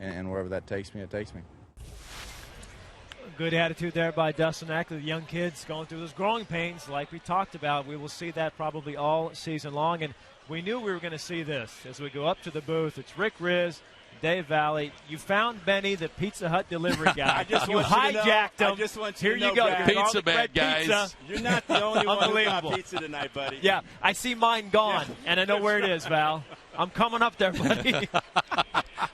and wherever that takes me, it takes me. Good attitude there by Dustin Ackley. The young kids going through those growing pains like we talked about. We will see that probably all season long. And we knew we were going to see this as we go up to the booth. It's Rick Riz, Dave Valley. You found Benny, the Pizza Hut delivery guy. You hijacked him. I just want you Here to know, you go. guys. Pizza man, guys. Pizza. You're not the only one who got Unbelievable. pizza tonight, buddy. Yeah, I see mine gone, and I know where it is, Val. I'm coming up there, buddy.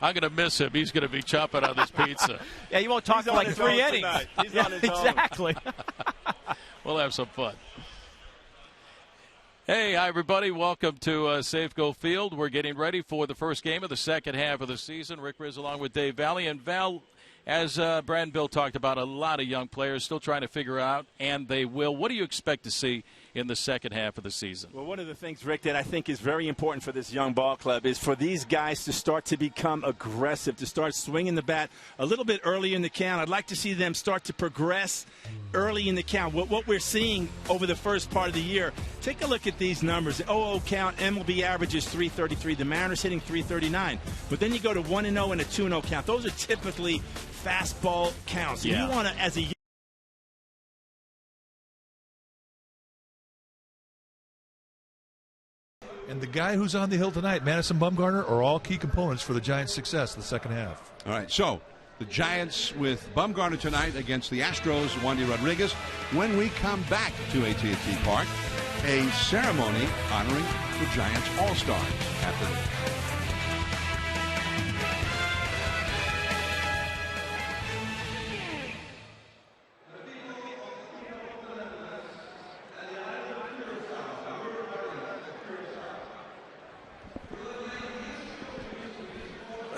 I'm going to miss him. He's going to be chopping on this pizza. Yeah, you won't talk for like 3 innings. He's on his own. Exactly. We'll have some fun. Hey, hi, everybody. Welcome to Safeco Field. We're getting ready for the first game of the second half of the season. Rick Riz along with Dave Valley. And Val, as Brad and Bill talked about, a lot of young players still trying to figure out, and they will. What do you expect to see in the second half of the season? Well, one of the things, Rick, that I think is very important for this young ball club is for these guys to start to become aggressive, to start swinging the bat a little bit early in the count. I'd like to see them start to progress early in the count. What we're seeing over the first part of the year, take a look at these numbers. The 0-0 count, MLB average is 333. The Mariners hitting 339. But then you go to 1-0 and a 2-0 count. Those are typically fastball counts. Yeah. You want to, as a And the guy who's on the hill tonight, Madison Bumgarner, are all key components for the Giants' success in the second half. All right, so the Giants with Bumgarner tonight against the Astros, Wandy Rodriguez. When we come back to AT&T Park, a ceremony honoring the Giants All-Stars after this.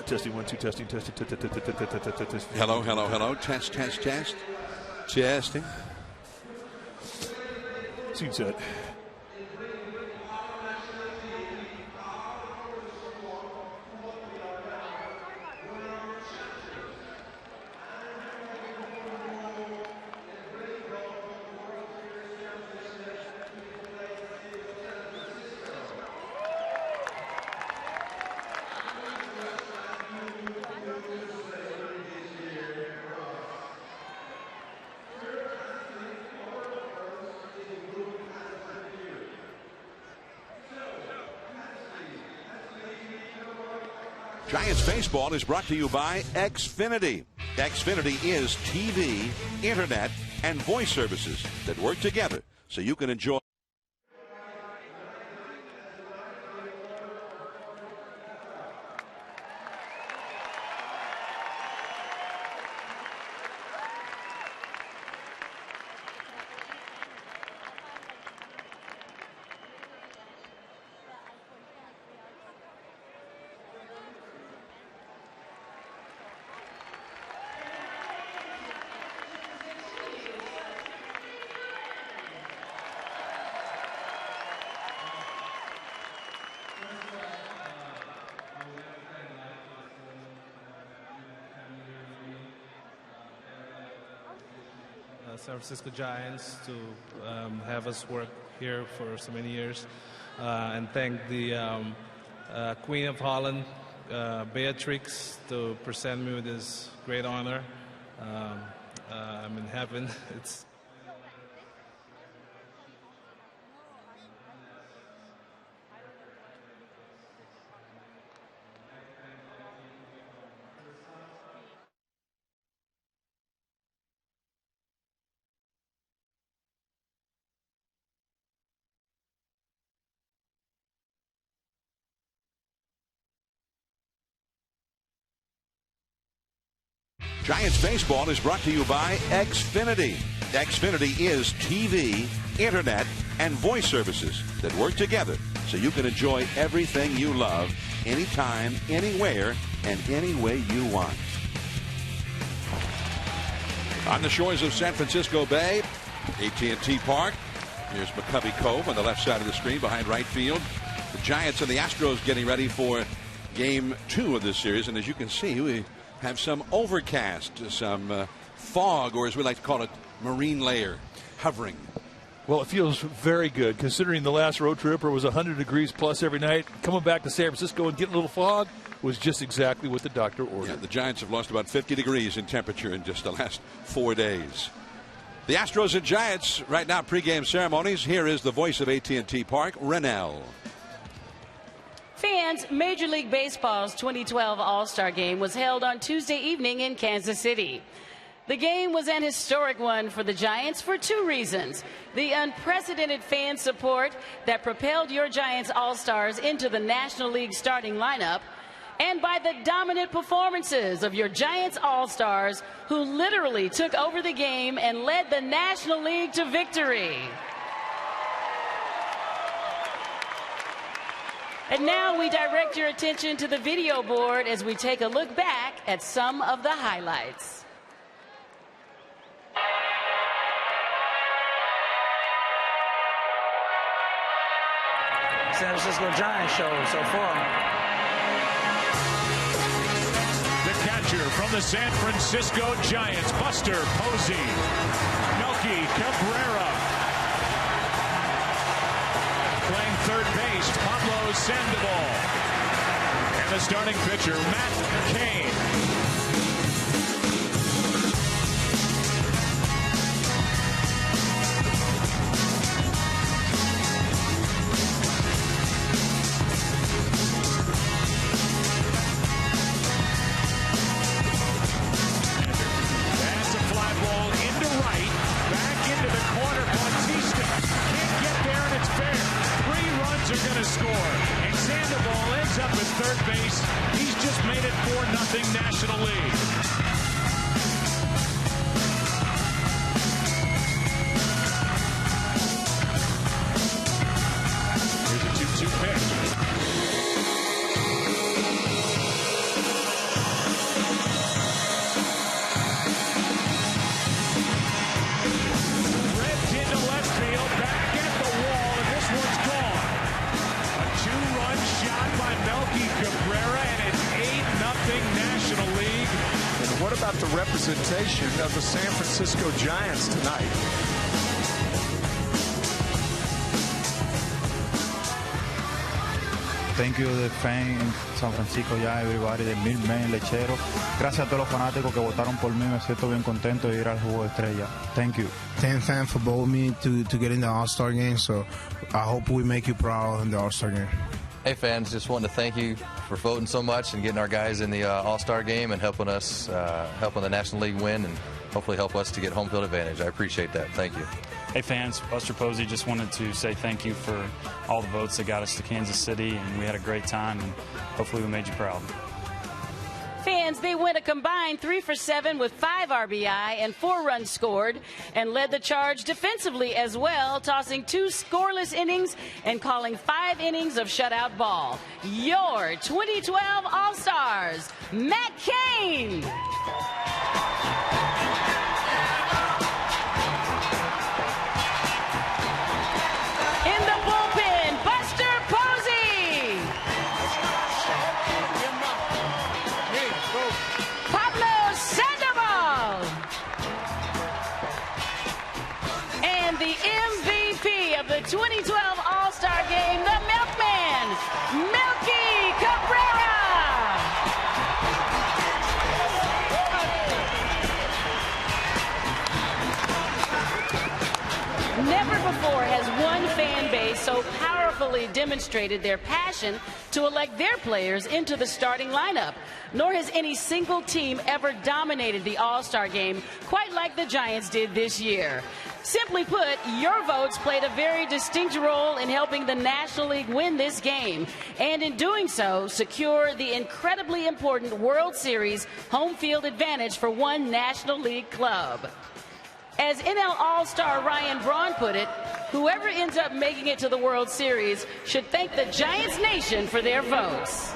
Testing, 1, 2, testing. Hello, hello, hello. Test. Testing. Scene set. Giants Baseball is brought to you by Xfinity. Xfinity is TV, internet, and voice services that work together so you can enjoy. San Francisco Giants to have us work here for so many years, and thank the Queen of Holland, Beatrix, to present me with this great honor. I'm in heaven. It's Giants Baseball is brought to you by Xfinity. Xfinity is TV, internet, and voice services that work together so you can enjoy everything you love anytime, anywhere, and any way you want. On the shores of San Francisco Bay, AT&T Park. Here's McCovey Cove on the left side of the screen behind right field. The Giants and the Astros getting ready for Game 2 of this series. And as you can see, we have some overcast, some fog, or as we like to call it, marine layer hovering. Well, it feels very good considering the last road trip where it was 100 degrees plus every night. Coming back to San Francisco and getting a little fog, was just exactly what the doctor ordered. Yeah, the Giants have lost about 50 degrees in temperature in just the last 4 days. The Astros and Giants right now pregame ceremonies. Here is the voice of AT&T Park, Rennell. Fans, Major League Baseball's 2012 All-Star Game was held on Tuesday evening in Kansas City. The game was an historic one for the Giants for two reasons: the unprecedented fan support that propelled your Giants All-Stars into the National League starting lineup, and by the dominant performances of your Giants All-Stars, who literally took over the game and led the National League to victory. And now we direct your attention to the video board as we take a look back at some of the highlights. San Francisco Giants show so far. The catcher from the San Francisco Giants, Buster Posey. Melky Cabrera. Playing third base, Pablo Sandoval. And the starting pitcher, Matt Cain. That's a fly ball into right, back into the corner. Bautista can't get there, and it's fair. 3 runs are going to score, and Sandoval ends up at third base. He's just made it 4-0 National League. Here's a 2-2 pitch. Ripped into left field, back at the wall, and this one's gone. A 2-run shot by Melky Cabrera, and it's 8-0 National League. And what about the representation of the San Francisco Giants tonight? Thank you the fan in San Francisco, ya everybody, the Milkman, Lechero. Gracias a todos los fanáticos que votaron por mí. Me siento bien contento de ir al Juego de Estrella. Thank you. 10 fans for voting me to get in the All-Star game, so I hope we make you proud in the All-Star game. Hey fans, just wanted to thank you for voting so much and getting our guys in the All-Star game and helping us, helping the National League win and hopefully help us to get home field advantage. I appreciate that. Thank you. Hey fans, Buster Posey, just wanted to say thank you for all the votes that got us to Kansas City, and we had a great time, and hopefully we made you proud. Fans, they went a combined 3 for 7 with 5 RBI and 4 runs scored, and led the charge defensively as well, tossing 2 scoreless innings and calling 5 innings of shutout ball. Your 2012 All-Stars, Matt Cain. In the bullpen, Buster Posey. Pablo Sandoval. And the MVP of the 2012 All-Star Game, the Milkman, Melky Cabrera. Never before has one fan base so powerfully demonstrated their passion to elect their players into the starting lineup. Nor has any single team ever dominated the All-Star game quite like the Giants did this year. Simply put, your votes played a very distinct role in helping the National League win this game, and in doing so, secure the incredibly important World Series home field advantage for one National League club. As NL All-Star Ryan Braun put it, whoever ends up making it to the World Series should thank the Giants Nation for their votes.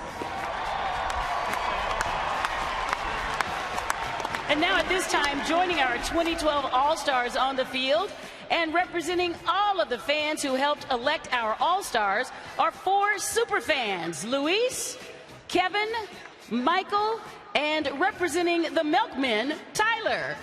And now at this time, joining our 2012 All-Stars on the field and representing all of the fans who helped elect our All-Stars are 4 superfans: Luis, Kevin, Michael, and representing the Milkmen, Tyler.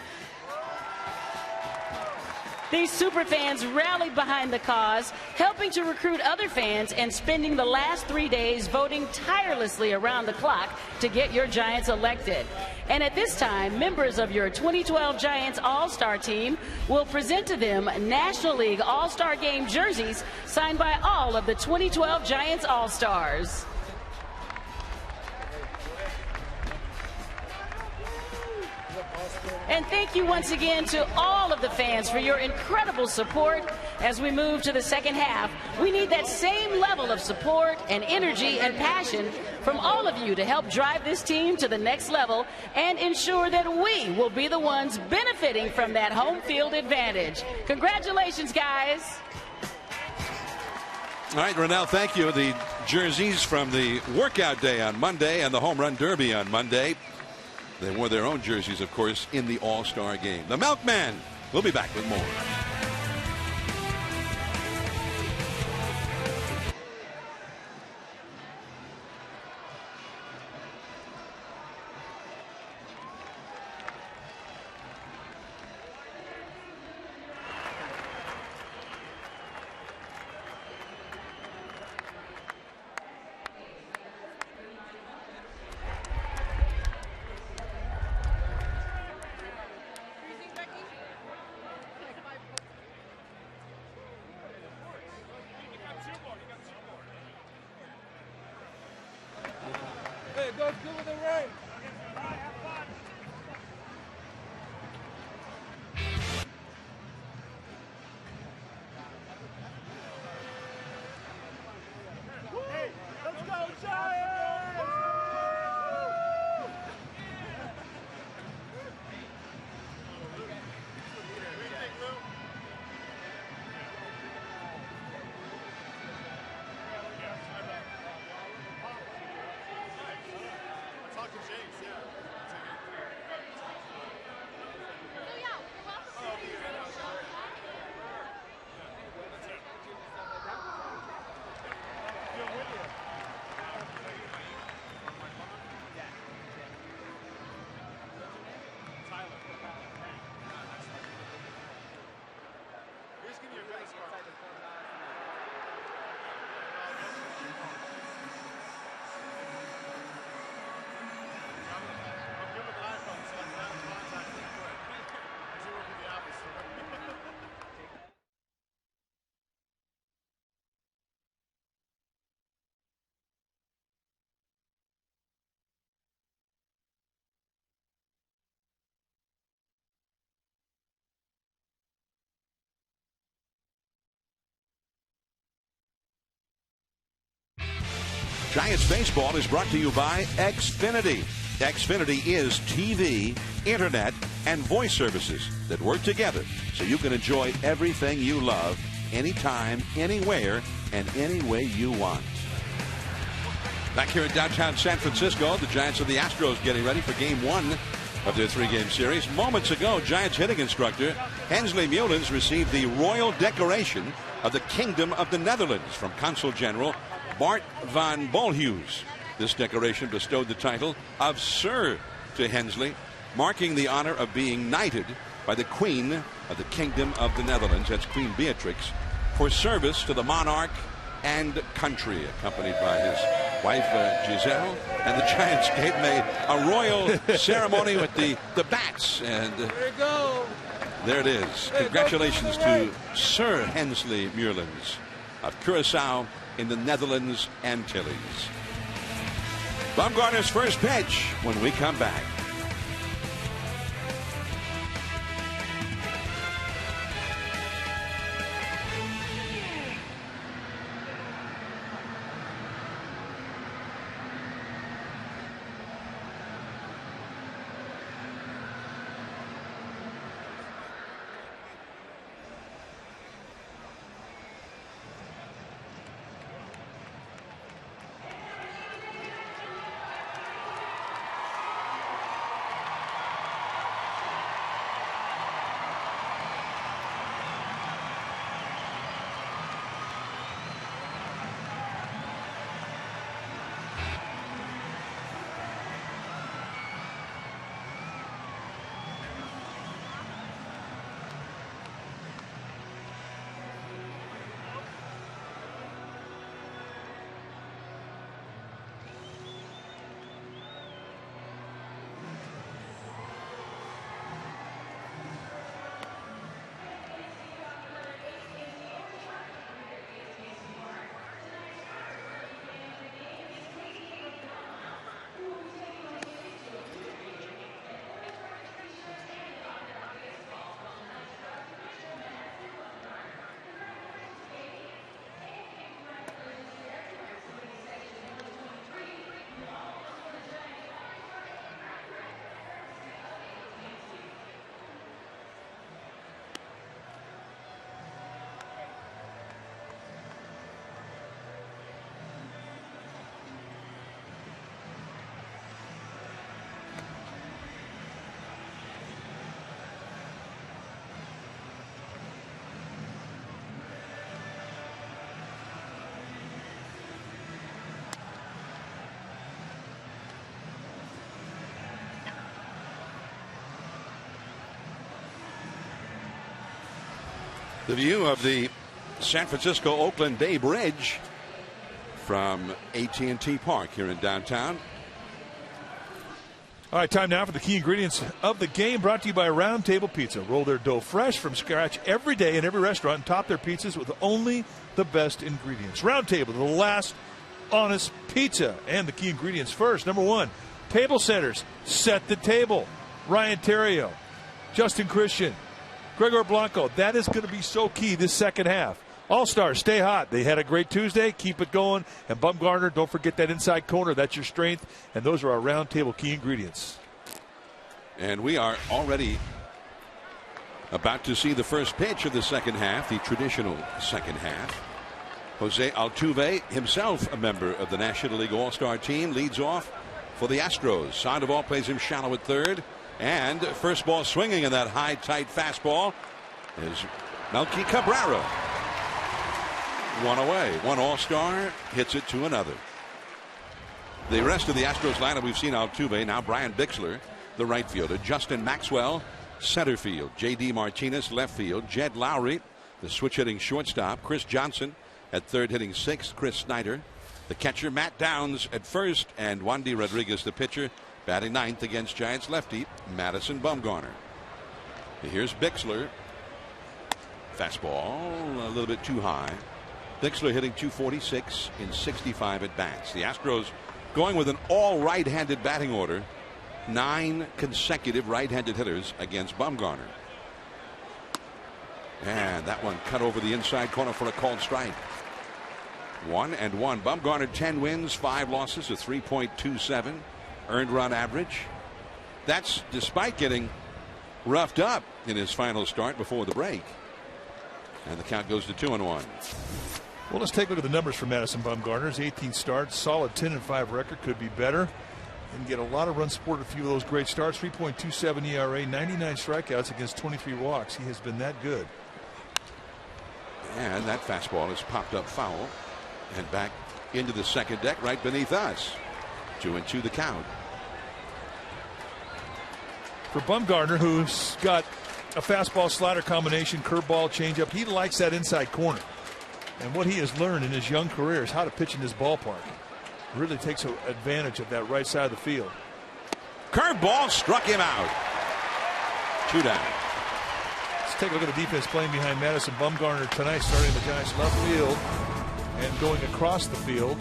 These super fans rallied behind the cause, helping to recruit other fans and spending the last 3 days voting tirelessly around the clock to get your Giants elected. And at this time, members of your 2012 Giants All-Star team will present to them National League All-Star Game jerseys signed by all of the 2012 Giants All-Stars. And thank you once again to all of the fans for your incredible support as we move to the second half. We need that same level of support and energy and passion from all of you to help drive this team to the next level and ensure that we will be the ones benefiting from that home field advantage. Congratulations, guys. All right, Ronell, thank you. The jerseys from the workout day on Monday and the home run derby on Monday. They wore their own jerseys, of course, in the All-Star game. The Milkman. We'll be back with more. Giants baseball is brought to you by Xfinity. Xfinity is TV, internet, and voice services that work together so you can enjoy everything you love anytime, anywhere, and any way you want. Back here in downtown San Francisco, the Giants and the Astros getting ready for Game 1 of their 3-game series. Moments ago, Giants hitting instructor Hensley Meulens received the Royal Decoration of the Kingdom of the Netherlands from Consul General Bart van Bolhuis. This decoration bestowed the title of Sir to Hensley, marking the honor of being knighted by the Queen of the Kingdom of the Netherlands, that's Queen Beatrix, for service to the monarch and country, accompanied by his wife Giselle. And the Giants gave him a royal ceremony with the bats. And there you go. There it is. Congratulations to Sir Hensley Meulens of Curaçao in the Netherlands Antilles. Bumgarner's first pitch when we come back. The view of the San Francisco-Oakland Bay Bridge from AT&T Park here in downtown. All right, time now for the key ingredients of the game, brought to you by Round Table Pizza. Roll their dough fresh from scratch every day in every restaurant and top their pizzas with only the best ingredients. Round Table, the last honest pizza. And the key ingredients first. Number one, table setters. Set the table. Ryan Terrio, Justin Christian, Gregor Blanco. That is going to be so key this second half. All-Stars, stay hot. They had a great Tuesday. Keep it going. And Bumgarner, don't forget that inside corner. That's your strength. And those are our round table key ingredients. And we are already about to see the first pitch of the second half, the traditional second half. Jose Altuve, himself a member of the National League All-Star team, leads off for the Astros. Sandoval plays him shallow at third. And first ball swinging in that high, tight fastball is Melky Cabrera. One away. One All-Star hits it to another. The rest of the Astros lineup, we've seen Altuve. Now Brian Bixler, the right fielder. Justin Maxwell, center field. J.D. Martinez, left field. Jed Lowry, the switch-hitting shortstop. Chris Johnson at third, hitting sixth. Chris Snyder, the catcher. Matt Downs at first. And Wandy Rodriguez, the pitcher, batting ninth against Giants lefty Madison Bumgarner. Here's Bixler. Fastball a little bit too high. Bixler hitting .246 in 65 at bats. The Astros going with an all right-handed batting order. 9 consecutive right-handed hitters against Bumgarner. And that one cut over the inside corner for a called strike. 1-1. Bumgarner 10 wins, 5 losses, a 3.27 earned run average. That's despite getting roughed up in his final start before the break. And the count goes to 2-1. Well, let's take a look at the numbers for Madison Bumgarner. His 18 starts, solid 10-5 record, could be better. And get a lot of runs supported, a few of those great starts. 3.27 ERA, 99 strikeouts against 23 walks. He has been that good. And that fastball is popped up foul and back into the second deck right beneath us. 2-2 the count. For Bumgarner, who's got a fastball slider combination, curveball, changeup, he likes that inside corner. And what he has learned in his young career is how to pitch in this ballpark. Really takes advantage of that right side of the field. Curveball struck him out. 2 down. Let's take a look at the defense playing behind Madison Bumgarner tonight, starting in the Giants left field and going across the field.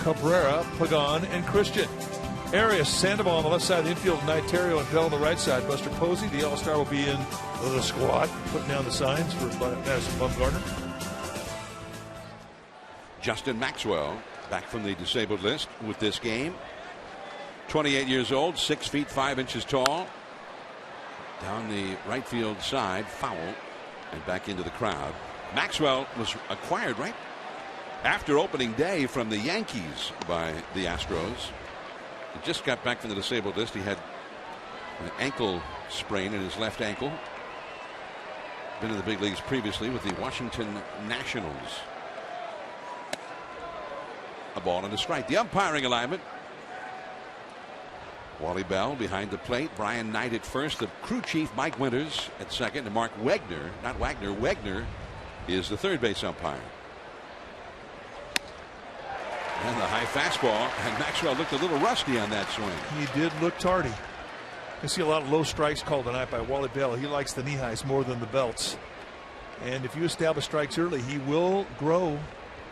Cabrera, Pagan, and Christian. Arias, Sandoval on the left side of the infield tonight. Terrio and Bell on the right side. Buster Posey, the All-Star, will be in the squad, putting down the signs for Madison Bumgarner. Justin Maxwell back from the disabled list with this game. 28 years old, 6 feet 5 inches tall. Down the right field side, foul, and back into the crowd. Maxwell was acquired right after opening day from the Yankees by the Astros. He just got back from the disabled list. He had an ankle sprain in his left ankle. Been in the big leagues previously with the Washington Nationals. A ball and a strike. The umpiring alignment. Wally Bell behind the plate. Brian Knight at first. The crew chief Mike Winters at second. And Mark Wegner, not Wagner, Wegner is the third base umpire. And the high fastball. And Maxwell looked a little rusty on that swing. He did look tardy. I see a lot of low strikes called tonight by Wally Bell. He likes the knee highs more than the belts. And if you establish strikes early, he will grow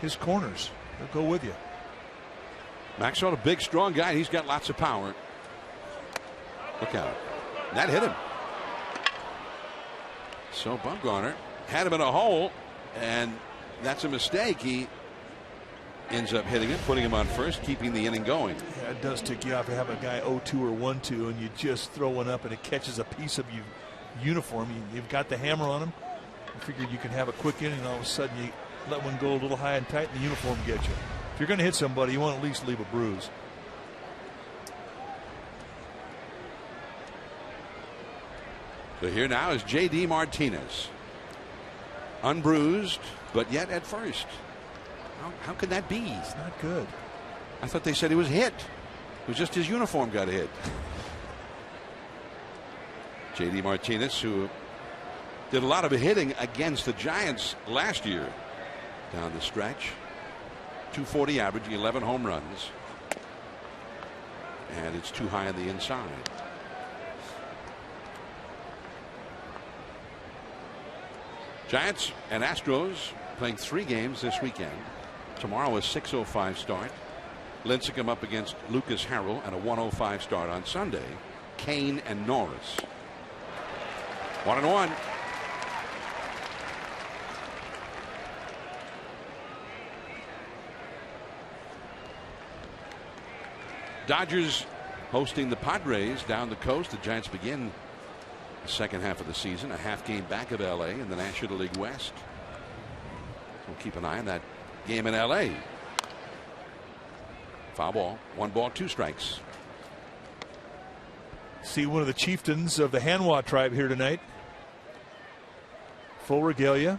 his corners. He'll go with you. Maxwell, a big, strong guy. He's got lots of power. Look out. That hit him. So Bumgarner had him in a hole, and that's a mistake. He ends up hitting it, putting him on first, keeping the inning going. Yeah, it does tick you off to have a guy 0-2 or 1-2, and you just throw one up, and it catches a piece of your uniform. You've got the hammer on him. You figured you can have a quick inning, and all of a sudden you let one go a little high and tight, and the uniform gets you. If you're going to hit somebody, you want to at least leave a bruise. So here now is J.D. Martinez. Unbruised, but yet at first. How could that be? It's not good. I thought they said he was hit. It was just his uniform got hit. J.D. Martinez, who Did a lot of hitting against the Giants last year down the stretch. 240 average, 11 home runs. And it's too high on the inside. Giants and Astros playing 3 games this weekend. Tomorrow a 6:05 start. Lincecum up against Lucas Harrell, and a 1:05 start on Sunday. Kane and Norris. 1-1. Dodgers hosting the Padres down the coast. The Giants begin the second half of the season, a half game back of LA in the National League West. We'll keep an eye on that game in LA. Foul ball, 1 ball, 2 strikes. See one of the chieftains of the Hanwha tribe here tonight. Full regalia.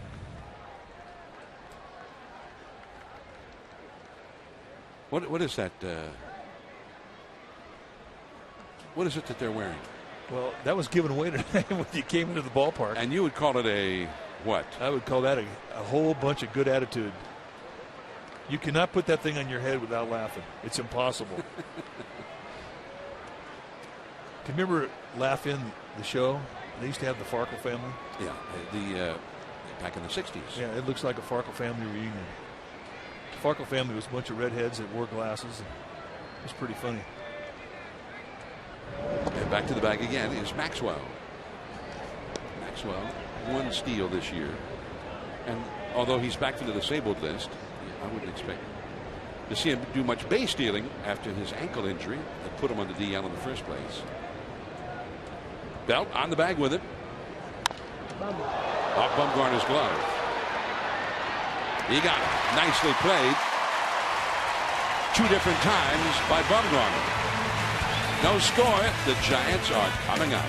What is that? What is it that they're wearing? Well, that was given away tonight when you came into the ballpark. And you would call it a what? I would call that a whole bunch of good attitude. You cannot put that thing on your head without laughing. It's impossible. Can you remember Laugh In, the show? They used to have the Farkle family. Yeah, the back in the 60s. Yeah, it looks like a Farkle family reunion. The Farkle family was a bunch of redheads that wore glasses. It was pretty funny. And back to the bag again is Maxwell. Maxwell, 1 steal this year. And although he's back from the disabled list, I wouldn't expect to see him do much base stealing after his ankle injury that put him on the DL in the first place. Belt on the bag with it. Off Bumgarner's glove. He got it. Nicely played. 2 different times by Bumgarner. No score. The Giants are coming up.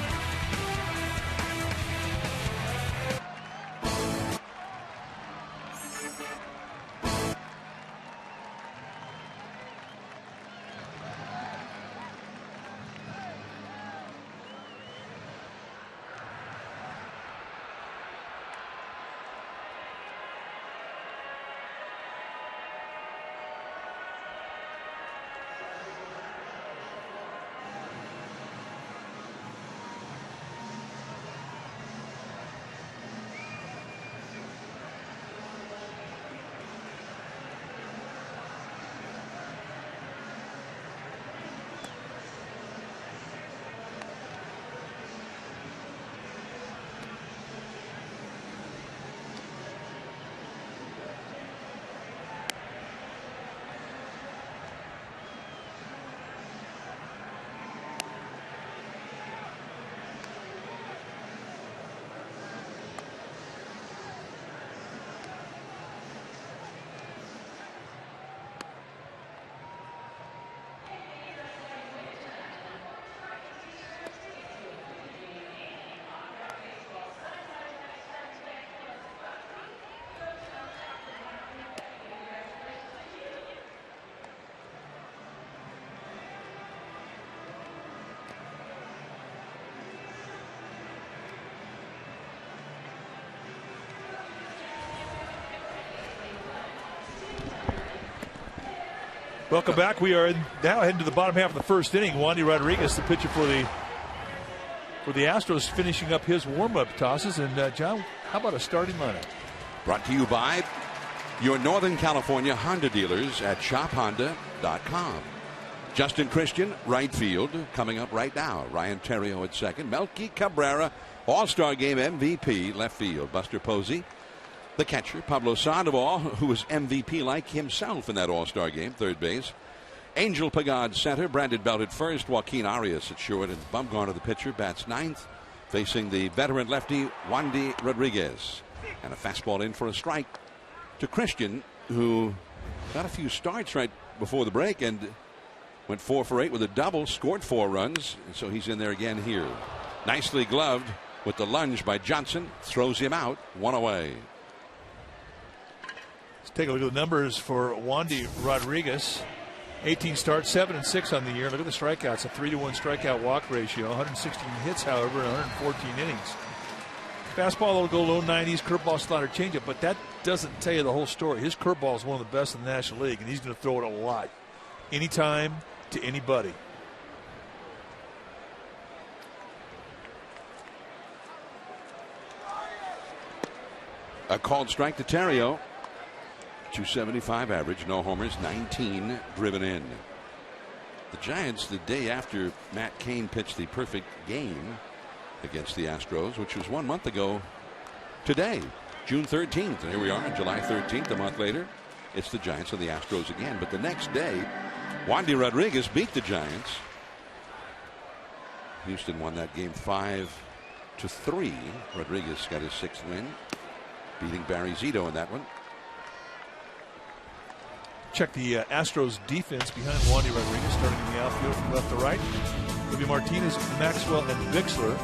Welcome back. We are now heading to the bottom half of the first inning. Wandy Rodriguez, the pitcher for the Astros, finishing up his warm-up tosses. And John, how about a starting lineup? Brought to you by your Northern California Honda dealers at shophonda.com. Justin Christian, right field, coming up right now. Ryan Terrio at second. Melky Cabrera, All-Star Game MVP, left field. Buster Posey, the catcher. Pablo Sandoval, who was MVP like himself in that All-Star Game, third base. Angel Pagad, center. Brandon Belt at first. Joaquin Arias at short. And Bumgarner, the pitcher, bats ninth, facing the veteran lefty Wandy Rodriguez. And a fastball in for a strike to Christian, who got a few starts right before the break and went 4 for 8 with a double, scored 4 runs, and so he's in there again here. Nicely gloved with the lunge by Johnson, throws him out, 1 away. Let's take a look at the numbers for Wandy Rodriguez. 18 starts, 7-6 on the year. Look at the strikeouts, a 3-to-1 strikeout walk ratio, 116 hits, however, in 114 innings. Fastball will go low 90s, curveball, slider, changeup, but that doesn't tell you the whole story. His curveball is one of the best in the National League, and he's going to throw it a lot. Anytime to anybody. A called strike to Terrio. 275 average, no homers, 19 driven in. The Giants, the day after Matt Cain pitched the perfect game against the Astros, which was 1 month ago today, June 13th. And here we are on July 13th, a month later. It's the Giants and the Astros again. But the next day, Wandy Rodriguez beat the Giants. Houston won that game 5-3. Rodriguez got his 6th win, beating Barry Zito in that one. Check the Astros defense behind Wandy Rodriguez, starting in the outfield from left to right. It'll be Martinez, Maxwell, and Bixler.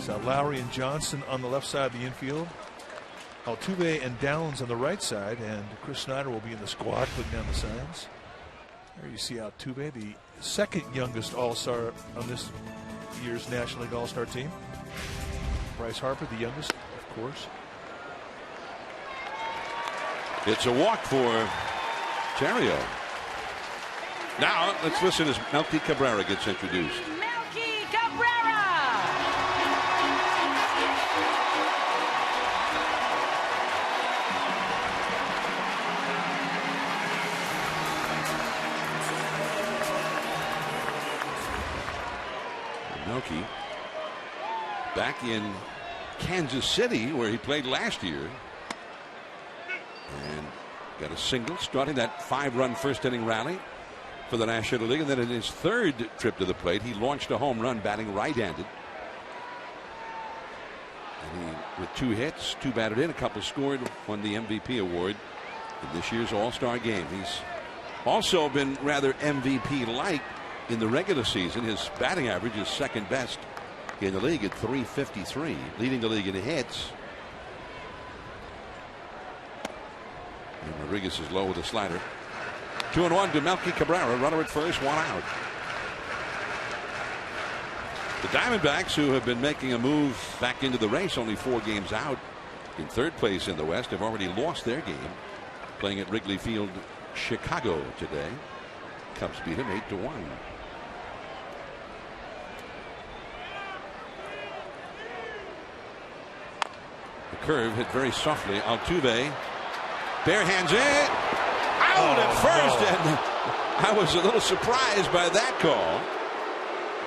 So Lowry and Johnson on the left side of the infield. Altuve and Downs on the right side, and Chris Snyder will be in the squad, putting down the signs. There you see Altuve, the second youngest All-Star on this year's National League All-Star team. Bryce Harper, the youngest, of course. It's a walk for Terrio. Now let's listen as Melky Cabrera gets introduced. Melky Cabrera. Melky back in Kansas City, where he played last year. And got a single, starting that 5-run first inning rally for the National League. And then in his 3rd trip to the plate, he launched a home run batting right-handed. And he, with 2 hits, 2 batted in, a couple scored, won the MVP award in this year's All-Star game. He's also been rather MVP-like in the regular season. His batting average is 2nd best in the league at .353, leading the league in hits. And Rodriguez is low with a slider. 2-1 to Melky Cabrera. Runner at first, 1 out. The Diamondbacks, who have been making a move back into the race, only 4 games out in 3rd place in the West, have already lost their game. Playing at Wrigley Field, Chicago today. Cubs beat them 8-1. The curve hit very softly. Altuve. Bare hands in. Out at first. No. And I was a little surprised by that call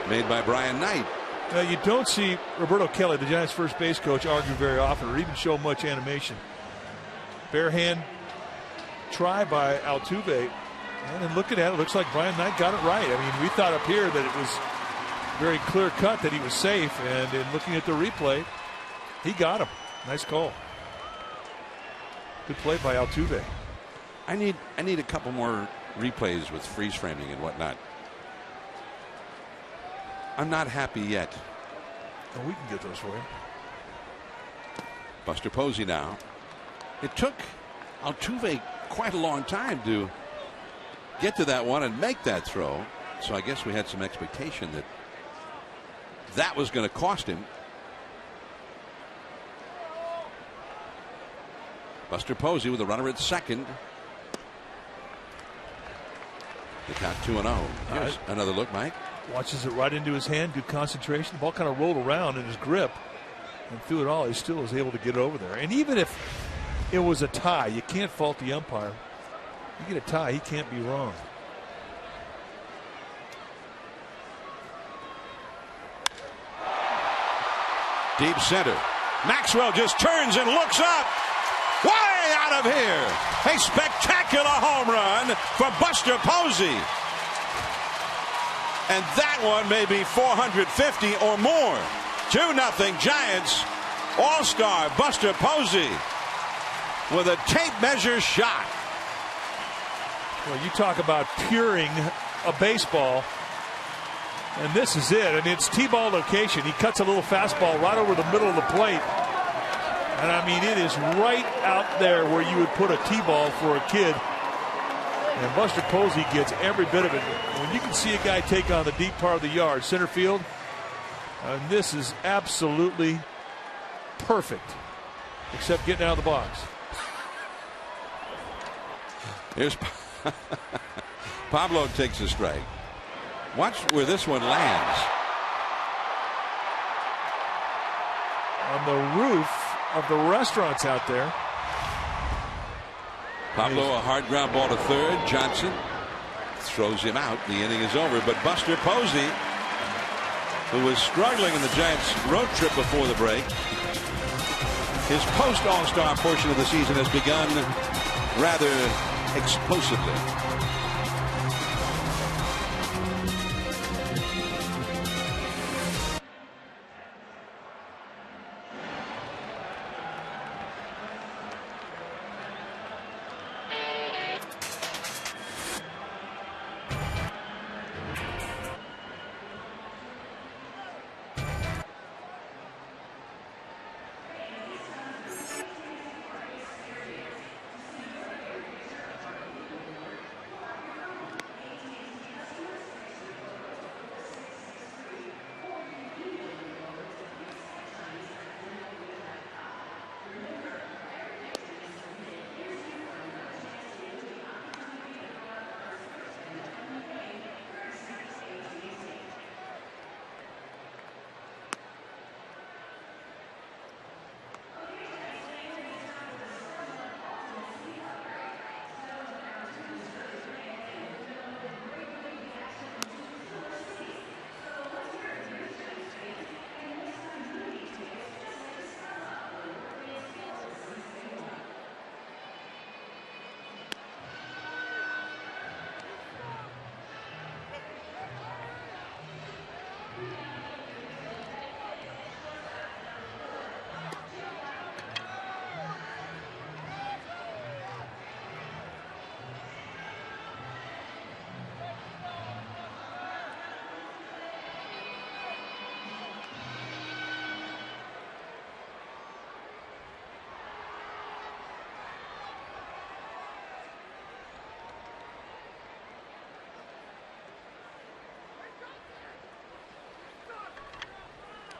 made by Brian Knight. Now, you don't see Roberto Kelly, the Giants' first base coach, argue very often or even show much animation. Bare hand try by Altuve. And then looking at it, looks like Brian Knight got it right. I mean, we thought up here that it was very clear cut that he was safe. And in looking at the replay, he got him. Nice call. Good play by Altuve. I need a couple more replays with freeze framing and whatnot. I'm not happy yet. Oh, we can get those for you. Buster Posey now. It took Altuve quite a long time to get to that one and make that throw. So I guess we had some expectation that was going to cost him. Buster Posey with a runner at 2nd. The count 2-0. Here's another look, Mike. Watches it right into his hand. Good concentration. The ball kind of rolled around in his grip. And through it all, he still was able to get over there. And even if it was a tie, you can't fault the umpire. You get a tie, he can't be wrong. Deep center. Maxwell just turns and looks up. Way out of here. A spectacular home run for Buster Posey. And that one may be 450 or more. 2-0 Giants. All-star Buster Posey with a tape measure shot. Well, you talk about puring a baseball. And this is it. And it's T-ball location. He cuts a little fastball right over the middle of the plate. And I mean, it is right out there where you would put a T-ball for a kid. And Buster Posey gets every bit of it. When you can see a guy take on the deep part of the yard, center field, and this is absolutely perfect, except getting out of the box. Here's Pablo takes a strike. Watch where this one lands. On the roof of the restaurants out there. Pablo, a hard ground ball to third. Johnson throws him out. The inning is over. But Buster Posey, who was struggling in the Giants' road trip before the break, his post-All-Star portion of the season has begun rather explosively.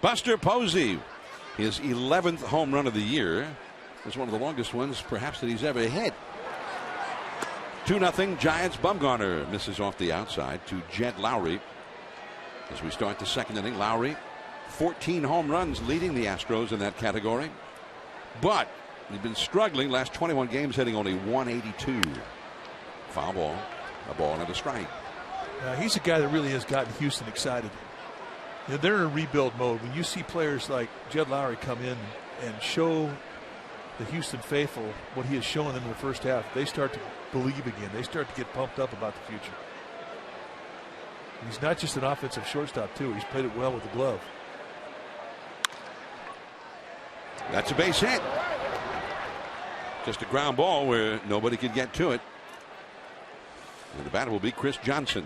Buster Posey, his 11th home run of the year. Was one of the longest ones perhaps that he's ever hit. 2-0 Giants. Bumgarner misses off the outside to Jed Lowry. As we start the second inning, Lowry 14 home runs, leading the Astros in that category. But he's been struggling last 21 games, hitting only 182. Foul ball, a ball and a strike. He's a guy that really has gotten Houston excited. You know, they're in a rebuild mode. When you see players like Jed Lowry come in and show the Houston faithful what he has shown them in the first half, they start to believe again. They start to get pumped up about the future. And he's not just an offensive shortstop, too. He's played it well with the glove. That's a base hit. Just a ground ball where nobody could get to it. And the batter will be Chris Johnson.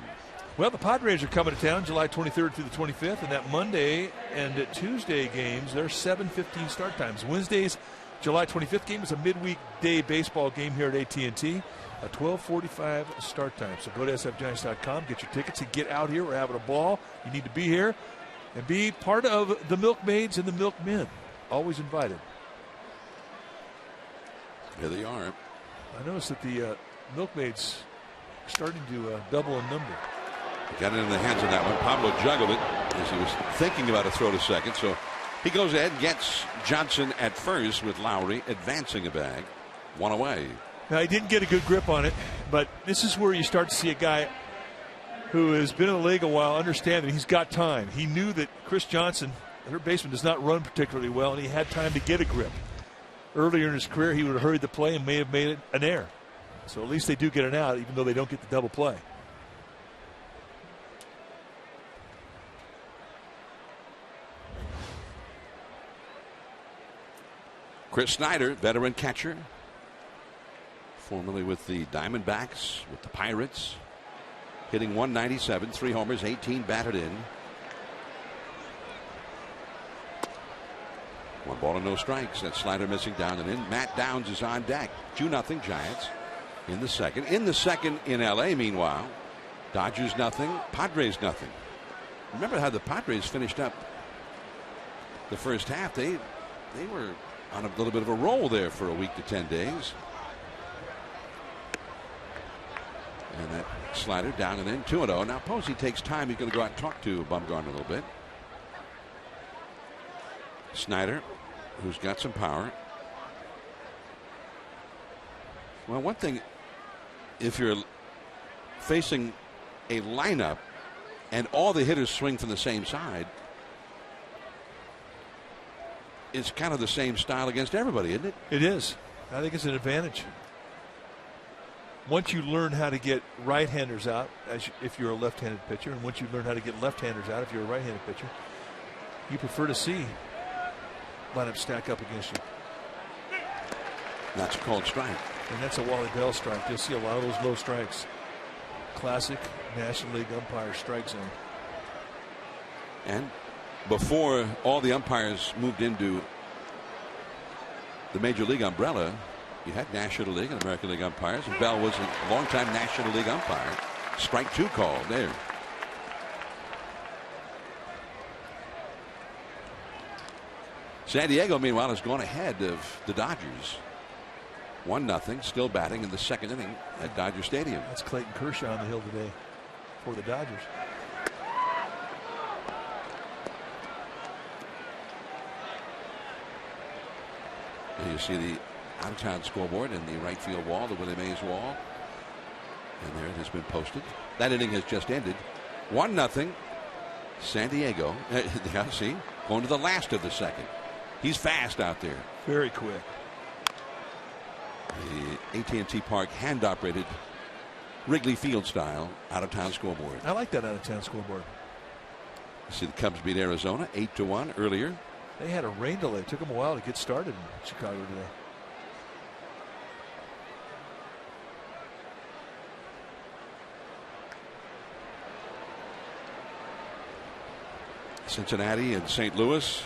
Well, the Padres are coming to town July 23rd through the 25th, and that Monday and Tuesday games, they're 7:15 start times. Wednesday's July 25th game is a midweek day baseball game here at AT&T, a 12:45 start time. So go to sfgiants.com, get your tickets, and get out here. We're having a ball. You need to be here and be part of the milkmaids and the milkmen. Always invited. Here they are. I noticed that the milkmaids are starting to double in number. Got it in the hands of that one. Pablo juggled it as he was thinking about a throw to second. So he goes ahead and gets Johnson at first with Lowry advancing a bag. One away. Now, he didn't get a good grip on it, but this is where you start to see a guy who has been in the league a while understand that he's got time. He knew that Chris Johnson, their baseman, does not run particularly well, and he had time to get a grip. Earlier in his career, he would have hurried the play and may have made it an error. So at least they do get an out, even though they don't get the double play. Chris Snyder, veteran catcher, formerly with the Diamondbacks, with the Pirates, hitting 197, 3 homers, 18 batted in. 1 ball and no strikes. That slider missing down and in. Matt Downs is on deck. 2-0 Giants in the second. In the second in LA, meanwhile, Dodgers nothing, Padres nothing. Remember how the Padres finished up the first half. They they were on a little bit of a roll there for a week to 10 days. And that slider down and in, 2-0. Now Posey takes time. He's going to go out and talk to Bumgarner a little bit. Snyder, who's got some power. Well, one thing, if you're facing a lineup and all the hitters swing from the same side, it's kind of the same style against everybody, isn't it? It is. I think it's an advantage. Once you learn how to get right-handers out, if you're a left-handed pitcher, and once you learn how to get left-handers out if you're a right-handed pitcher, you prefer to see lineup stack up against you. That's a called strike. And that's a Wally Bell strike. You'll see a lot of those low strikes. Classic National League umpire strike zone. And before all the umpires moved into the Major League umbrella, you had National League and American League umpires, and Bell was a longtime National League umpire. Strike 2 called there. San Diego, meanwhile, has gone ahead of the Dodgers. 1-0, still batting in the second inning at Dodger Stadium. That's Clayton Kershaw on the hill today for the Dodgers. And you see the out-of-town scoreboard in the right field wall, the Willie Mays wall. And there it has been posted. That inning has just ended. 1-0, San Diego. Yeah, see, going to the last of the second. He's fast out there. Very quick. The AT&T Park hand-operated Wrigley Field style out-of-town scoreboard. I like that out-of-town scoreboard. You see the Cubs beat Arizona 8-1 earlier. They had a rain delay. It took them a while to get started in Chicago today. Cincinnati and St. Louis,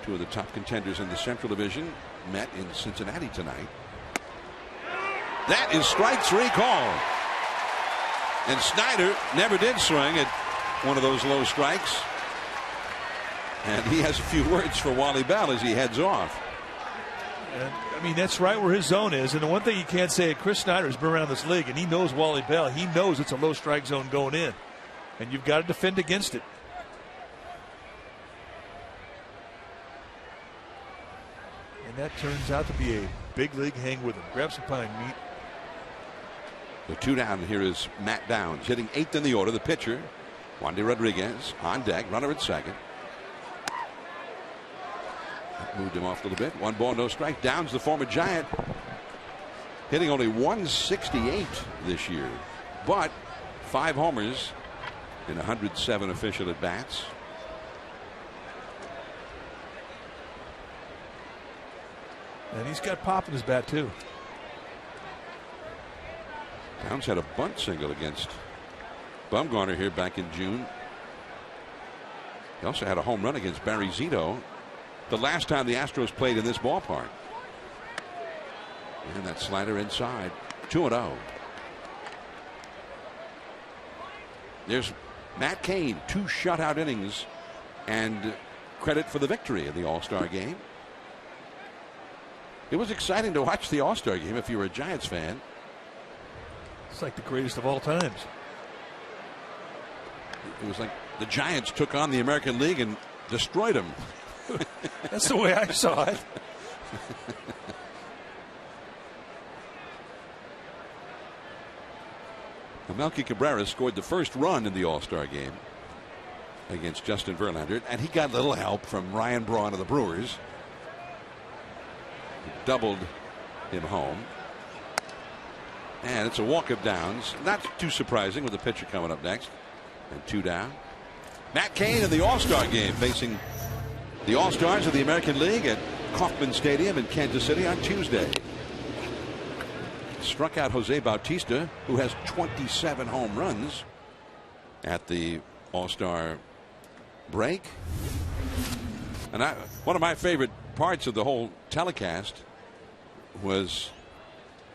two of the top contenders in the Central Division, met in Cincinnati tonight. That is strike 3 call. And Snyder never did swing at one of those low strikes. And he has a few words for Wally Bell as he heads off. And, I mean, that's right where his zone is. And the one thing you can't say, Chris Snyder has been around this league, and he knows Wally Bell. He knows it's a low strike zone going in. And you've got to defend against it. And that turns out to be a big league hang with him. Grab some pine meat. The 2 down here is Matt Downs, hitting 8th in the order. The pitcher, Wandy Rodriguez, on deck, runner at second. That moved him off a little bit. 1 ball, no strike. Downs, the former Giant, hitting only 168 this year, but 5 homers in 107 official at bats. And he's got pop in his bat, too. Downs had a bunt single against Bumgarner here back in June. He also had a home run against Barry Zito the last time the Astros played in this ballpark. And that slider inside. 2-0. There's Matt Cain, 2 shutout innings and credit for the victory in the All-Star game. It was exciting to watch the All-Star game if you were a Giants fan. It's like the greatest of all times. It was like the Giants took on the American League and destroyed them. That's the way I saw it. Melky Cabrera scored the first run in the All-Star game against Justin Verlander, and he got a little help from Ryan Braun of the Brewers. He doubled him home. And it's a walk of Downs. Not too surprising with the pitcher coming up next. And 2 down. Matt Cain in the All-Star game facing the All-Stars of the American League at Kauffman Stadium in Kansas City on Tuesday. Struck out Jose Bautista, who has 27 home runs at the All-Star break. And one of my favorite parts of the whole telecast was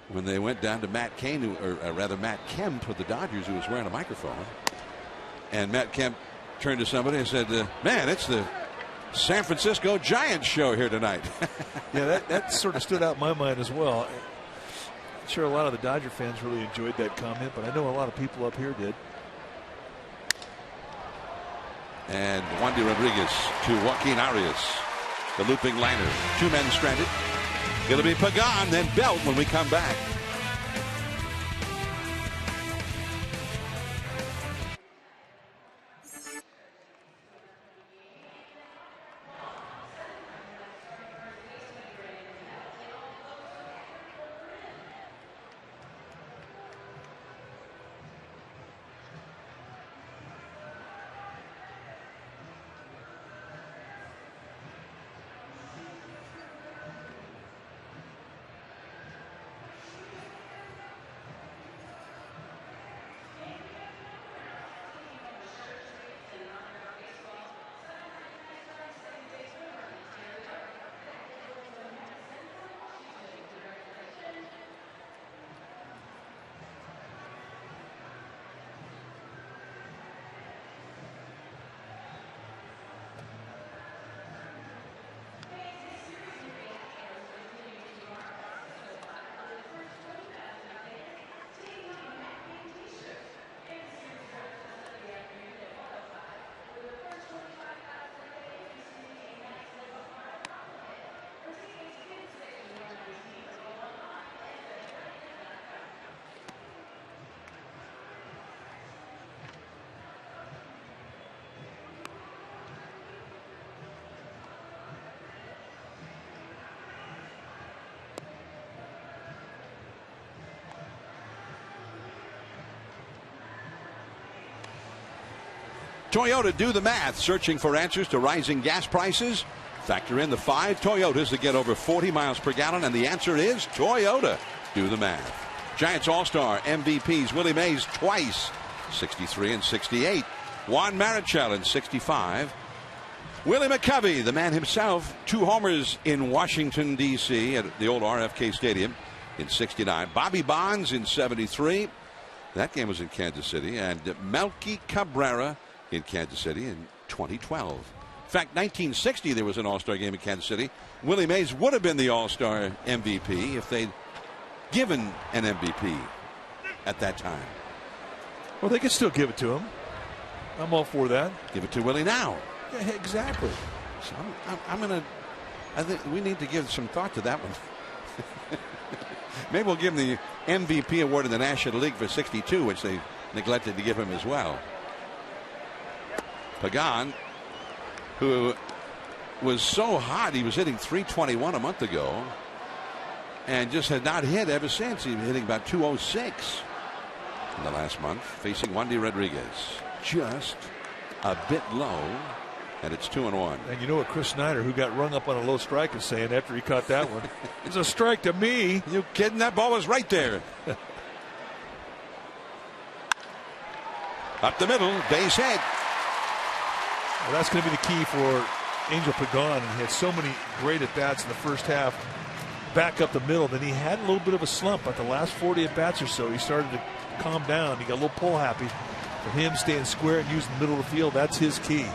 when they went down to Matt Cain, or rather Matt Kemp with the Dodgers, who was wearing a microphone. And Matt Kemp turned to somebody and said, man, it's the San Francisco Giants show here tonight. Yeah, that sort of stood out in my mind as well. I'm sure a lot of the Dodger fans really enjoyed that comment, but I know a lot of people up here did. And Wandy Rodriguez to Joaquin Arias. The looping liner. 2 men stranded. It'll be Pagan, then Belt when we come back. Toyota do the math, searching for answers to rising gas prices. Factor in the 5 Toyotas that get over 40 miles per gallon, and the answer is Toyota. Do the math. Giants All-Star MVPs Willie Mays twice, 63 and 68. Juan Marichal in 65. Willie McCovey, the man himself, 2 homers in Washington, D.C. at the old RFK Stadium in 69. Bobby Bonds in 73. That game was in Kansas City. And Melky Cabrera in Kansas City in 2012. In fact, 1960 there was an All-Star game in Kansas City. Willie Mays would have been the All-Star MVP if they'd given an MVP at that time. Well, they could still give it to him. I'm all for that. Give it to Willie now. Yeah, exactly. So I think we need to give some thought to that one. Maybe we'll give him the MVP award in the National League for 62, which they neglected to give him as well. Pagan, who was so hot, he was hitting .321 a month ago and just had not hit ever since. He was hitting about .206 in the last month, facing Wandy Rodriguez. Just a bit low, and it's 2-1. And you know what Chris Snyder, who got rung up on a low strike, is saying after he caught that one? It's a strike to me. You kidding? That ball was right there. Up the middle, base hit. Well, that's going to be the key for Angel Pagan. He had so many great at-bats in the first half, back up the middle. Then he had a little bit of a slump, but the last 40 at-bats or so, he started to calm down. He got a little pull happy. For him, staying square and using the middle of the field, that's his key.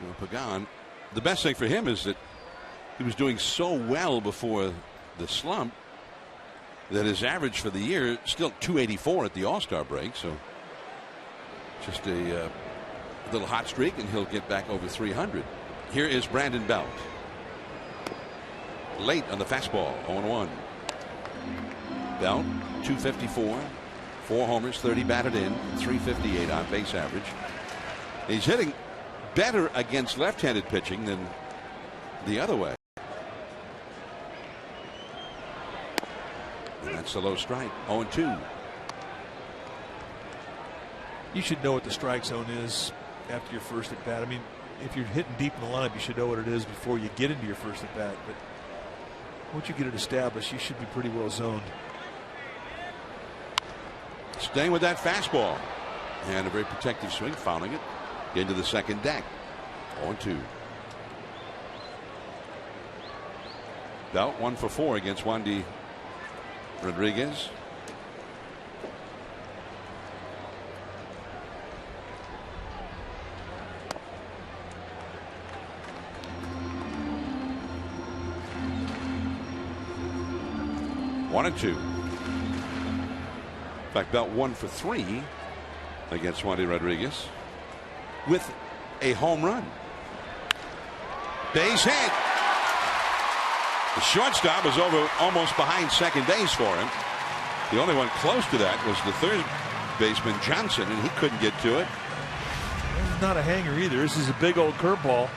Well, Pagan, the best thing for him is that he was doing so well before the slump that his average for the year still .284 at the All-Star break. So just a little hot streak, and he'll get back over 300. Here is Brandon Belt. Late on the fastball, 0-1. Belt, .254, 4 homers, 30 batted in, .358 on base average. He's hitting better against left-handed pitching than the other way. And that's the low strike, 0-2. You should know what the strike zone is after your first at bat. I mean, if you're hitting deep in the lineup, you should know what it is before you get into your first at bat. But once you get it established, you should be pretty well zoned. Staying with that fastball, and a very protective swing, fouling it into the second deck. 0-2. Belt 1 for 4 against Wandy Rodriguez. 1-2. In fact, Belt 1 for 3 against Wandy Rodriguez with a home run. Base hit. The shortstop was over almost behind second base for him. The only one close to that was the third baseman Johnson, and he couldn't get to it. This is not a hanger either. This is a big old curveball.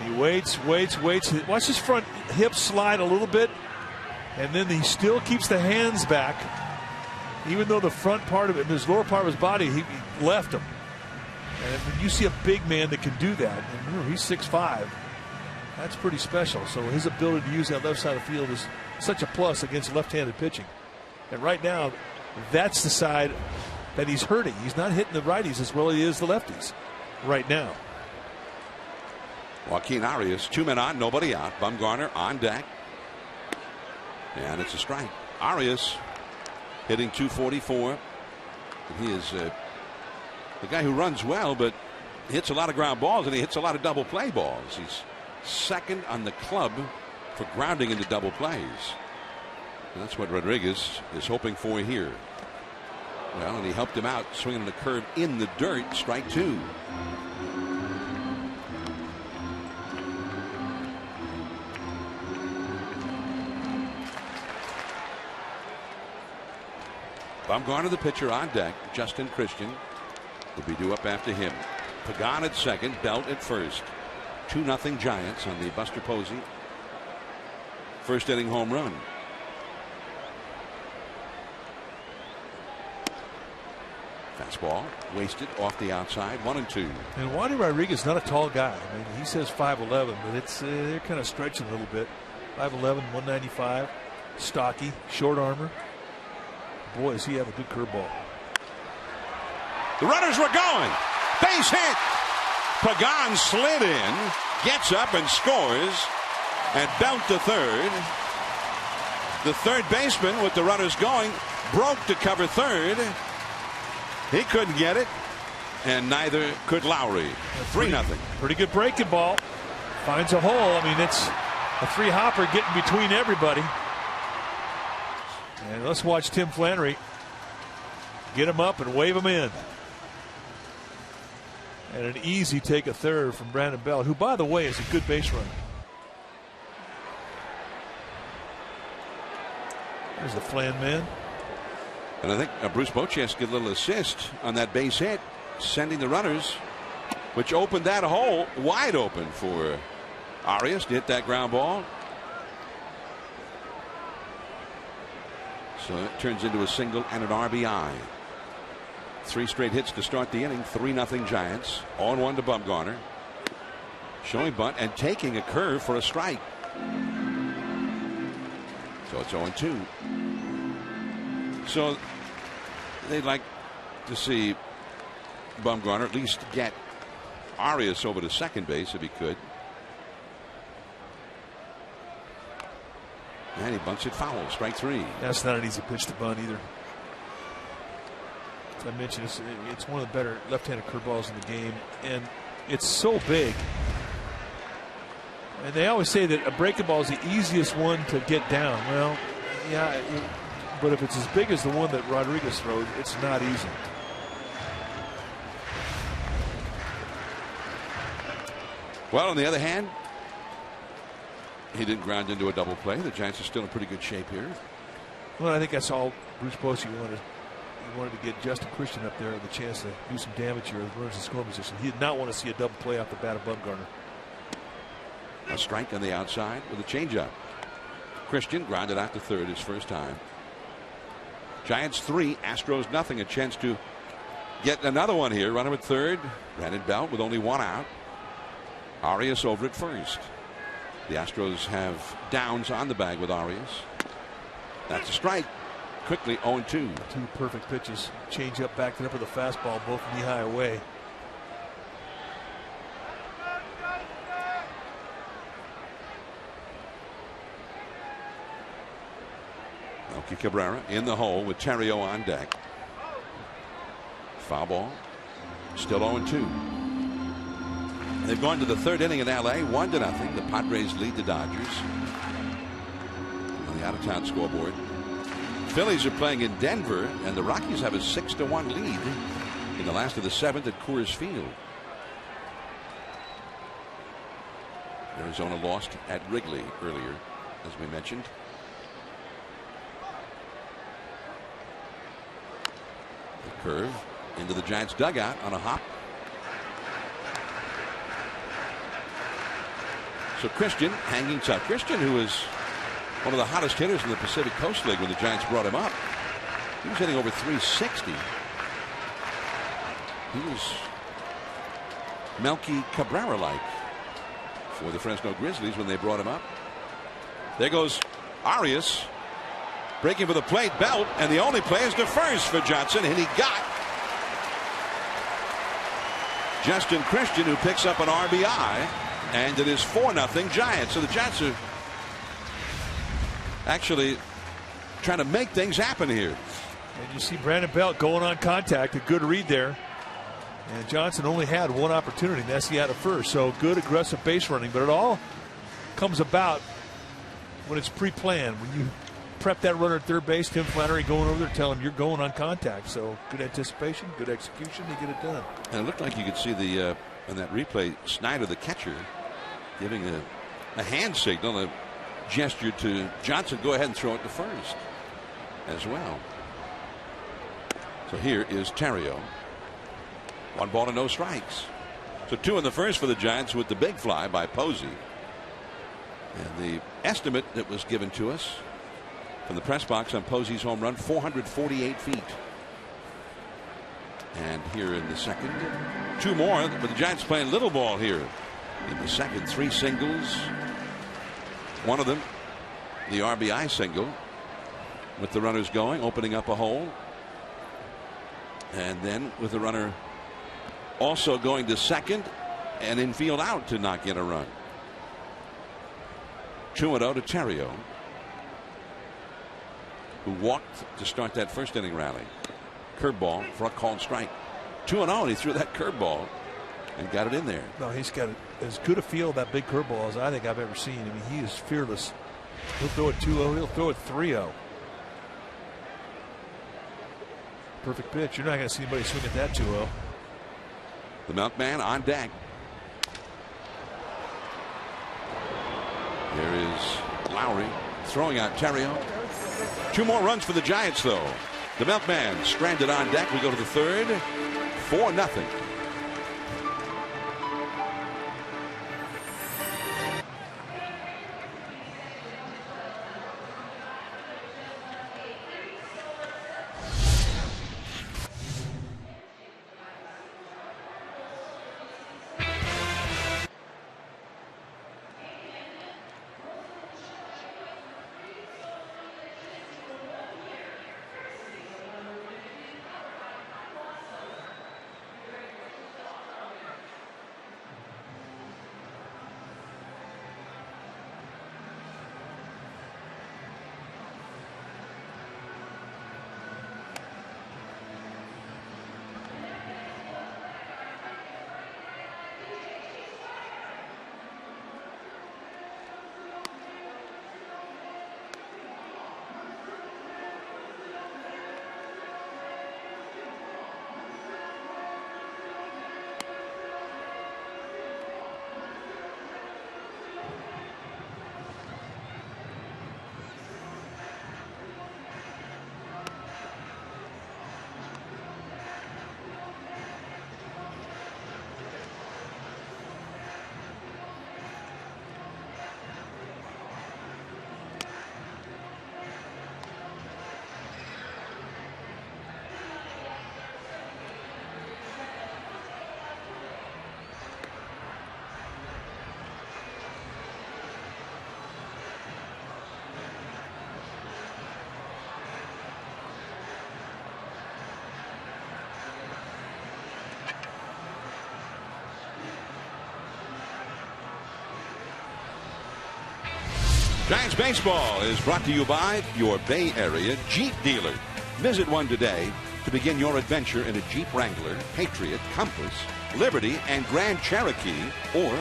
He waits. Watch his front hip slide a little bit, and then he still keeps the hands back. Even though the front part of it, his lower part of his body, he left him. And when you see a big man that can do that, and he's 6'5", that's pretty special. So his ability to use that left side of the field is such a plus against left-handed pitching. And right now, that's the side that he's hurting. He's not hitting the righties as well as he is the lefties right now. Joaquin Arias, 2 men on, nobody out. Bumgarner on deck. And it's a strike. Arias hitting .244. He is the guy who runs well, but hits a lot of ground balls, and he hits a lot of double play balls. He's second on the club for grounding into double plays. And that's what Rodriguez is hoping for here. Well, and he helped him out swinging the curve in the dirt. Strike 2. Bumgarner, the pitcher, on deck. Justin Christian will be due up after him. Pagan at second, Belt at first. 2-0 Giants on the Buster Posey first inning home run. Fastball wasted off the outside. 1-2. And Wandy Rodriguez is not a tall guy. I mean, he says 5'11", but it's they're kind of stretching a little bit. 5'11", 195, stocky, short armor. Boy, does he have a good curveball. The runners were going. Base hit. Pagan slid in, gets up and scores, and Belt to third. The third baseman with the runners going broke to cover third. He couldn't get it, and neither could Lowry. 3-0. Pretty good breaking ball. Finds a hole. I mean, it's a 3-hopper getting between everybody. And let's watch Tim Flannery get him up and wave him in. And an easy take of third from Brandon Belt, who, by the way, is a good base runner. There's the Flan man. And I think Bruce Bochamp get a little assist on that base hit, sending the runners, which opened that hole wide open for Arias to hit that ground ball. So it turns into a single and an RBI. 3 straight hits to start the inning. 3-0 Giants. 0-1 to Bumgarner. Showing bunt and taking a curve for a strike. So it's 0-2. So they'd like to see Bumgarner at least get Arias over to second base if he could. And he bunts it foul. Strike 3. That's not an easy pitch to bunt either. As I mentioned, it's one of the better left-handed curveballs in the game, and it's so big. And they always say that a breaking ball is the easiest one to get down. Well, yeah, but if it's as big as the one that Rodriguez throws, it's not easy. Well, on the other hand, he didn't ground into a double play. The Giants are still in pretty good shape here. Well, I think that's all Bruce Bochy wanted. He wanted to get Justin Christian up there with a chance to do some damage here as runners in scoring position. He did not want to see a double play off the bat of Bumgarner. A strike on the outside with a changeup. Christian grounded out to third his first time. Giants 3, Astros nothing. A chance to get another one here. Runner at third. Brandon Belt with only 1 out. Arias over at first. The Astros have downs on the bag with Arias. That's a strike. Quickly 0-2. 2 perfect pitches. Change up, backed it up with a fastball, both knee high away. Melky Cabrera in the hole with Terrio on deck. Foul ball. Still 0-2. They've gone to the third inning in LA, 1-0. The Padres lead the Dodgers on the out-of-town scoreboard. Phillies are playing in Denver, and the Rockies have a 6-1 lead in the last of the 7th at Coors Field. Arizona lost at Wrigley earlier, as we mentioned. The curve into the Giants dugout on a hop. So Christian hanging tough. Christian, who was one of the hottest hitters in the Pacific Coast League when the Giants brought him up. He was hitting over 360. He was Melky Cabrera-like for the Fresno Grizzlies when they brought him up. There goes Arias, breaking for the plate. Belt, and the only play is to first for Johnson, and he got Justin Christian, who picks up an RBI, and it is 4-0 Giants. So the Giants are actually trying to make things happen here. And you see Brandon Belt going on contact, a good read there. And Johnson only had one opportunity, and that's the out of first. So good aggressive base running, but it all comes about when it's pre-planned. When you prep that runner at third base, Tim Flannery going over there telling him you're going on contact. So good anticipation, good execution to get it done. And it looked like you could see the in that replay, Snyder, the catcher, giving a hand signal, a gesture to Johnson, go ahead and throw it to first as well. So here is Terrio. 1 ball and no strikes. So 2 in the first for the Giants with the big fly by Posey. And the estimate that was given to us from the press box on Posey's home run, 448 feet. And here in the second, 2 more, but the Giants playing little ball here in the second. 3 singles. One of them, the RBI single, with the runners going, opening up a hole. And then with the runner also going to second and infield out to not get a run. 2-0 to Terrio, who walked to start that first inning rally. Curveball for a called strike. 2-0, and he threw that curveball and got it in there. No, he's got as good a feel of that big curveball as I think I've ever seen. I mean, he is fearless. He'll throw it 2-0, he'll throw it 3-0. Perfect pitch. You're not going to see anybody swing at that 2-0. The Milkman on deck. There is Lowry throwing out Terrio. 2 more runs for the Giants, though. The Milkman stranded on deck. We go to the third. 4-0. Giants baseball is brought to you by your Bay Area Jeep dealer. Visit one today to begin your adventure in a Jeep Wrangler, Patriot, Compass, Liberty, and Grand Cherokee, or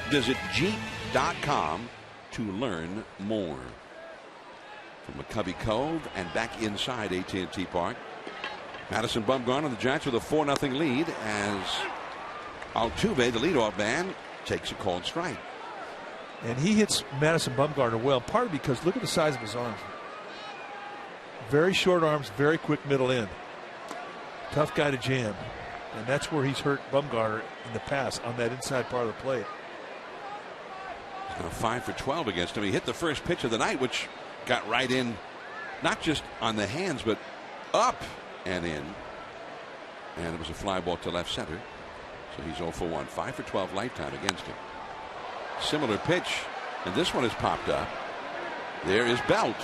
visit Jeep.com to learn more. from McCovey Cove and back inside AT&T Park. Madison Bumgarner, the Giants with a 4-0 lead as Altuve, the leadoff man, takes a called strike. And he hits Madison Bumgarner well, partly because look at the size of his arms. Very short arms, very quick middle end. Tough guy to jam. And that's where he's hurt Bumgarner in the past, on that inside part of the plate. He's now 5 for 12 against him. He hit the first pitch of the night, which got right in, not just on the hands, but up and in. And it was a fly ball to left center. So he's 0 for 1. 5 for 12 lifetime against him. Similar pitch, and this one has popped up. There is Belt.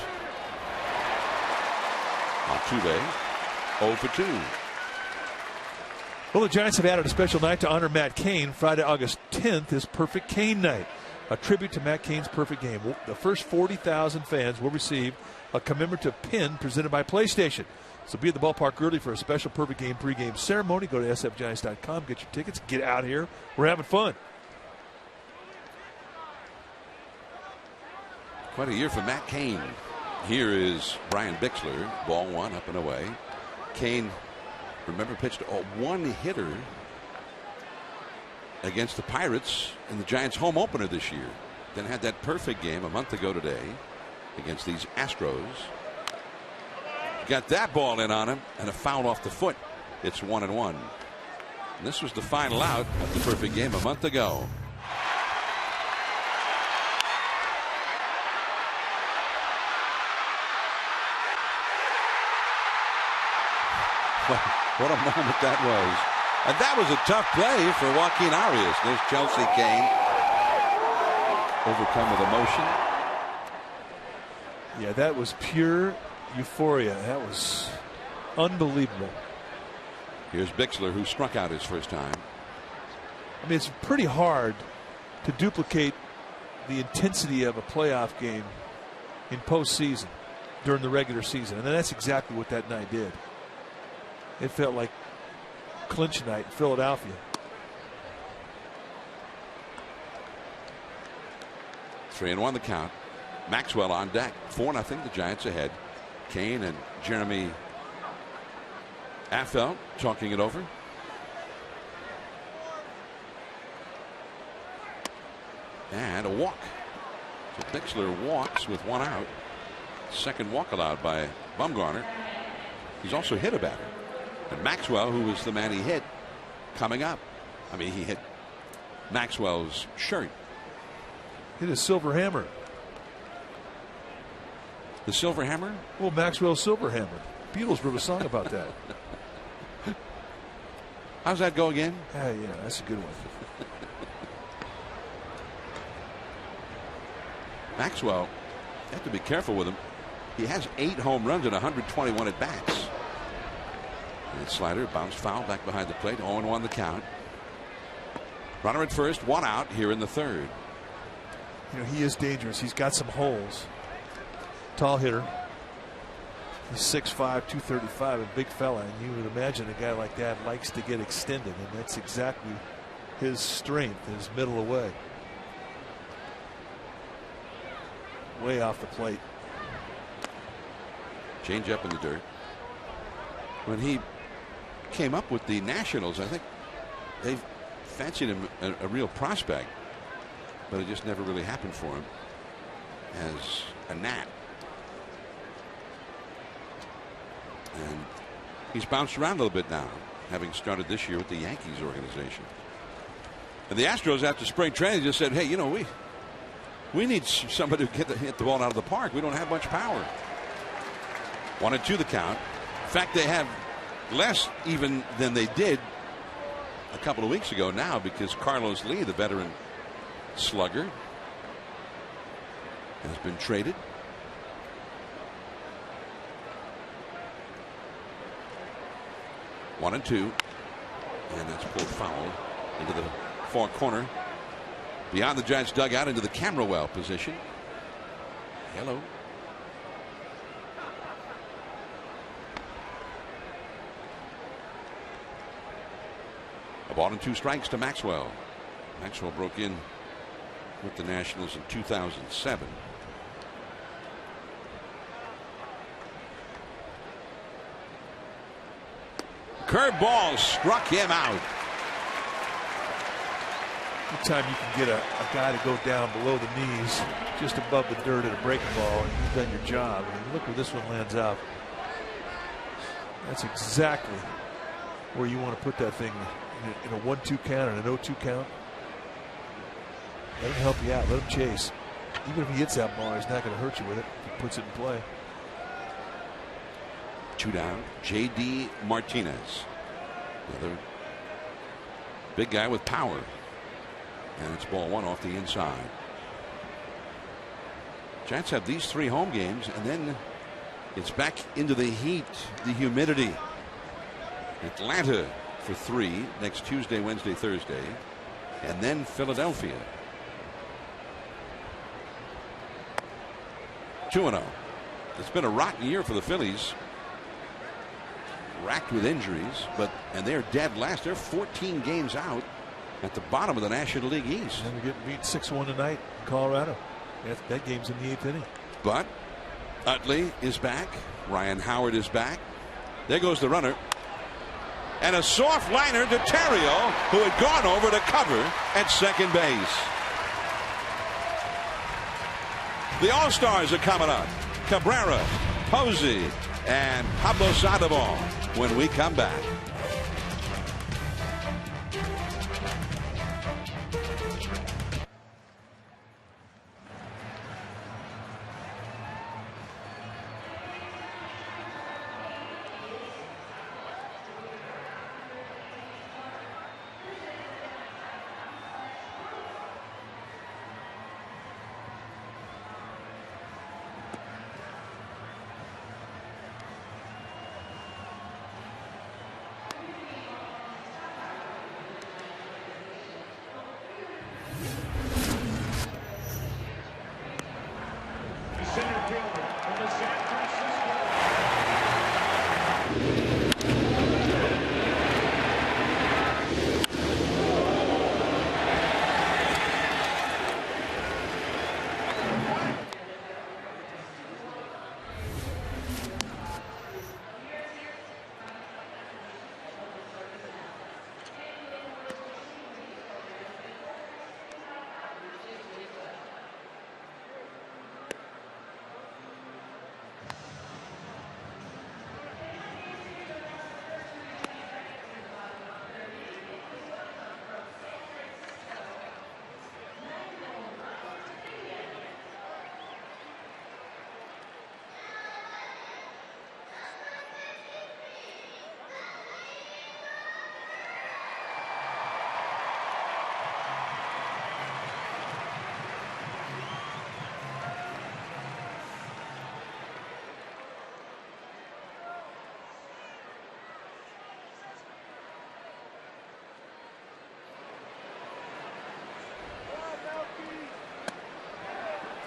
Altuve 0 for 2. Well, the Giants have added a special night to honor Matt Cain. Friday, August 10th is Perfect Cain Night, a tribute to Matt Cain's perfect game. The first 40,000 fans will receive a commemorative pin presented by PlayStation. So be at the ballpark early for a special Perfect Game pregame ceremony. Go to sfgiants.com, get your tickets, get out here. We're having fun. Quite a year for Matt Cain. Here is Brian Bixler, ball 1 up and away. Cain, remember, pitched a one-hitter against the Pirates in the Giants' home opener this year. Then had that perfect game a month ago today against these Astros. Got that ball in on him and a foul off the foot. It's 1-1. And this was the final out of the perfect game a month ago. What a moment that was. And that was a tough play for Joaquin Arias. There's Chelsea Cain. Overcome with emotion. Yeah, that was pure euphoria. That was unbelievable. Here's Bixler, who struck out his first time. I mean, it's pretty hard to duplicate the intensity of a playoff game in postseason during the regular season. And that's exactly what that night did. It felt like clinch night in Philadelphia. 3-1 the count. Maxwell on deck. 4-0 the Giants ahead. Cain and Jeremy Affeldt talking it over. And a walk. So Bixler walks with 1 out. Second walk allowed by Bumgarner. He's also hit a batter. And Maxwell, who was the man he hit, coming up. I mean, he hit Maxwell's shirt. Hit a silver hammer. The silver hammer? Well, Maxwell's silver hammer. Beatles wrote a song about that. How's that go again? Yeah, that's a good one. Maxwell, you have to be careful with him. He has 8 home runs and 121 at bats. And slider bounced foul back behind the plate. 0-1 the count. Runner at first, 1 out here in the third. You know, he is dangerous. He's got some holes. Tall hitter. He's 6'5", 235, a big fella. And you would imagine a guy like that likes to get extended. And that's exactly his strength, his middle away. Way off the plate. Change up in the dirt. When he came up with the Nationals, I think they fancied him a real prospect, but it just never really happened for him as a Nat. And he's bounced around a little bit now, having started this year with the Yankees organization. And the Astros, after spring training, just said, hey, you know, we need somebody to hit the ball out of the park. We don't have much power. 1-2 the count. In fact, they have less even than they did a couple of weeks ago now, because Carlos Lee, the veteran slugger, has been traded. One and two, and that's pulled foul into the far corner beyond the Giants dugout into the camera well position. Hello. A ball and 2 strikes to Maxwell. Maxwell broke in with the Nationals in 2007. Curveball struck him out. Anytime you can get a guy to go down below the knees, just above the dirt at a breaking ball, and you've done your job. And look where this one lands out. That's exactly where you want to put that thing in a 1-2 count and an 0-2 count. Let him help you out. Let him chase. Even if he hits that ball, he's not going to hurt you with it if he puts it in play. 2 down. J.D. Martinez. Another big guy with power. And it's ball 1 off the inside. Giants have these 3 home games, and then it's back into the heat, the humidity. Atlanta for 3 next Tuesday, Wednesday, Thursday, and then Philadelphia. 2-0. It's been a rotten year for the Phillies. Racked with injuries, and they're dead last. They're 14 games out at the bottom of the National League East. And they're getting beat 6-1 tonight in Colorado. That game's in the 8th inning. But Utley is back. Ryan Howard is back. There goes the runner. And a soft liner to Terrio, who had gone over to cover at second base. The All-Stars are coming up. Cabrera, Posey, and Pablo Sandoval when we come back.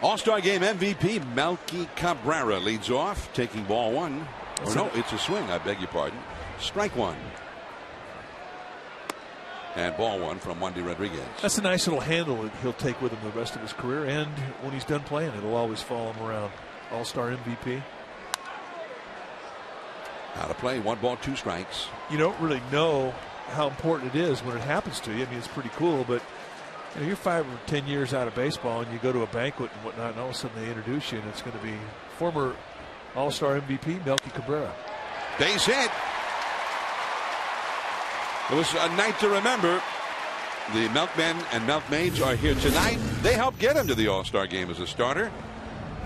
All-Star Game MVP Melky Cabrera leads off, taking ball 1. Or no, it's a swing, I beg your pardon. Strike 1. And ball 1 from Wendy Rodriguez. That's a nice little handle that he'll take with him the rest of his career, and when he's done playing, it'll always follow him around. All-Star MVP. How to play, 1 ball, 2 strikes. You don't really know how important it is when it happens to you. I mean, it's pretty cool, but you know, you're 5 or 10 years out of baseball and you go to a banquet and whatnot, and all of a sudden they introduce you, and it's going to be former All-Star MVP Melky Cabrera. Base hit. It was a night to remember. The Milkmen and Milkmaids are here tonight. They helped get him to the All-Star Game as a starter.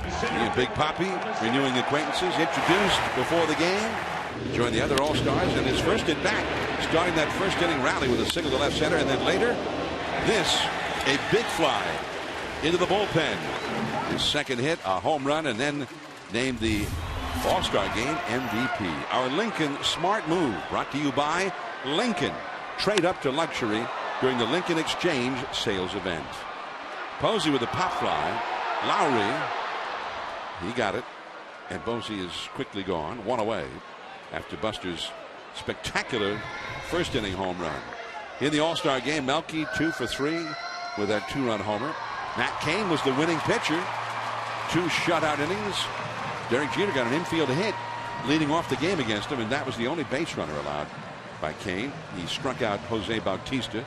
He and Big Papi renewing acquaintances, introduced before the game, joined the other All-Stars, and his first at bat, starting that first inning rally with a single to left center, and then later, this, a big fly into the bullpen. His second hit, a home run, and then named the All-Star Game MVP. Our Lincoln Smart Move, brought to you by Lincoln. Trade up to luxury during the Lincoln Exchange sales event. Posey with a pop fly. Lowry, he got it, and Posey is quickly gone, 1 away after Buster's spectacular first inning home run. In the All-Star Game, Melky 2 for 3 with that 2-run homer. Matt Cain was the winning pitcher. 2 shutout innings. Derek Jeter got an infield hit leading off the game against him, and that was the only base runner allowed by Kane. He struck out Jose Bautista,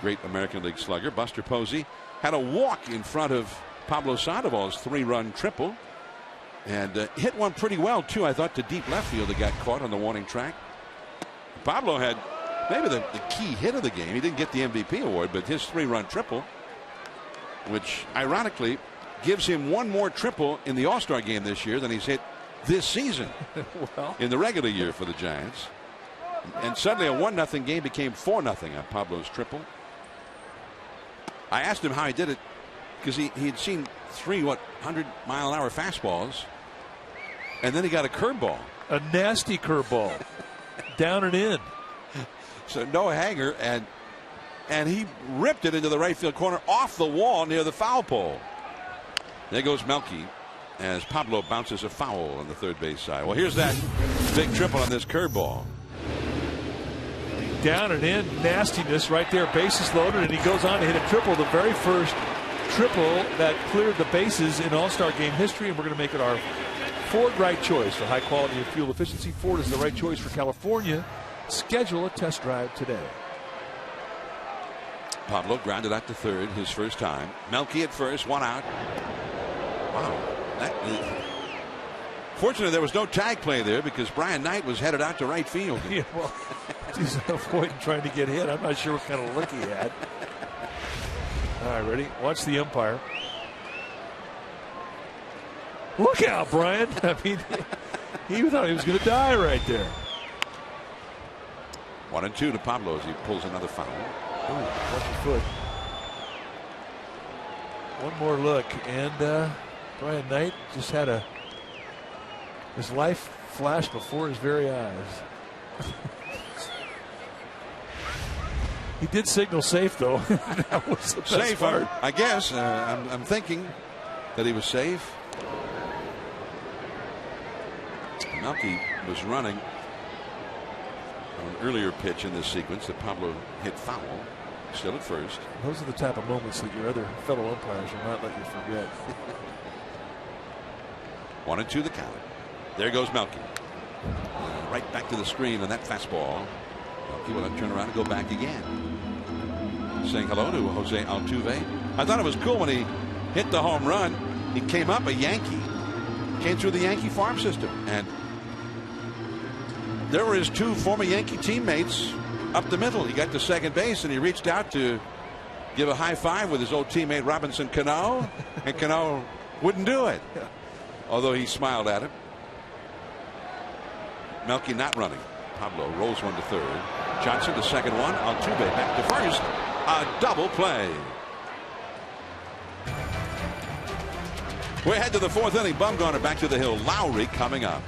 great American League slugger. Buster Posey had a walk in front of Pablo Sandoval's 3-run triple, and hit one pretty well too, I thought, to deep left field that got caught on the warning track. Pablo had maybe the key hit of the game. He didn't get the MVP award, but his 3-run triple, which ironically gives him one more triple in the All-Star game this year than he's hit this season in the regular year for the Giants. And suddenly a 1-0 game became 4-0 on Pablo's triple. I asked him how he did it, because he had seen 3 100-mile-an-hour fastballs, and then he got a curveball. A nasty curveball. Down and in. So no hanger, and he ripped it into the right field corner off the wall near the foul pole. There goes Melky as Pablo bounces a foul on the third base side. Well, here's that big triple on this curveball. Down and in, nastiness right there, bases loaded, and he goes on to hit a triple, the very first triple that cleared the bases in All-Star game history, and we're going to make it our Ford right choice for high quality and fuel efficiency. Ford is the right choice for California. Schedule a test drive today. Pablo grounded out to third his first time. Melky at first, 1 out. Wow. Fortunately, there was no tag play there because Brian Knight was headed out to right field. Yeah, well, he's avoiding trying to get hit. I'm not sure what kind of look he had. All right, ready? Watch the umpire. Look out, Brian. I mean, he thought he was going to die right there. 1-2 to Pablo as he pulls another foul. Ooh, watch your foot. One more look, and Brian Knight just had his life flash before his very eyes. He did signal safe, though. That was the best safe part. I guess. I'm thinking that he was safe. Melky was running on an earlier pitch in this sequence that Pablo hit foul. Still at first. Those are the type of moments that your other fellow umpires will not let you forget. 1-2 the count. There goes Melky. Right back to the screen on that fastball. Melky will turn around and go back again. Saying hello to Jose Altuve. I thought it was cool when he hit the home run. He came up a Yankee. Came through the Yankee farm system. And there were his 2 former Yankee teammates up the middle. He got to second base and he reached out to give a high five with his old teammate Robinson Cano, and Cano wouldn't do it, although he smiled at him. Melky not running. Pablo rolls one to third. Johnson the second one. Altuve back to first. A double play. We head to the 4th inning. Bumgarner back to the hill. Lowry coming up.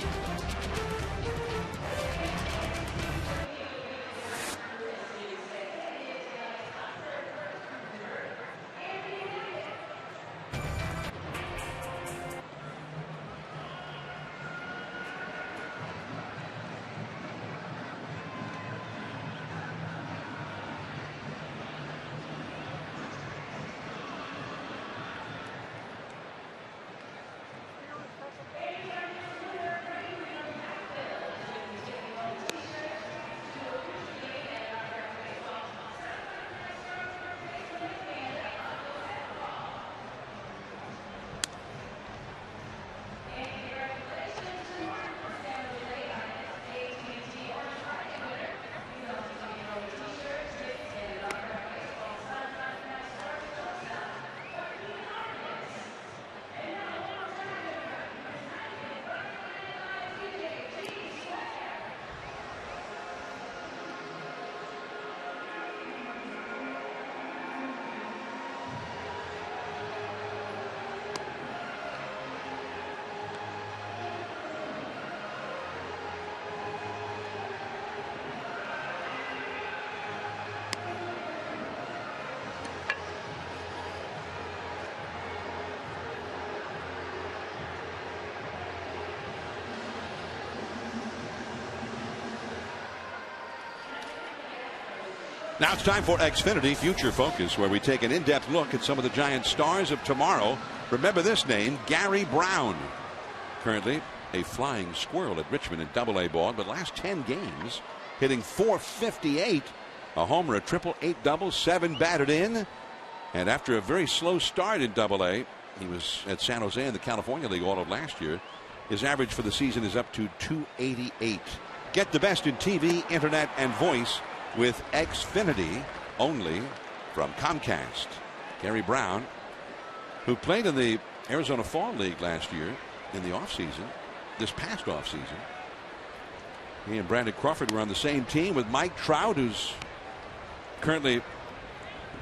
Now it's time for Xfinity Future Focus, where we take an in-depth look at some of the Giants stars of tomorrow. Remember this name, Gary Brown. Currently a flying squirrel at Richmond in Double-A ball, but last 10 games hitting .458, a homer, a triple, 8 doubles, 7 batted in. And after a very slow start in Double-A, he was at San Jose in the California League all of last year. His average for the season is up to .288. Get the best in TV, internet, and voice with Xfinity, only from Comcast. Gary Brown, who played in the Arizona Fall League last year in the offseason, this past offseason. He and Brandon Crawford were on the same team with Mike Trout, who's currently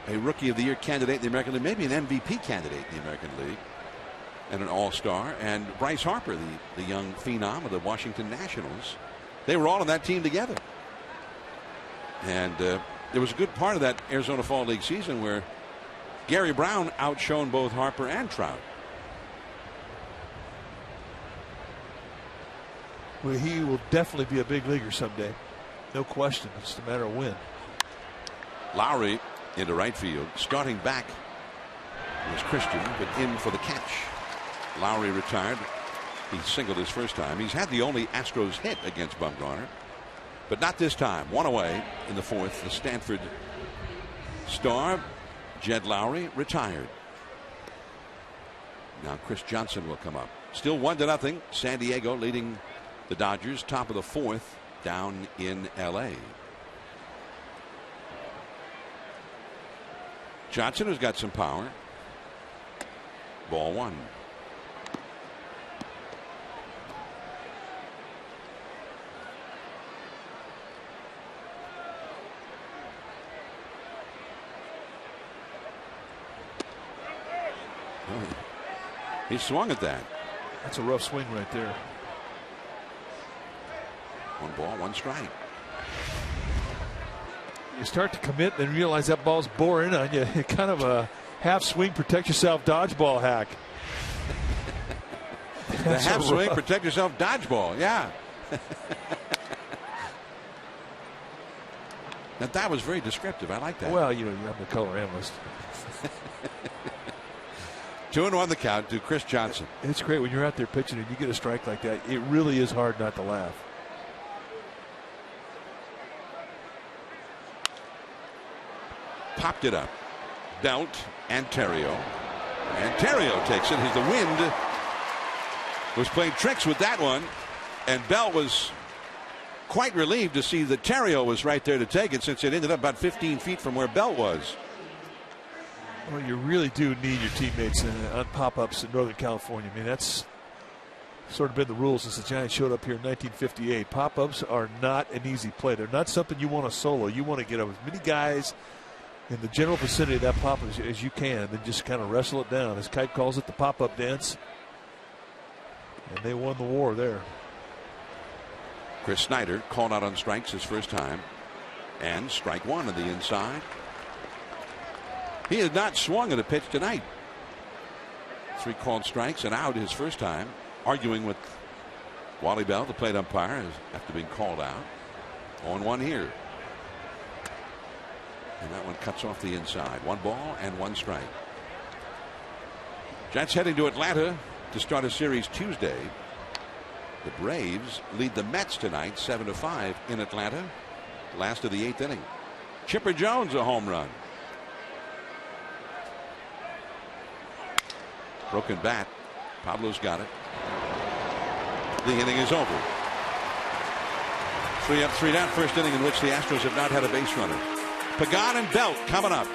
a Rookie of the Year candidate in the American League, maybe an MVP candidate in the American League, and an All-Star, and Bryce Harper, the young phenom of the Washington Nationals. They were all on that team together. And there was a good part of that Arizona Fall League season where Gary Brown outshone both Harper and Trout. Well, he will definitely be a big leaguer someday. No question. It's just a matter of when. Lowry into right field. Starting back was Christian, but in for the catch. Lowry retired. He singled his first time. He's had the only Astros hit against Bumgarner, but not this time. One away in the fourth. The Stanford star, Jed Lowry, retired. Now Chris Johnson will come up. Still 1-0. San Diego leading the Dodgers. Top of the fourth down in L.A. Johnson has got some power. Ball one. He swung at that. That's a rough swing right there. 1 ball, 1 strike. You start to commit, then realize that ball's boring on you. Kind of a half swing, protect yourself dodgeball hack. The half swing, protect yourself dodgeball. Yeah. Now that was very descriptive. I like that. Well, you know, I'm the color analyst. 2-1 the count to Chris Johnson. It's great when you're out there pitching and you get a strike like that. It really is hard not to laugh. Popped it up. Belt and Terrio. And Terrio takes it. The wind was playing tricks with that one. And Belt was quite relieved to see that Terrio was right there to take it, since it ended up about 15 feet from where Belt was. Well, you really do need your teammates on pop-ups in Northern California. I mean, that's sort of been the rule since the Giants showed up here in 1958. Pop-ups are not an easy play. They're not something you want to solo. You want to get as many guys in the general vicinity of that pop-up as you can, then just kind of wrestle it down. As Kite calls it, the pop-up dance. And they won the war there. Chris Snyder called out on strikes his first time. And strike one on the inside. He has not swung at a pitch tonight. 3 called strikes and out his first time. Arguing with Wally Bell, the plate umpire, after being called out. 0-1 here. And that one cuts off the inside. 1 ball and 1 strike. Giants heading to Atlanta to start a series Tuesday. The Braves lead the Mets tonight 7-5 in Atlanta. Last of the 8th inning. Chipper Jones a home run. Broken bat. Pablo's got it. The inning is over. 3 up, 3 down. First inning in which the Astros have not had a base runner. Pagan and Belt coming up.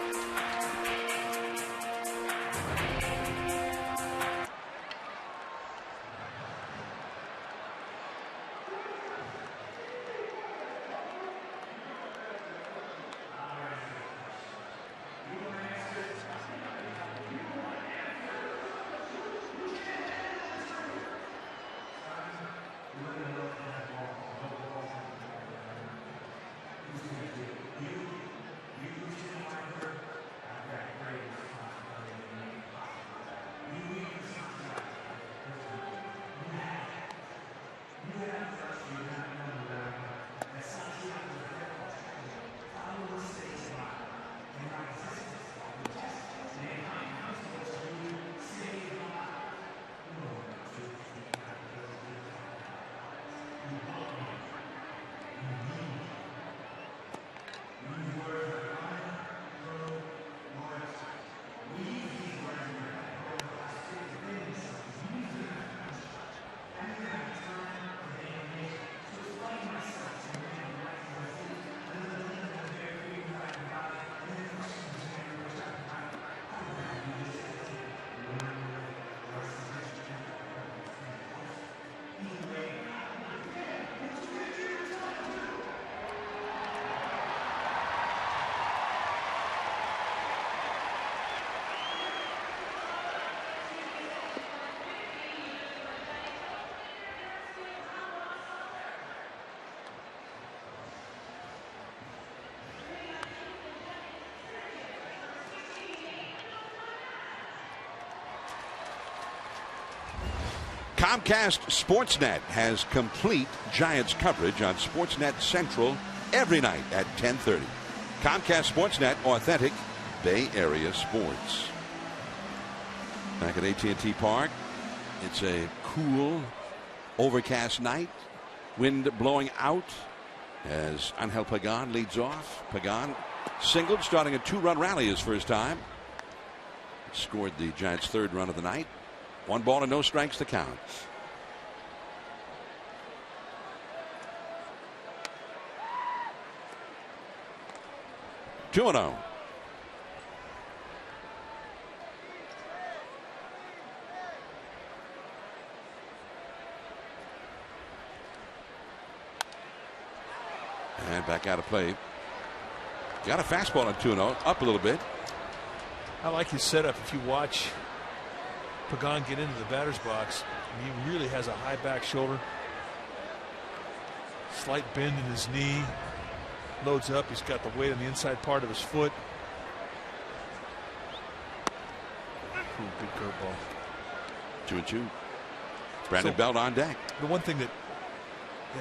Comcast Sportsnet has complete Giants coverage on Sportsnet Central every night at 10:30. Comcast Sportsnet, authentic Bay Area sports. Back at AT&T Park, it's a cool, overcast night. Wind blowing out as Angel Pagan leads off. Pagan singled, starting a 2-run rally his first time. Scored the Giants' 3rd run of the night. 1 ball and no strikes to count. Two and 0. And back out of play. Got a fastball on 2-0, up a little bit. I like his setup. If you watch Pagan get into the batter's box, he really has a high back shoulder. Slight bend in his knee. Loads up. He's got the weight on the inside part of his foot. Ooh, good curveball. 2-2. Brandon Belt on deck. The one thing that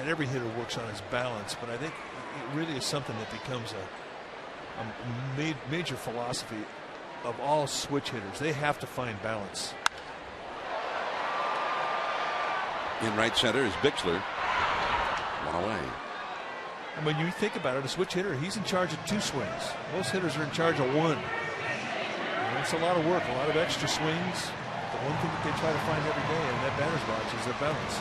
every hitter works on is balance, but I think it really is something that becomes a major philosophy of all switch hitters. They have to find balance. In right center is Bixler. 1 away. And when you think about it, a switch hitter, he's in charge of 2 swings. Most hitters are in charge of 1. And it's a lot of work, a lot of extra swings. The one thing that they try to find every day in that batter's box is their balance.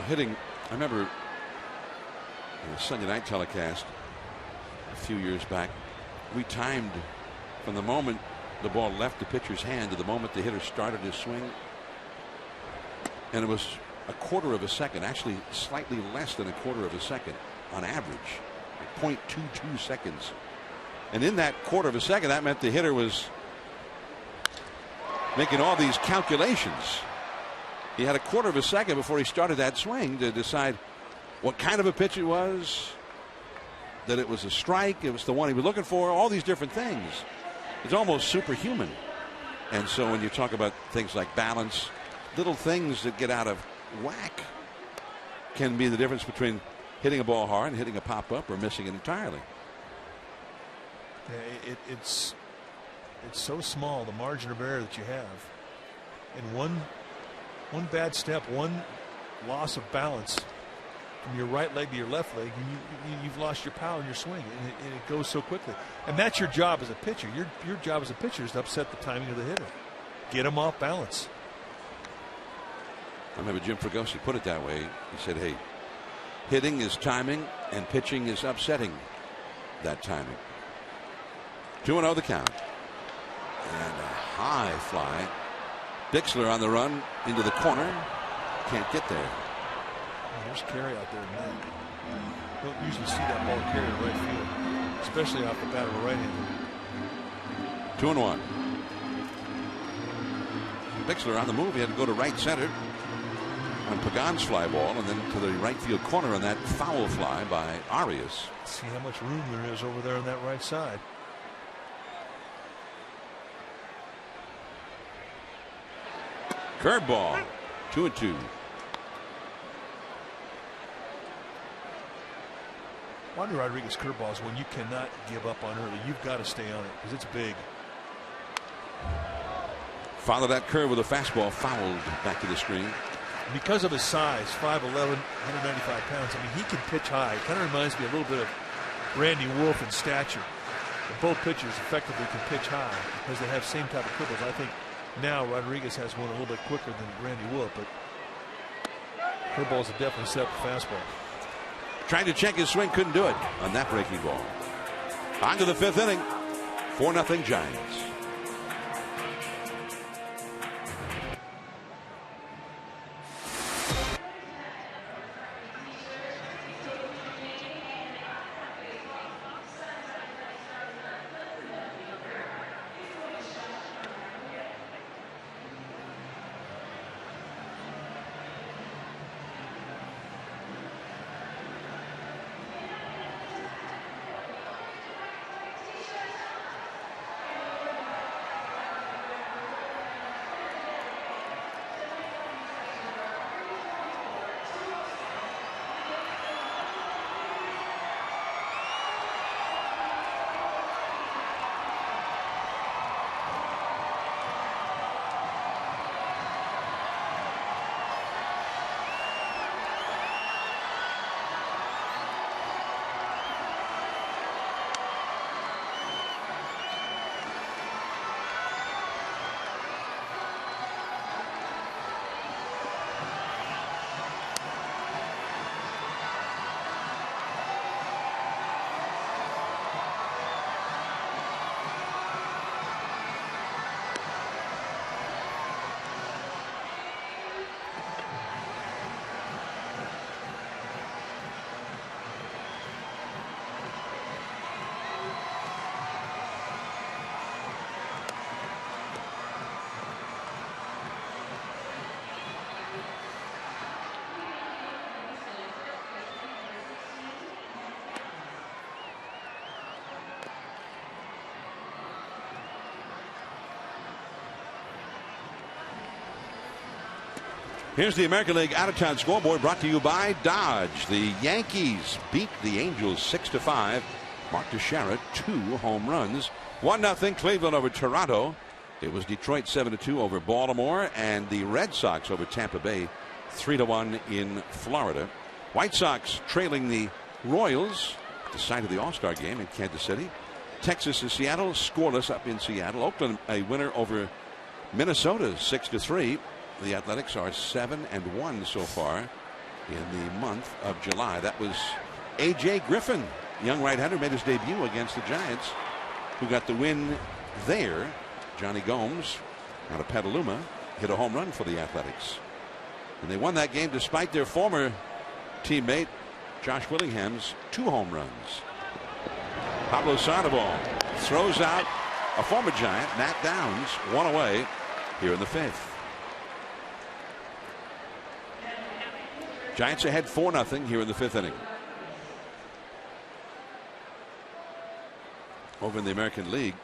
Hitting, I remember in the Sunday night telecast a few years back, we timed from the moment the ball left the pitcher's hand to the moment the hitter started his swing, and it was a quarter of a second, actually slightly less than a quarter of a second on average, 0.22 seconds. And in that quarter of a second, that meant the hitter was making all these calculations. He had a quarter of a second before he started that swing to decide what kind of a pitch it was, that it was a strike, it was the one he was looking for, all these different things. It's almost superhuman. And so when you talk about things like balance, little things that get out of whack can be the difference between hitting a ball hard and hitting a pop-up or missing it entirely. Yeah, it's so small, the margin of error that you have. And one bad step, one loss of balance from your right leg to your left leg, and you've lost your power in your swing, and it goes so quickly. And that's your job as a pitcher. Your job as a pitcher is to upset the timing of the hitter, get him off balance. I remember Jim Fregosi put it that way. He said, hey, hitting is timing and pitching is upsetting that timing. 2-0 the count. And a high fly. Bixler on the run into the corner. Can't get there. There's Carey out there tonight. Don't usually see that ball carry to right field, especially off the bat of a right-hander. 2-1. Bixler on the move. He had to go to right center on Pagan's fly ball, and then to the right field corner on that foul fly by Arias. See how much room there is over there on that right side. Curveball. 2-2. Wander Rodriguez curveballs when you cannot give up on early. You've got to stay on it because it's big. Follow that curve with a fastball, fouled back to the screen. Because of his size, 5'11", 195 pounds, I mean, he can pitch high. It kind of reminds me a little bit of Randy Wolf in stature. And both pitchers effectively can pitch high because they have same type of curveballs. I think now Rodriguez has one a little bit quicker than Randy Wolf, but curveballs are definitely set for fastball. Trying to check his swing, couldn't do it on that breaking ball. On to the 5th inning. 4-0 Giants. Here's the American League out-of-town scoreboard brought to you by Dodge. The Yankees beat the Angels 6-5. Mark Teixeira, 2 home runs. 1-0 Cleveland over Toronto. It was Detroit 7-2 over Baltimore, and the Red Sox over Tampa Bay 3-1 in Florida. White Sox trailing the Royals at the site of the All-Star game in Kansas City. Texas and Seattle scoreless up in Seattle. Oakland a winner over Minnesota 6-3. The Athletics are 7-1 so far in the month of July. That was A.J. Griffin, young right-hander, made his debut against the Giants, who got the win there. Johnny Gomes out of Petaluma hit a home run for the Athletics. And they won that game despite their former teammate, Josh Willingham's 2 home runs. Pablo Sandoval throws out a former Giant, Matt Downs, 1 away here in the 5th. Giants ahead 4-0 here in the 5th inning. Over in the American League,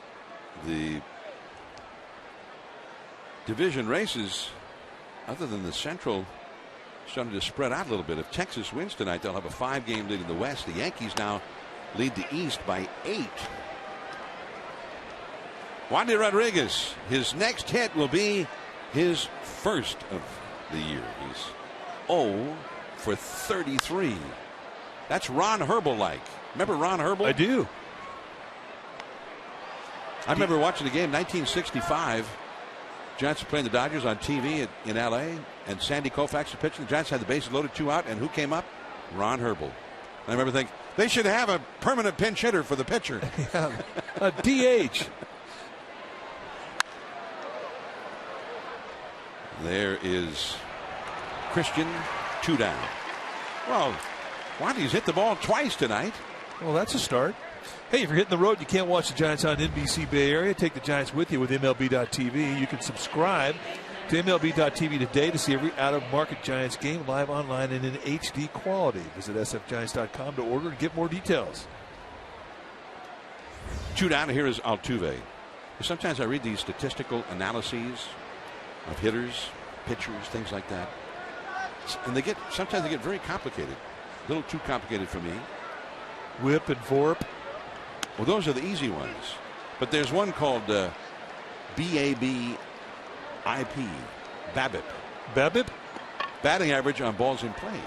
the division races, other than the Central, starting to spread out a little bit. If Texas wins tonight, they'll have a 5-game lead in the West. The Yankees now lead the East by 8. Wandy Rodriguez, his next hit will be his first of the year. He's 0 for 33. That's Ron Herbel-like. Remember Ron Herbel? I do. I remember watching the game 1965. Giants were playing the Dodgers on TV in L.A. and Sandy Koufax was pitching. The Giants had the bases loaded, 2 out, and who came up? Ron Herbel. And I remember thinking they should have a permanent pinch hitter for the pitcher. Yeah, a DH. There is Christian, 2 down. Well, Wandy's hit the ball twice tonight. Well, that's a start. Hey, if you're hitting the road, you can't watch the Giants on NBC Bay Area. Take the Giants with you with MLB.tv. You can subscribe to MLB.tv today to see every out-of-market Giants game live online and in HD quality. Visit sfgiants.com to order and get more details. 2 down. Here is Altuve. Sometimes I read these statistical analyses of hitters, pitchers, things like that, and sometimes they get very complicated. A little too complicated for me. Whip and VORP. Well, those are the easy ones. But there's one called BABIP. BABIP. BABIP? Batting average on balls in play.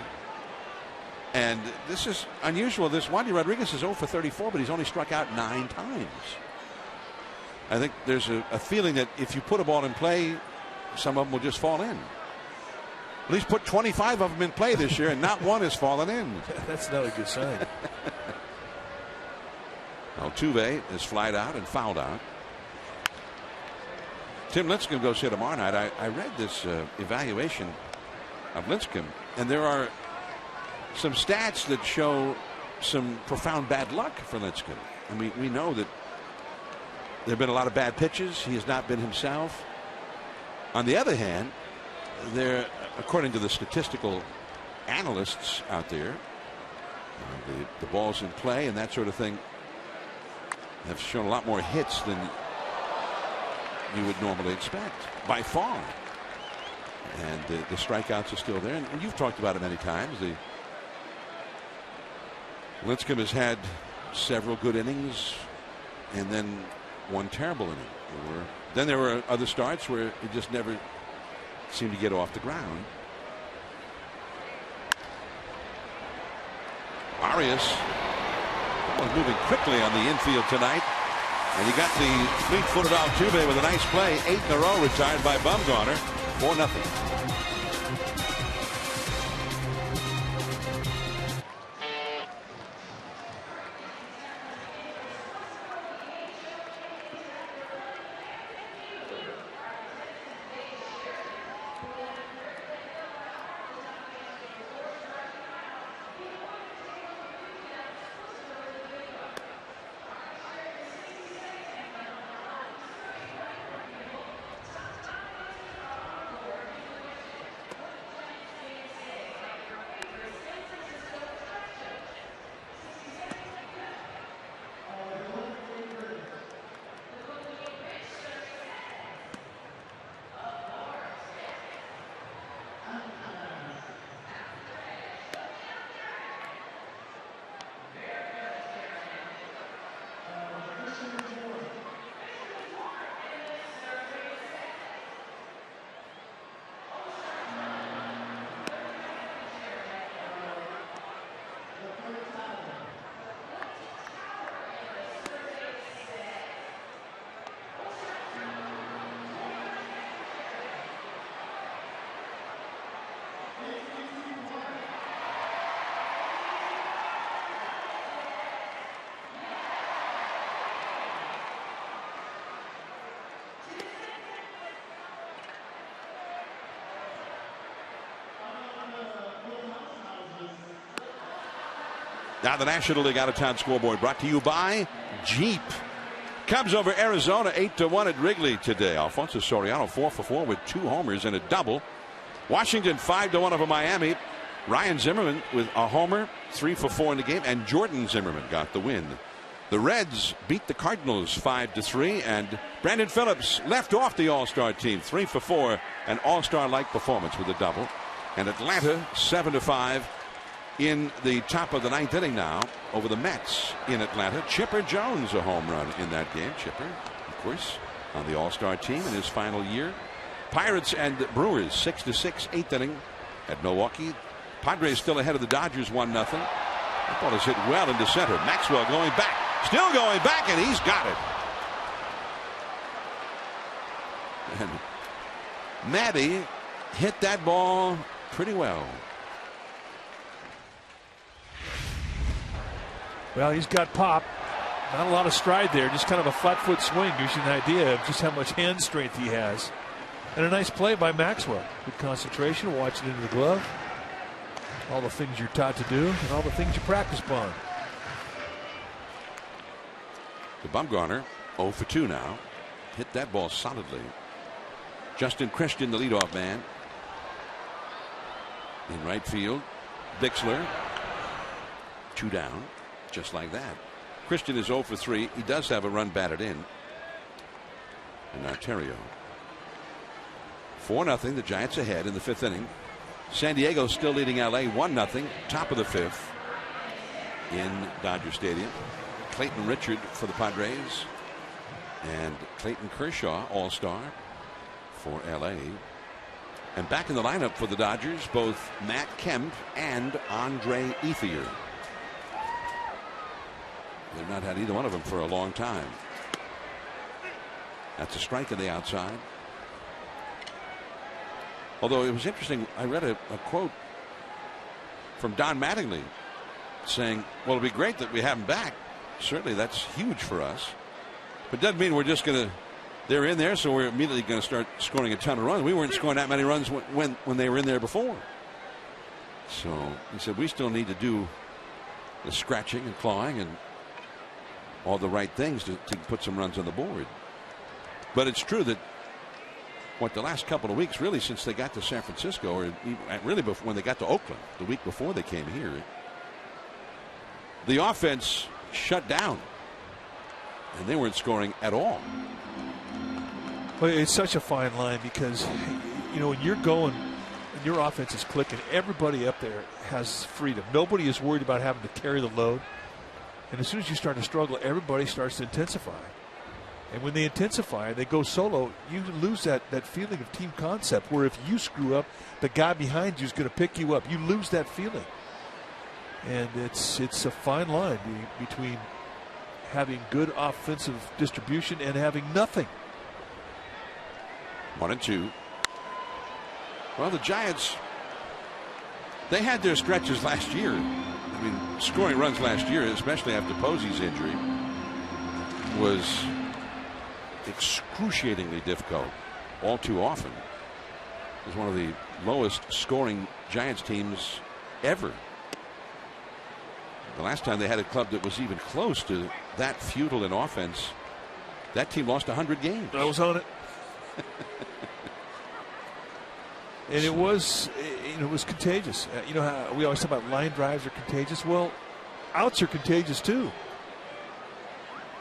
And this is unusual. This Wandy Rodriguez is 0 for 34, but he's only struck out 9 times. I think there's a feeling that if you put a ball in play, some of them will just fall in. At least put 25 of them in play this year, and not one has fallen in. That's not a good sign. Altuve is flied out and fouled out. Tim Lincecum goes here tomorrow night. I read this evaluation of Lincecum, and there are some stats that show some profound bad luck for Lincecum. I mean, we know that there have been a lot of bad pitches. He has not been himself. On the other hand, there, according to the statistical analysts out there, the balls in play and that sort of thing have shown a lot more hits than you would normally expect, by far. And the strikeouts are still there. And you've talked about it many times. Lincecum has had several good innings and then one terrible inning. Then there were other starts where it just never seemed to get off the ground. Arias was moving quickly on the infield tonight. And he got the fleet-footed Altuve with a nice play. 8 in a row retired by Bumgarner. 4-0. Now the National League out-of-town scoreboard brought to you by Jeep. Cubs over Arizona 8-1 at Wrigley today. Alfonso Soriano 4 for 4 with 2 homers and a double. Washington 5-1 over Miami. Ryan Zimmerman with a homer, 3 for 4 in the game, and Jordan Zimmerman got the win. The Reds beat the Cardinals 5-3, and Brandon Phillips left off the All-Star team 3 for 4, an All-Star-like performance with a double. And Atlanta 7-5 in the top of the 9th inning now over the Mets in Atlanta. Chipper Jones a home run in that game. Chipper, of course, on the All-Star team in his final year. Pirates and Brewers 6-6, 8th inning at Milwaukee. Padres still ahead of the Dodgers 1-0. That ball is hit well into center. Maxwell going back. Still going back, and he's got it. And Matty hit that ball pretty well. Well, he's got pop. Not a lot of stride there. Just kind of a flat foot swing. Gives you an idea of just how much hand strength he has. And a nice play by Maxwell. Good concentration, watching into the glove. All the things you're taught to do and all the things you practice upon. The Bumgarner 0 for 2 now. Hit that ball solidly. Justin Christian, the leadoff man. In right field, Bixler. 2 down, just like that. Christian is 0 for 3. He does have a run batted in. And now Terrio. 4-0. The Giants ahead in the 5th inning. San Diego still leading LA 1-0. Top of the 5th in Dodger Stadium. Clayton Richard for the Padres. And Clayton Kershaw, All-Star for LA. And back in the lineup for the Dodgers, both Matt Kemp and Andre Ethier. They've not had either one of them for a long time. That's a strike on the outside. Although it was interesting, I read a quote from Don Mattingly saying, well, it'll be great that we have him back. Certainly that's huge for us. But it doesn't mean we're just going to, they're in there, so we're immediately going to start scoring a ton of runs. We weren't scoring that many runs when they were in there before. So he said, we still need to do the scratching and clawing and all the right things to put some runs on the board. But it's true that the last couple of weeks, really since they got to San Francisco, or really before, when they got to Oakland, the week before they came here, the offense shut down and they weren't scoring at all. Well, it's such a fine line because, you know, when you're going and your offense is clicking, everybody up there has freedom. Nobody is worried about having to carry the load. And as soon as you start to struggle, everybody starts to intensify. And when they intensify and they go solo, you lose that feeling of team concept where if you screw up, the guy behind you is going to pick you up. You lose that feeling. And it's a fine line between having good offensive distribution and having nothing. 1-2. Well, the Giants, they had their stretches last year. I mean, scoring runs last year, especially after Posey's injury, was excruciatingly difficult all too often. It was one of the lowest scoring Giants teams ever. The last time they had a club that was even close to that futile in offense, that team lost 100 games. I was on it. And it was contagious. You know how we always talk about line drives are contagious? Well, outs are contagious too.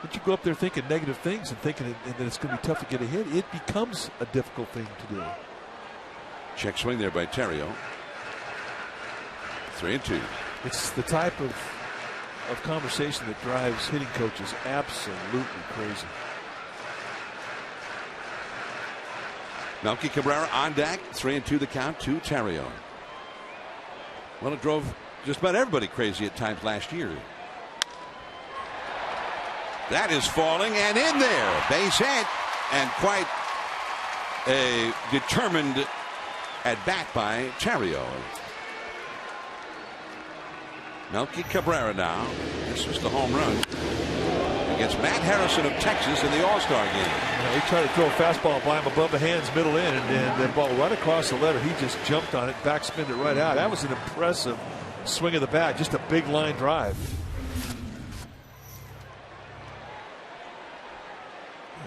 But you go up there thinking negative things and thinking that it's going to be tough to get a hit, it becomes a difficult thing to do. Check swing there by Terrio. 3-2. It's the type of conversation that drives hitting coaches absolutely crazy. Melky Cabrera on deck. 3-2 the count to Terrio. Well, it drove just about everybody crazy at times last year. That is falling and in there. Base hit, and quite a determined at bat by Terrio. Melky Cabrera now. This was the home run against Matt Harrison of Texas in the All-Star game. He tried to throw a fastball by him above the hands, middle in, and that ball right across the letter. He just jumped on it, backspinned it right out. That was an impressive swing of the bat, just a big line drive.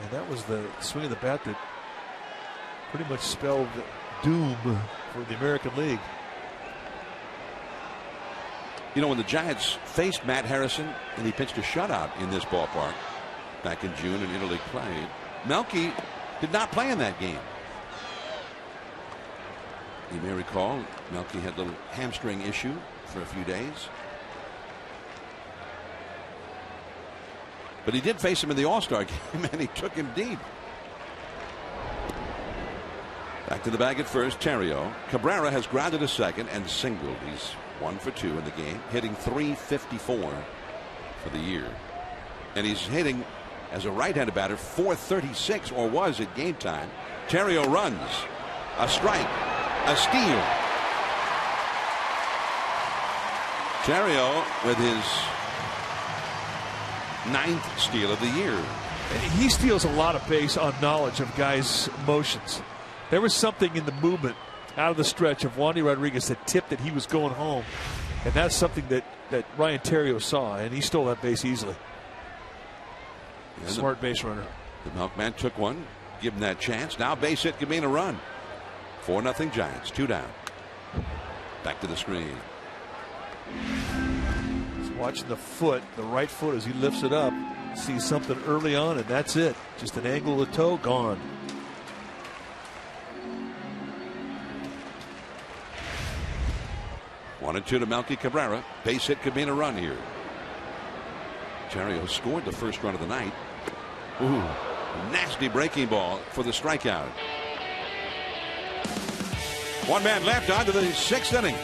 And that was the swing of the bat that pretty much spelled doom for the American League. You know, when the Giants faced Matt Harrison and he pitched a shutout in this ballpark back in June in interleague play, Melky did not play in that game. You may recall Melky had a little hamstring issue for a few days. But he did face him in the All-Star game and he took him deep. Back to the bag at first, Terrio. Cabrera has grounded a second and singled. He's 1 for 2 in the game, hitting .354 for the year. And he's hitting as a right-handed batter .436, or was at game time. Terrio runs. A strike. A steal. Terrio with his 9th steal of the year. And he steals a lot of base on knowledge of guys' motions. There was something in the movement out of the stretch of Wandy Rodriguez that tipped that he was going home. And that's something that Ryan Terrio saw, and he stole that base easily. And smart base runner. The Milkman took one, give him that chance. Now base hit could mean a run. 4-0 Giants, 2 down. Back to the screen. He's watching the foot, the right foot as he lifts it up. Sees something early on, and that's it. Just an angle of the toe, gone. One and 2 to Melky Cabrera. Base hit could mean a run here. Terrio scored the first run of the night. Ooh, nasty breaking ball for the strikeout. 1 man left on to the 6th inning.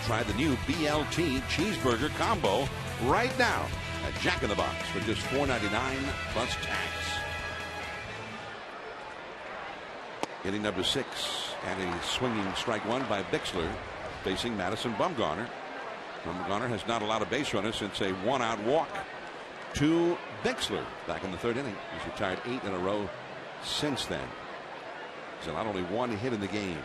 Try the new BLT cheeseburger combo right now at Jack in the Box for just $4.99 plus tax. Inning number 6 and a swinging strike one by Bixler facing Madison Bumgarner. Bumgarner has not allowed a base runner since a 1-out walk to Bixler back in the 3rd inning. He's retired 8 in a row since then. He's allowed only 1 hit in the game.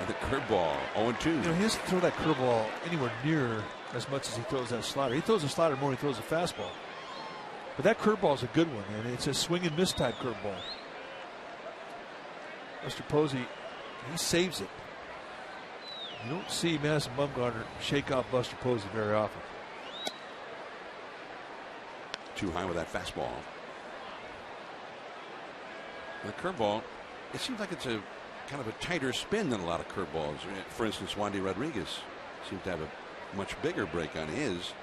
The curveball, 0-2. You know, he doesn't throw that curveball anywhere near as much as he throws that slider. He throws a slider more than he throws a fastball. But that curveball is a good one, and it's a swing and miss type curveball. Mr. Posey, he saves it. You don't see Madison Bumgarner shake off Buster Posey very often. Too high with that fastball. The curveball, it seems like it's a kind of a tighter spin than a lot of curveballs. For instance, Wandy Rodriguez seemed to have a much bigger break on his.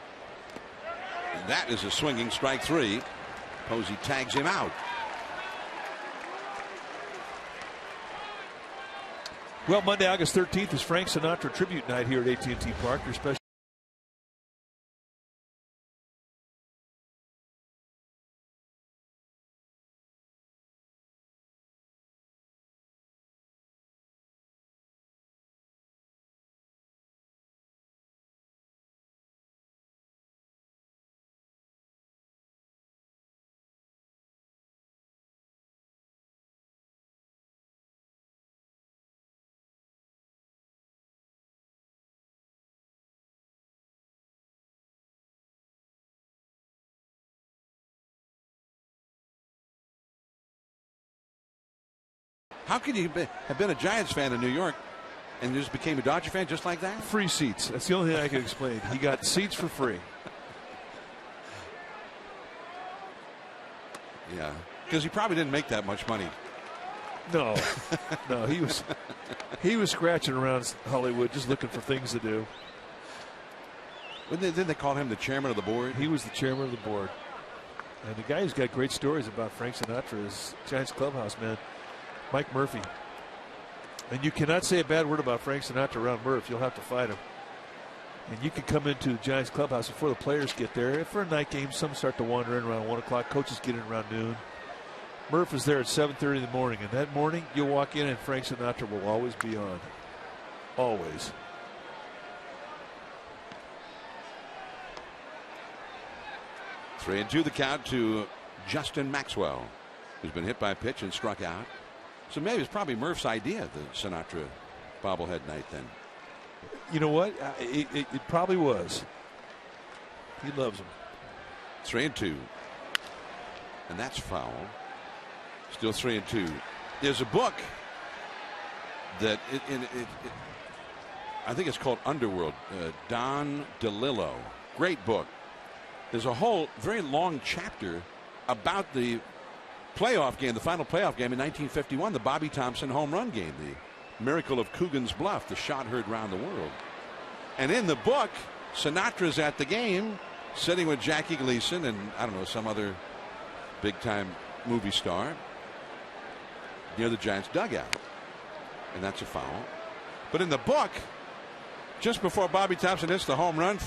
And that is a swinging strike 3. Posey tags him out. Well, Monday, August 13th is Frank Sinatra tribute night here at AT&T Park. Your special How can you have been a Giants fan in New York and just became a Dodger fan just like that? free seats. That's the only thing I can explain. He got seats for free. Yeah, because he probably didn't make that much money. No, no, he was scratching around Hollywood just looking for things to do. Didn't they call him the chairman of the board? He was the chairman of the board. And the guy who's got great stories about Frank Sinatra is Giants clubhouse man, Mike Murphy. And you cannot say a bad word about Frank Sinatra around Murph. You'll have to fight him. And you can come into the Giants clubhouse before the players get there. For a night game, some start to wander in around 1 o'clock. Coaches get in around noon. Murph is there at 7:30 in the morning. And that morning, you'll walk in and Frank Sinatra will always be on. Always. Three and two the count to Justin Maxwell, who's been hit by a pitch and struck out. So maybe it's probably Murph's idea, the Sinatra bobblehead night then. You know what? It probably was. He loves him. 3 and 2. And that's foul. Still 3 and 2. There's a book that I think it's called Underworld. Don DeLillo. Great book. There's a whole very long chapter about the playoff game, the final playoff game in 1951, the Bobby Thompson home run game, the miracle of Coogan's Bluff, the shot heard round the world. And in the book, Sinatra's at the game, sitting with Jackie Gleason and, I don't know, some other big-time movie star near the Giants dugout. And that's a foul. But in the book, just before Bobby Thompson hits the home run,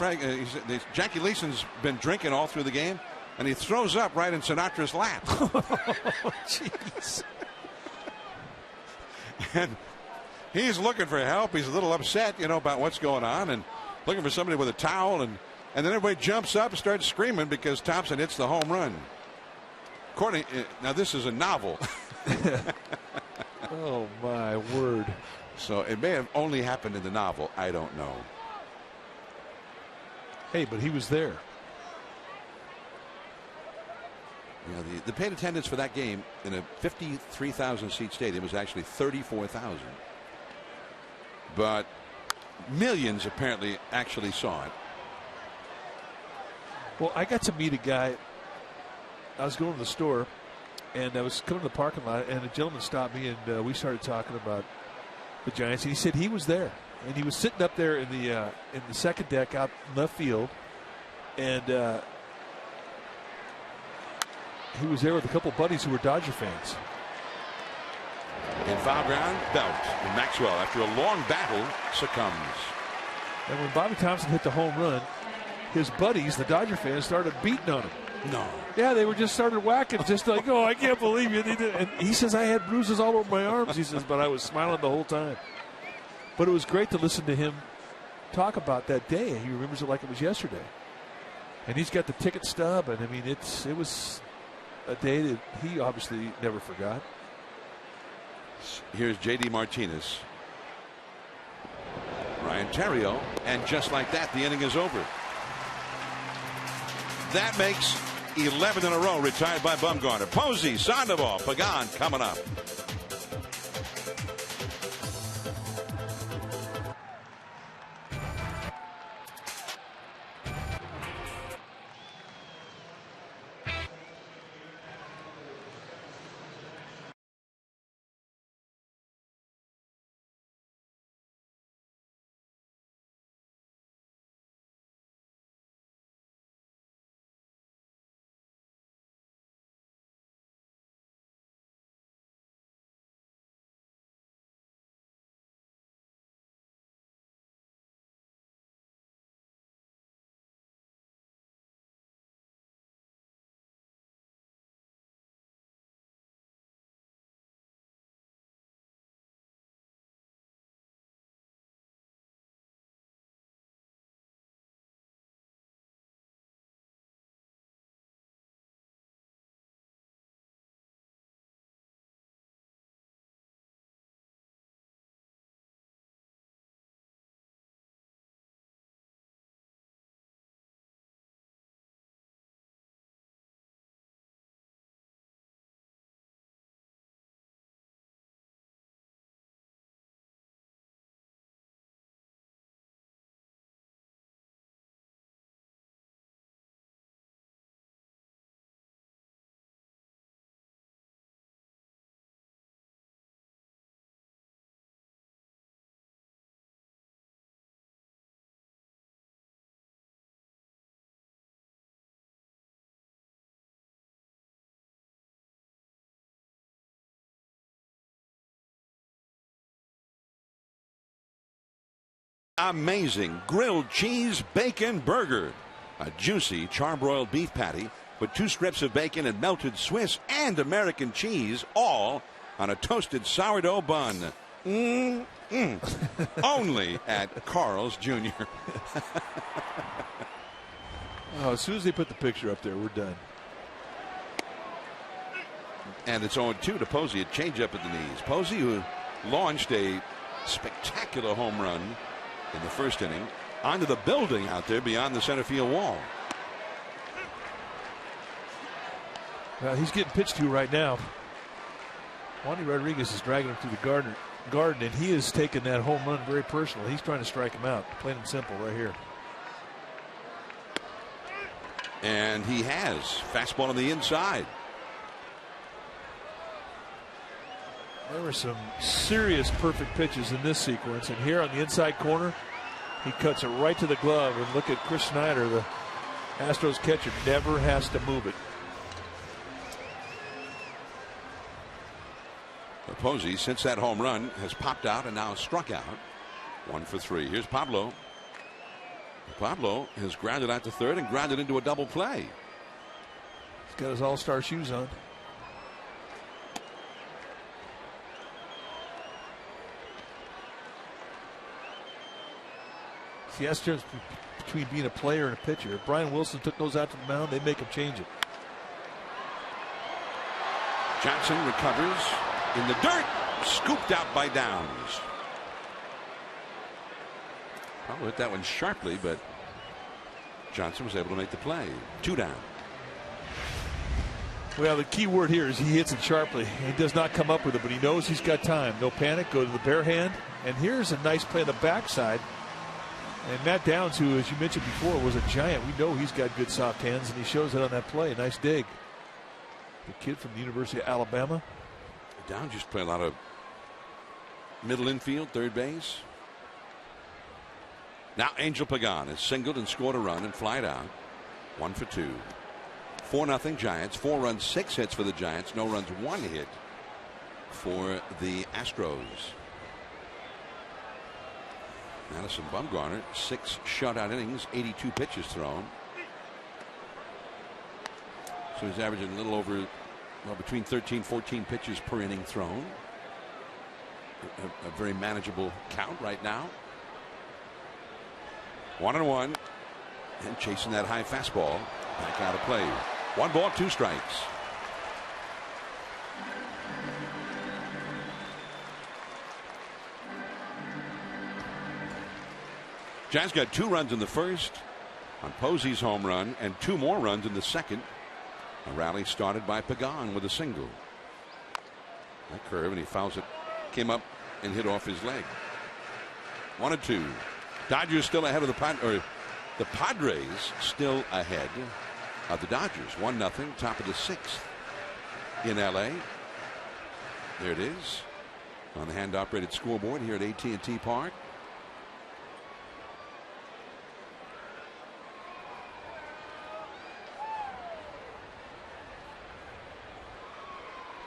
Jackie Gleason's been drinking all through the game, and he throws up right in Sinatra's lap. Jeez. And he's looking for help. He's a little upset, about what's going on, and looking for somebody with a towel. And then everybody jumps up and starts screaming because Thompson hits the home run. Now this is a novel. Oh my word! So it may have only happened in the novel. I don't know. Hey, but he was there. The paid attendance for that game in a 53,000 seat stadium was actually 34,000. But millions apparently actually saw it. Well, I got to meet a guy. I was going to the store, and I was coming to the parking lot, and a gentleman stopped me, and we started talking about the Giants. And he said he was there, and he was sitting up there in the second deck out in left field, and he was there with a couple buddies who were Dodger fans. In foul ground, Belt. And Maxwell, after a long battle, succumbs. And when Bobby Thompson hit the home run, his buddies, the Dodger fans, started beating on him. No. Yeah, they were just started whacking, just like, oh, I can't believe you. And he says, I had bruises all over my arms. He says, but I was smiling the whole time. But it was great to listen to him talk about that day. He remembers it like it was yesterday. And he's got the ticket stub, and I mean, it was a day that he obviously never forgot. Here's J.D. Martinez. Ryan Terrio, and just like that, the inning is over. That makes 11 in a row retired by Bumgarner. Posey, Sandoval, Pagan coming up. Amazing grilled cheese bacon burger. A juicy charbroiled beef patty with 2 strips of bacon and melted Swiss and American cheese, all on a toasted sourdough bun. Only at Carl's Jr. Oh, as soon as they put the picture up there, we're done. And it's 0-2 to Posey. A changeup at the knees. Posey, who launched a spectacular home run in the first inning, onto the building out there beyond the center field wall. He's getting pitched to right now. Juan Rodriguez is dragging him through the garden, and he has taken that home run very personal. He's trying to strike him out, plain and simple, right here. And he has. Fastball on the inside. There were some serious perfect pitches in this sequence, and here on the inside corner, he cuts it right to the glove. And look at Chris Snyder, the Astros catcher, never has to move it. Posey, since that home run, has popped out and now struck out. 1 for 3. Here's Pablo. Pablo has grounded out to third and grounded into a double play. He's got his all-star shoes on. See, that's the difference between being a player and a pitcher. If Brian Wilson took those out to the mound, they'd make him change it. Johnson recovers in the dirt, scooped out by Downs. Probably hit that one sharply, but Johnson was able to make the play. 2 down. Well, the key word here is he hits it sharply. He does not come up with it, but he knows he's got time. No panic, go to the bare hand. And here's a nice play on the backside. And Matt Downs, who, as you mentioned before, was a giant. We know he's got good soft hands, and he shows it on that play. Nice dig. The kid from the University of Alabama. Downs just play a lot of middle infield, third base. Now Angel Pagan has singled and scored a run and flied out. 1 for 2. 4-0 Giants. 4 runs, 6 hits for the Giants. No runs, 1 hit for the Astros. Madison Bumgarner, 6 shutout innings, 82 pitches thrown. So he's averaging a little over, well, between 13, 14 pitches per inning thrown. A very manageable count right now. 1-1. And chasing that high fastball. Back out of play. 1 ball, 2 strikes. Giants got 2 runs in the first on Posey's home run and 2 more runs in the second. A rally started by Pagan with a single. That curve, and he fouls it. Came up and hit off his leg. 1-2. Dodgers still ahead of the Padres still ahead of the Dodgers. 1-0, top of the 6th in LA. There it is on the hand-operated scoreboard here at AT&T Park.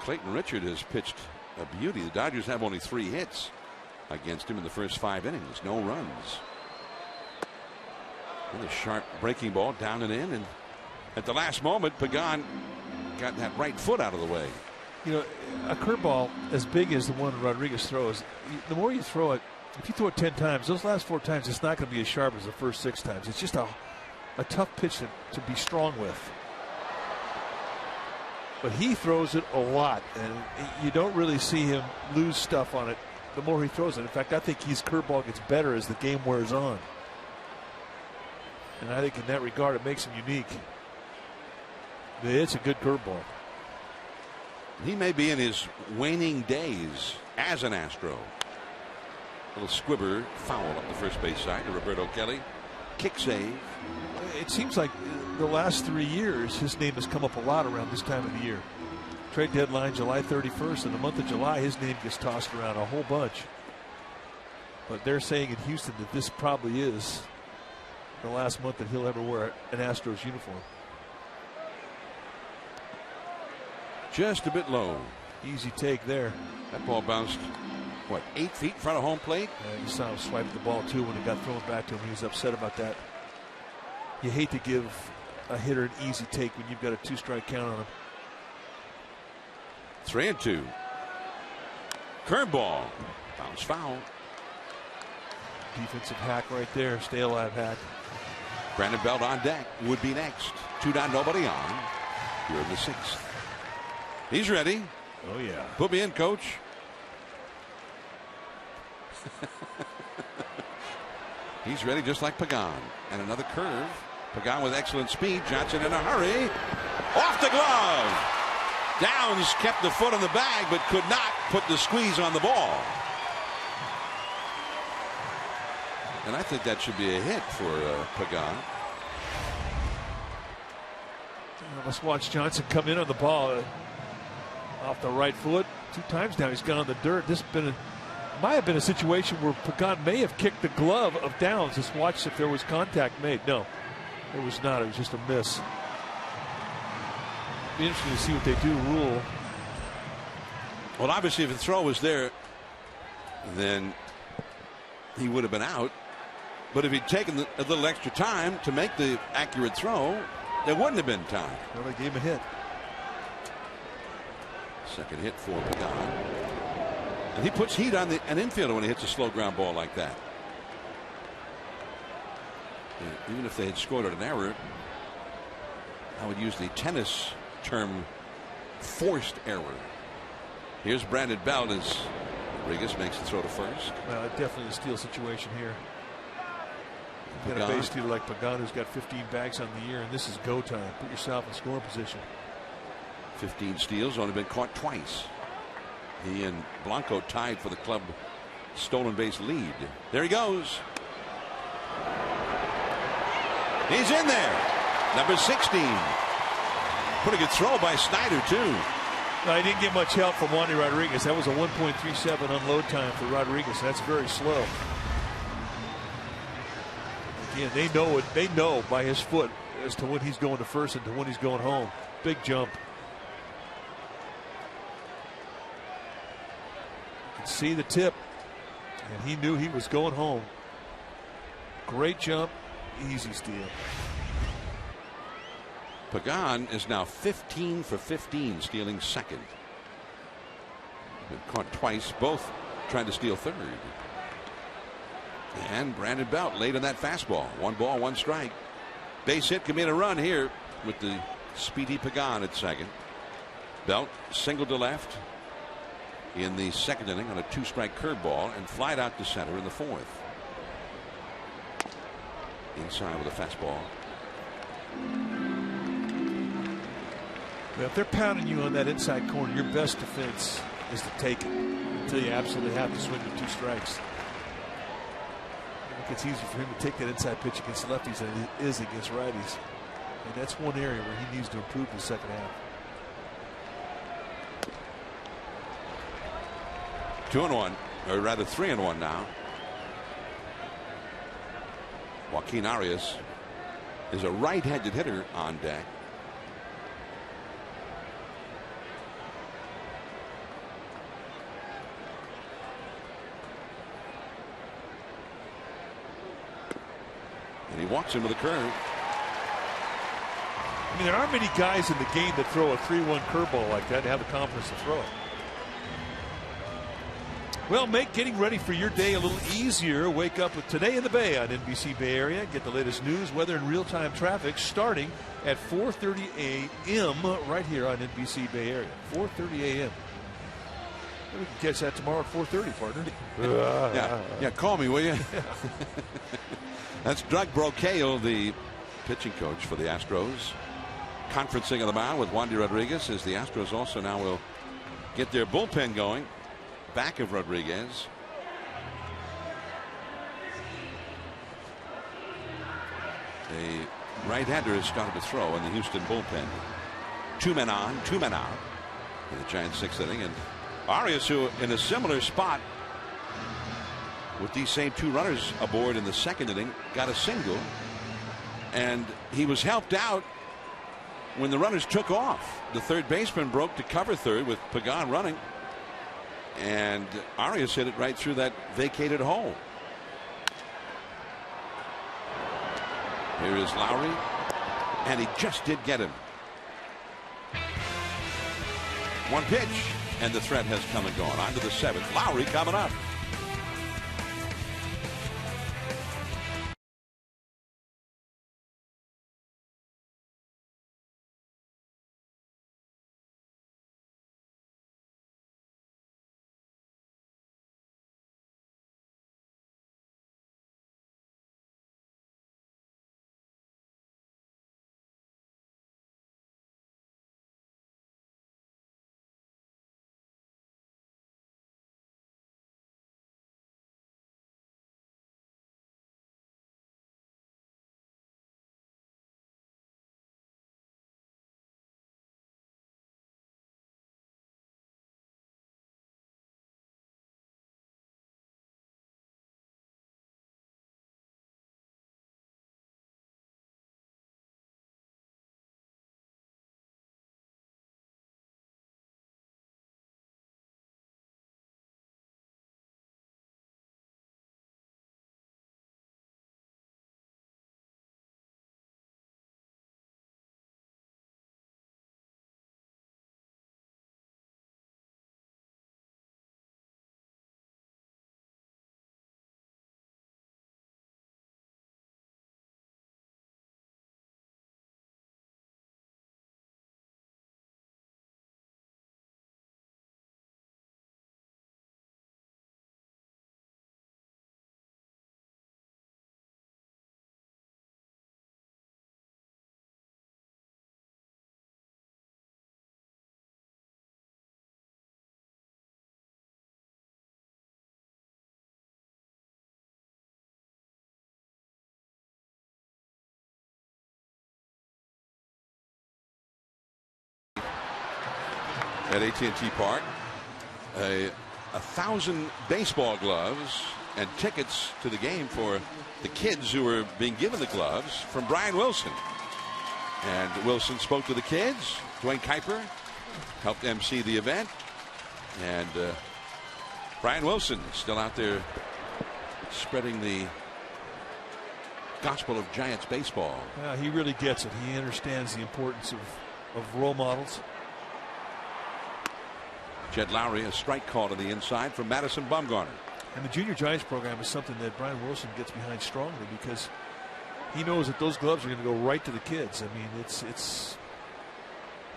Clayton Richard has pitched a beauty. The Dodgers have only 3 hits against him in the first 5 innings. No runs. And a sharp breaking ball down and in. And at the last moment, Pagan got that right foot out of the way. You know, a curveball as big as the one Rodriguez throws, the more you throw it, if you throw it 10 times, those last 4 times, it's not going to be as sharp as the first 6 times. It's just a tough pitch to be strong with. But he throws it a lot, and you don't really see him lose stuff on it the more he throws it. In fact, I think his curveball gets better as the game wears on. And I think in that regard, it makes him unique. It's a good curveball. He may be in his waning days as an Astro. Little squibber foul up the first base side to Roberto Kelly. Kick save. It seems like the last 3 years, his name has come up a lot around this time of the year. Trade deadline July 31st. In the month of July, his name gets tossed around a whole bunch. But they're saying in Houston that this probably is the last month that he'll ever wear an Astros uniform. Just a bit low. Easy take there. That ball bounced what, 8 feet in front of home plate? You saw him swipe the ball too when it got thrown back to him. He was upset about that. You hate to give a hitter an easy take when you've got a 2-strike count on him. 3-2. Curveball. Bounce foul. Defensive hack right there. Stay alive hack. Brandon Belt on deck. Would be next. 2 down, nobody on. Here in the 6th. He's ready. Oh, yeah. Put me in, coach. He's ready just like Pagan. And another curve. Pagan with excellent speed. Johnson in a hurry. Off the glove. Downs kept the foot on the bag but could not put the squeeze on the ball. And I think that should be a hit for Pagan. Let's watch Johnson come in on the ball off the right foot. 2 times now he's gone on the dirt. This might have been a situation where Pagan may have kicked the glove of Downs. Let's watch if there was contact made. No, it was not. It was just a miss. Be interesting to see what they do rule. Well, obviously, if the throw was there, then he would have been out. But if he'd taken a little extra time to make the accurate throw, there wouldn't have been time. Well, they gave him a hit. Second hit for Pagan. And he puts heat on an infielder when he hits a slow ground ball like that. And even if they had scored at an error, I would use the tennis term forced error. Here's Brandon Belt as Rodriguez makes the throw to first. Well, definitely a steal situation here. You got a base stealer like Pagan who's got 15 bags on the year, and this is go time. Put yourself in scoring position. 15 steals, only been caught twice. He and Blanco tied for the club stolen base lead. There he goes. He's in there. Number 16. Pretty good throw by Snyder, too. No, he didn't get much help from Wandy Rodriguez. That was a 1.37 unload time for Rodriguez. That's very slow. Again, they know it. They know by his foot as to when he's going to first and to when he's going home. Big jump. You can see the tip, and he knew he was going home. Great jump, easy steal. Pagan is now 15 for 15, stealing second. Been caught twice, both trying to steal third. And Brandon Belt late on that fastball. 1 ball, 1 strike. Base hit can mean a run here with the speedy Pagan at second. Belt singled to left in the 2nd inning on a 2-strike curveball and flied out to center in the 4th. Inside with a fastball. Well, if they're pounding you on that inside corner, your best defense is to take it until you absolutely have to swing with 2 strikes. I think it's easier for him to take that inside pitch against lefties than it is against righties. And that's one area where he needs to improve in the second half. 2-1, or rather 3-1 now. Joaquin Arias is a right-handed hitter on deck. And he walks him with a curve. I mean, there aren't many guys in the game that throw a 3-1 curveball like that and have the confidence to throw it. Well, make getting ready for your day a little easier. Wake up with Today in the Bay on NBC Bay Area. Get the latest news, weather, and real-time traffic starting at 4:30 a.m. right here on NBC Bay Area. 4:30 a.m. We can catch that tomorrow at 4:30, partner. Yeah, call me, will you? That's Doug Brocail, the pitching coach for the Astros. Conferencing on the mound with Wandy Rodriguez as the Astros also now will get their bullpen going. Back of Rodriguez. A right-hander has started to throw in the Houston bullpen. 2 men on, 2 men out in the Giants' 6th inning. And Arias, who in a similar spot with these same 2 runners aboard in the 2nd inning, got a single. And he was helped out when the runners took off. The third baseman broke to cover third with Pagan running. And Arias hit it right through that vacated hole. Here is Lowry, and he just did get him. One pitch, and the threat has come and gone. On to the 7th. Lowry coming up. At AT&T Park, 1,000 baseball gloves and tickets to the game for the kids who were being given the gloves from Brian Wilson. And Wilson spoke to the kids. Dwayne Kuiper helped MC the event. And Brian Wilson still out there spreading the gospel of Giants baseball. Yeah, he really gets it. He understands the importance of role models. Jed Lowry, a strike call to the inside from Madison Bumgarner. And the Junior Giants program is something that Brian Wilson gets behind strongly because he knows that those gloves are going to go right to the kids. I mean, it's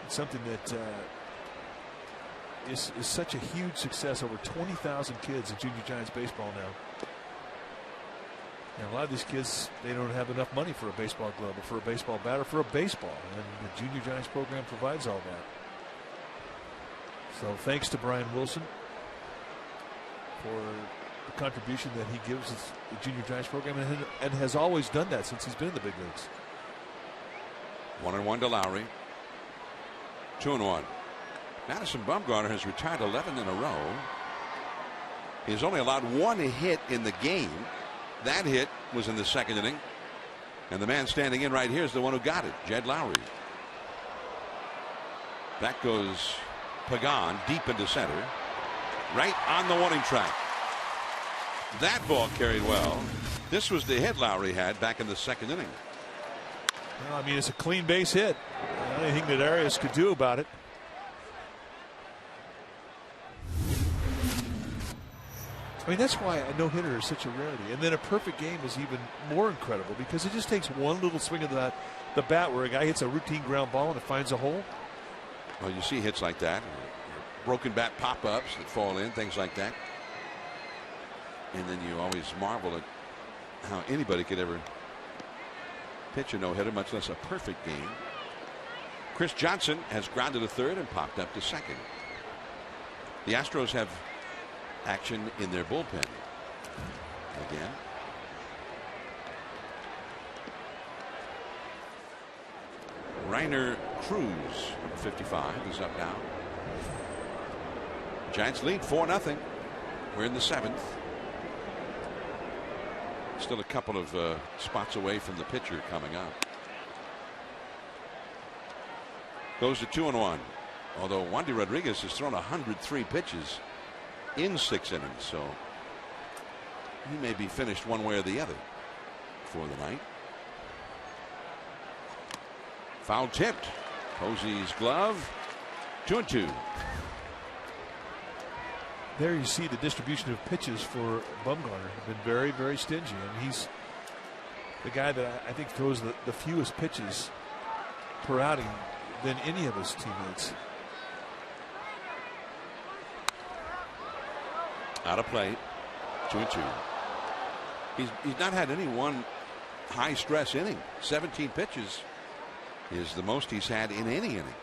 something that is such a huge success. Over 20,000 kids in Junior Giants baseball now. And a lot of these kids, they don't have enough money for a baseball glove or for a baseball bat or for a baseball. And the Junior Giants program provides all that. So thanks to Brian Wilson for the contribution that he gives the Junior Giants program and has always done that since he's been in the big leagues. 1-1 to Lowry. 2-1. Madison Bumgarner has retired 11 in a row. He's only allowed one hit in the game. That hit was in the 2nd inning. And the man standing in right here is the one who got it, Jed Lowry. Back goes Pagan deep into center, right on the warning track. That ball carried well. This was the hit Lowry had back in the 2nd inning. Well, I mean, it's a clean base hit. Not anything that Arias could do about it. I mean, that's why a no-hitter is such a rarity. And then a perfect game is even more incredible because it just takes one little swing of the bat where a guy hits a routine ground ball and it finds a hole. Well, you see hits like that, broken bat pop-ups that fall in, things like that. And then you always marvel at how anybody could ever pitch a no-hitter, much less a perfect game. Chris Johnson has grounded to 3rd and popped up to 2nd. The Astros have action in their bullpen again. Rainer Cruz, number 55, is up now. Giants lead 4-0. We're in the 7th. Still a couple of spots away from the pitcher coming up. Goes to 2-1. Although Wandy Rodriguez has thrown 103 pitches in 6 innings. So he may be finished one way or the other for the night. Foul tipped. Posey's glove. 2-2. There you see the distribution of pitches for Bumgarner. Been very, very stingy. And he's the guy that I think throws the fewest pitches per outing than any of his teammates. Out of play. 2-2. He's not had any one high stress inning. 17 pitches is the most he's had in any inning.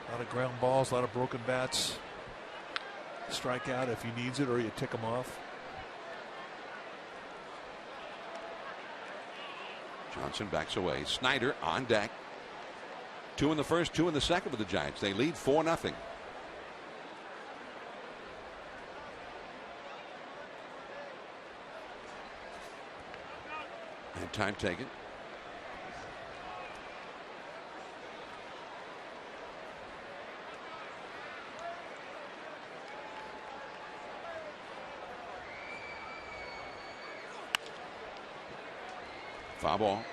A lot of ground balls, a lot of broken bats. Strike out if he needs it, or you tick him off. Johnson backs away. Snyder on deck. 2 in the first, 2 in the second with the Giants. They lead 4-0. And time taken. Foul ball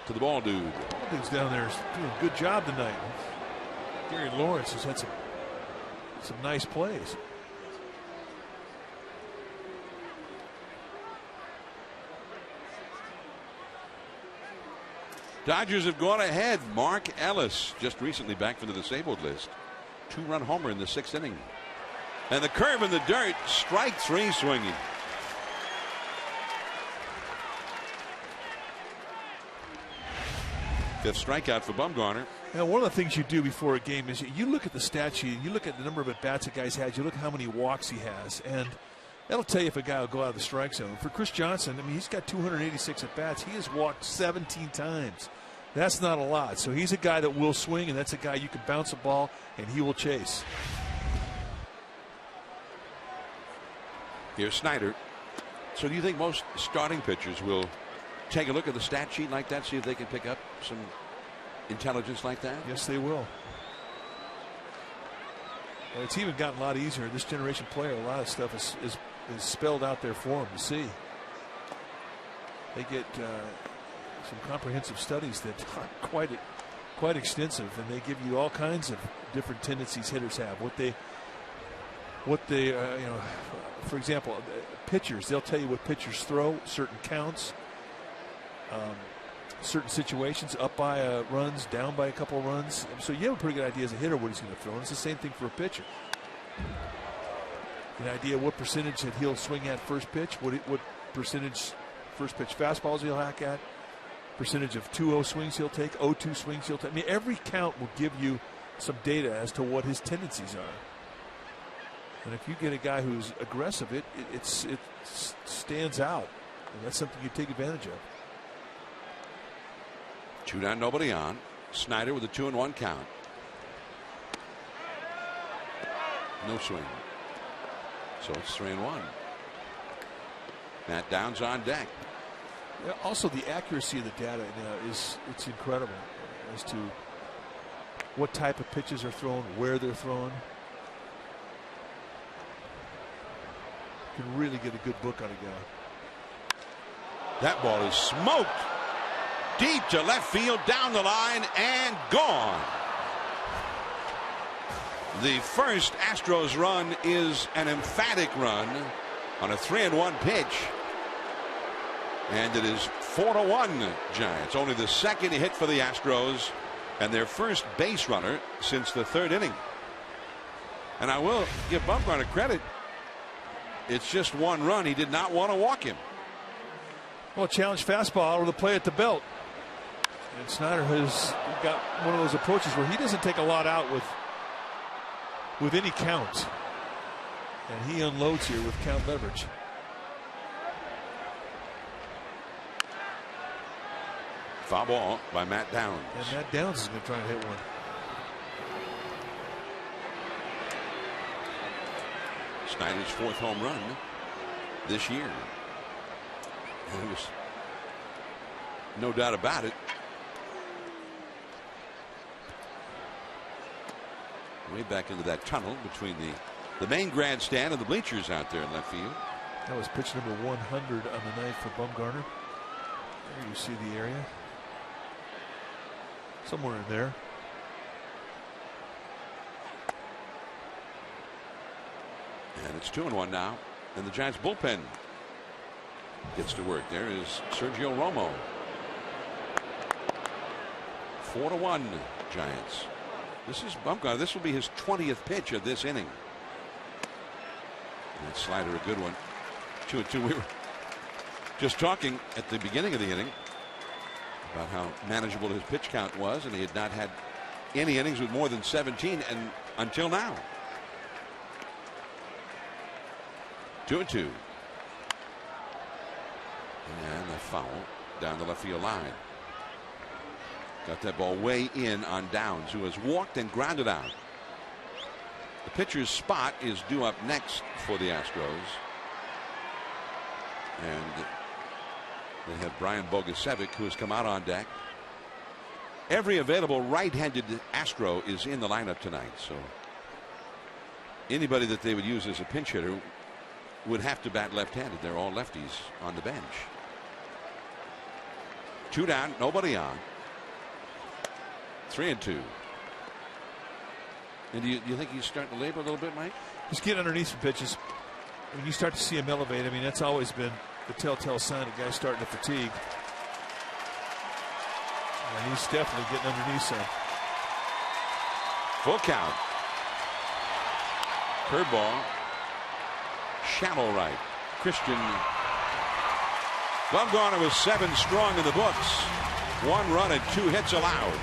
to the ball dude. Ball dude's down there is doing a good job tonight. Gary Lawrence has had some nice plays. Dodgers have gone ahead. Mark Ellis, just recently back from the disabled list. 2-run homer in the 6th inning. And the curve in the dirt. Strike 3 swinging. Fifth strikeout for Bumgarner. Now, one of the things you do before a game is you look at the stat sheet, you look at the number of at-bats a guy's had, you look at how many walks he has, and that'll tell you if a guy will go out of the strike zone. For Chris Johnson, I mean, he's got 286 at-bats. He has walked 17 times. That's not a lot. So he's a guy that will swing, and that's a guy you can bounce a ball, and he will chase. Here's Snyder. So do you think most starting pitchers will take a look at the stat sheet like that, see if they can pick up some intelligence like that? Yes, they will. Well, it's even gotten a lot easier. This generation player, a lot of stuff is spelled out there for them to see. They get some comprehensive studies that are quite extensive, and they give you all kinds of different tendencies hitters have. What they you know, for example, pitchers, they'll tell you what pitchers throw, certain counts, certain situations, up by runs, down by a couple of runs. So you have a pretty good idea as a hitter what he's going to throw. And it's the same thing for a pitcher. An idea what percentage that he'll swing at first pitch, what percentage first pitch fastballs he'll hack at, percentage of 2-0 swings he'll take, 0-2 swings he'll take. I mean, every count will give you some data as to what his tendencies are. And if you get a guy who's aggressive, it stands out. And that's something you take advantage of. 2 down, nobody on. Snyder with a 2-1 count. No swing. So it's 3-1. Matt Downs on deck. Yeah, also, the accuracy of the data it's incredible as to what type of pitches are thrown, where they're thrown. You can really get a good book on a guy. That ball is smoked. Deep to left field, down the line, and gone. The first Astros run is an emphatic run on a 3-1 pitch. And it is 4-1 Giants. Only the second hit for the Astros and their first base runner since the 3rd inning. And I will give Bumgarner credit. It's just 1 run. He did not want to walk him. Well, challenge fastball out of the play at the belt. And Snyder has got one of those approaches where he doesn't take a lot out with any count. And he unloads here with count leverage. Foul ball by Matt Downs. And Matt Downs is going to try and hit one. Snyder's 4th home run this year. And it was no doubt about it. Way back into that tunnel between the main grandstand and the bleachers out there in left field. That was pitch number 100 on the night for Bumgarner. There you see the area. Somewhere in there. And it's 2-1 now. And the Giants bullpen gets to work. There is Sergio Romo. 4-1 Giants. This is Bumgarner. This will be his 20th pitch of this inning. And that slider, a good one. 2-2. We were just talking at the beginning of the inning about how manageable his pitch count was, and he had not had any innings with more than 17 and until now. 2-2. And a foul down the left field line. Got that ball way in on Downs, who has walked and grounded out. The pitcher's spot is due up next for the Astros. And they have Brian Bogusevic, who has come out on deck. Every available right-handed Astro is in the lineup tonight. So anybody that they would use as a pinch hitter would have to bat left-handed. They're all lefties on the bench. 2 down, nobody on. 3-2. And do you think he's starting to labor a little bit, Mike? Just get underneath some pitches. When you start to see him elevate, I mean, that's always been the telltale sign of guys starting to fatigue. And he's definitely getting underneath some. Full count. Curveball. Shallow right. Christian Bumgarner was 7 strong in the books. 1 run and 2 hits allowed.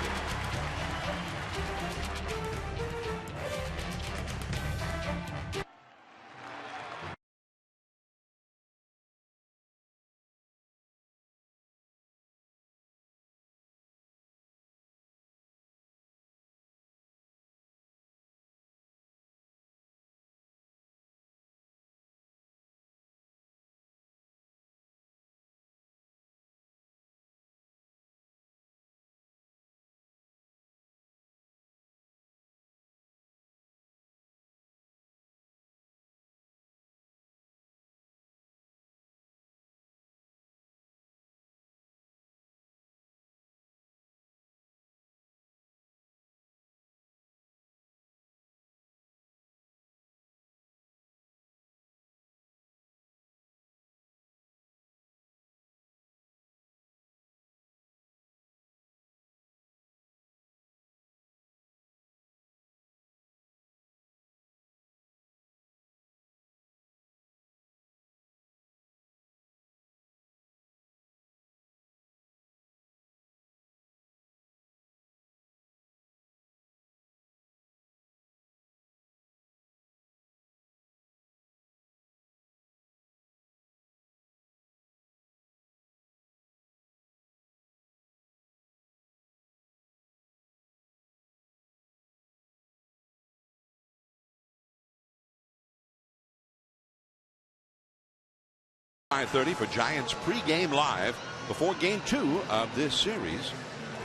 .30 for Giants pregame live before game 2 of this series.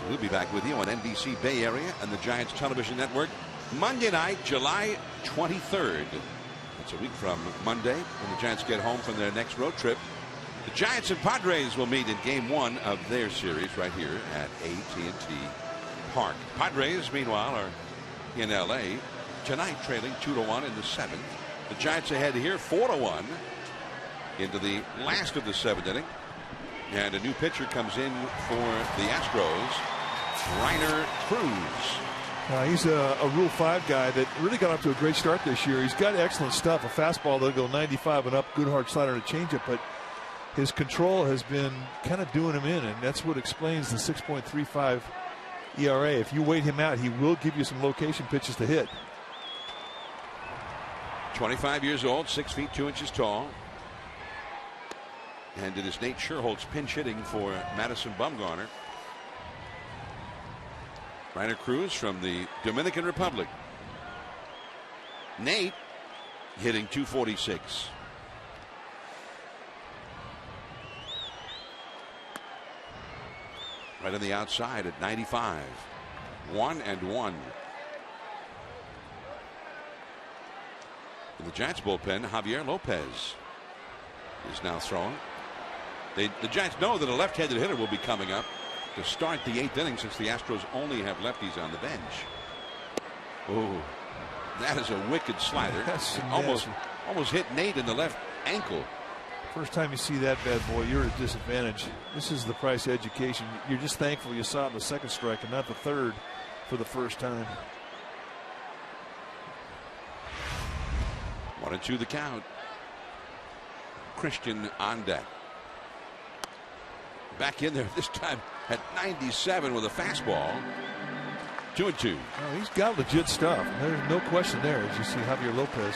We'll be back with you on NBC Bay Area and the Giants television network Monday night, July 23rd. That's a week from Monday when the Giants get home from their next road trip. The Giants and Padres will meet in game 1 of their series right here at AT&T Park. Padres, meanwhile, are in LA tonight, trailing 2-1 in the 7th. The Giants ahead here 4-1 into the last of the 7th inning. And a new pitcher comes in for the Astros, Rainer Cruz. He's a Rule 5 guy that really got off to a great start this year. He's got excellent stuff, a fastball that'll go 95 and up, good hard slider and a changeup, but his control has been kind of doing him in, and that's what explains the 6.35 ERA. If you wait him out, he will give you some location pitches to hit. 25 years old, 6 feet 2 inches tall. And it is Nate Sherholtz pinch hitting for Madison Bumgarner. Rainer Cruz from the Dominican Republic. Nate hitting .246. Right on the outside at 95. 1-1. In the Giants bullpen, Javier Lopez is now throwing. The Giants know that a left-handed hitter will be coming up to start the 8th inning, since the Astros only have lefties on the bench. Oh, that is a wicked slider. Almost hit Nate in the left ankle. First time you see that bad boy, you're at a disadvantage. This is the price of education. You're just thankful you saw it in the second strike and not the third for the first time. 1-2 the count. Christian on deck. Back in there this time at 97 with a fastball. 2-2. Oh, he's got legit stuff. There's no question there. As you see Javier Lopez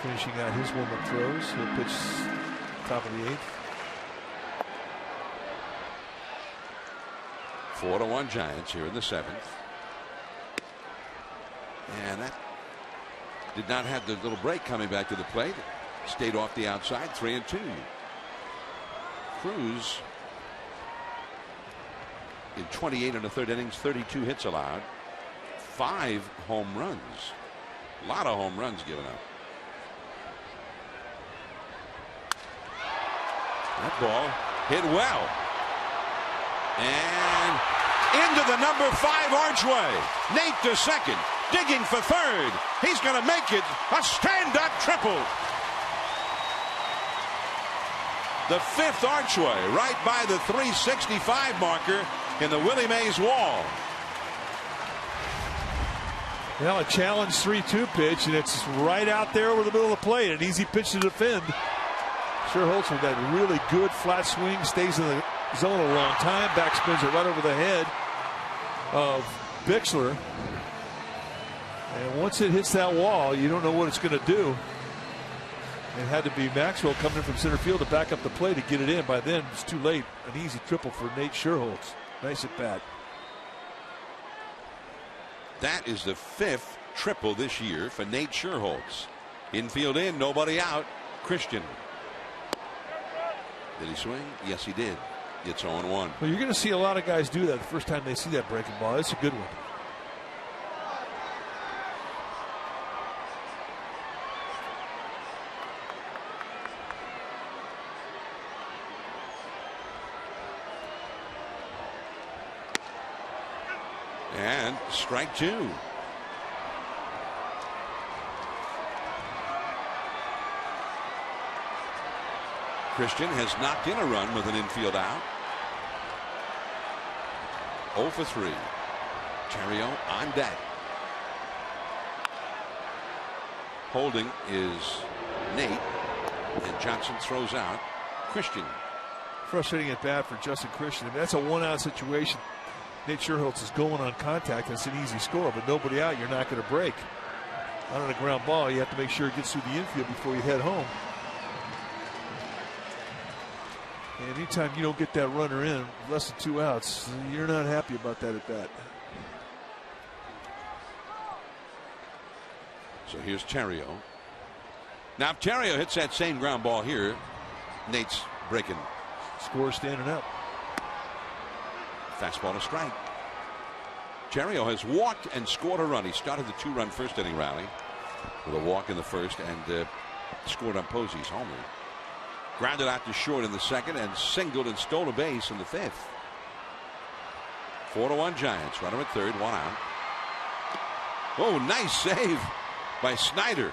finishing out his warm-up throws. He'll pitch top of the 8th. 4-1 Giants here in the 7th. And that did not have the little break coming back to the plate. Stayed off the outside. 3-2. Cruz in 28 1/3 innings, 32 hits allowed, 5 home runs. A lot of home runs given up. That ball hit well. And into the number 5 archway. Nate to second, digging for third. He's going to make it a stand-up triple. The 5th archway, right by the 365 marker in the Willie Mays wall. Well, a challenge 3-2 pitch, and it's right out there over the middle of the plate. An easy pitch to defend. Sherholtz with that really good flat swing, stays in the zone a long time, backspins it right over the head of Bixler. And once it hits that wall, you don't know what it's going to do. It had to be Maxwell coming in from center field to back up the play to get it in. By then, it's too late. An easy triple for Nate Sherholtz. Nice at bat. That is the 5th triple this year for Nate Sherholtz. Infield in, nobody out. Christian. Did he swing? Yes, he did. It's 0-1. Well, you're going to see a lot of guys do that the first time they see that breaking ball. That's a good one. And strike 2. Christian has knocked in a run with an infield out. 0 for 3. Terrio on deck. Holding is Nate, and Johnson throws out Christian. Frustrating at bat for Justin Christian. I mean, that's a 1-out situation. Nate Sherholtz is going on contact. That's an easy score, but nobody out. You're not going to break. Out on a ground ball, you have to make sure it gets through the infield before you head home. And anytime you don't get that runner in, less than 2 outs, you're not happy about that at bat. So here's Terrio. Now, if Terrio hits that same ground ball here, Nate's breaking. Score standing up. Fastball to strike. Terrio has walked and scored a run. He started the 2-run first inning rally with a walk in the first and scored on Posey's homer. Grounded out to short in the second and singled and stole a base in the 5th. 4-1 Giants. Runner at third, 1 out. Oh, nice save by Snyder.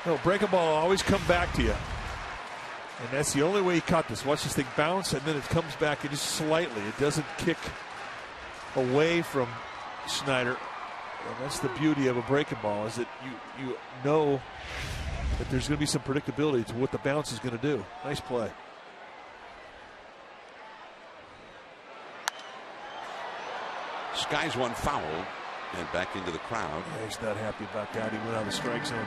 No, breaking ball always come back to you. And that's the only way he caught this. Watch this thing bounce, and then it comes back and just slightly. It doesn't kick away from Snyder. And that's the beauty of a breaking ball, is that you know that there's going to be some predictability to what the bounce is going to do. Nice play. Skies one foul and back into the crowd. Yeah, he's not happy about that. He went out of the strike zone.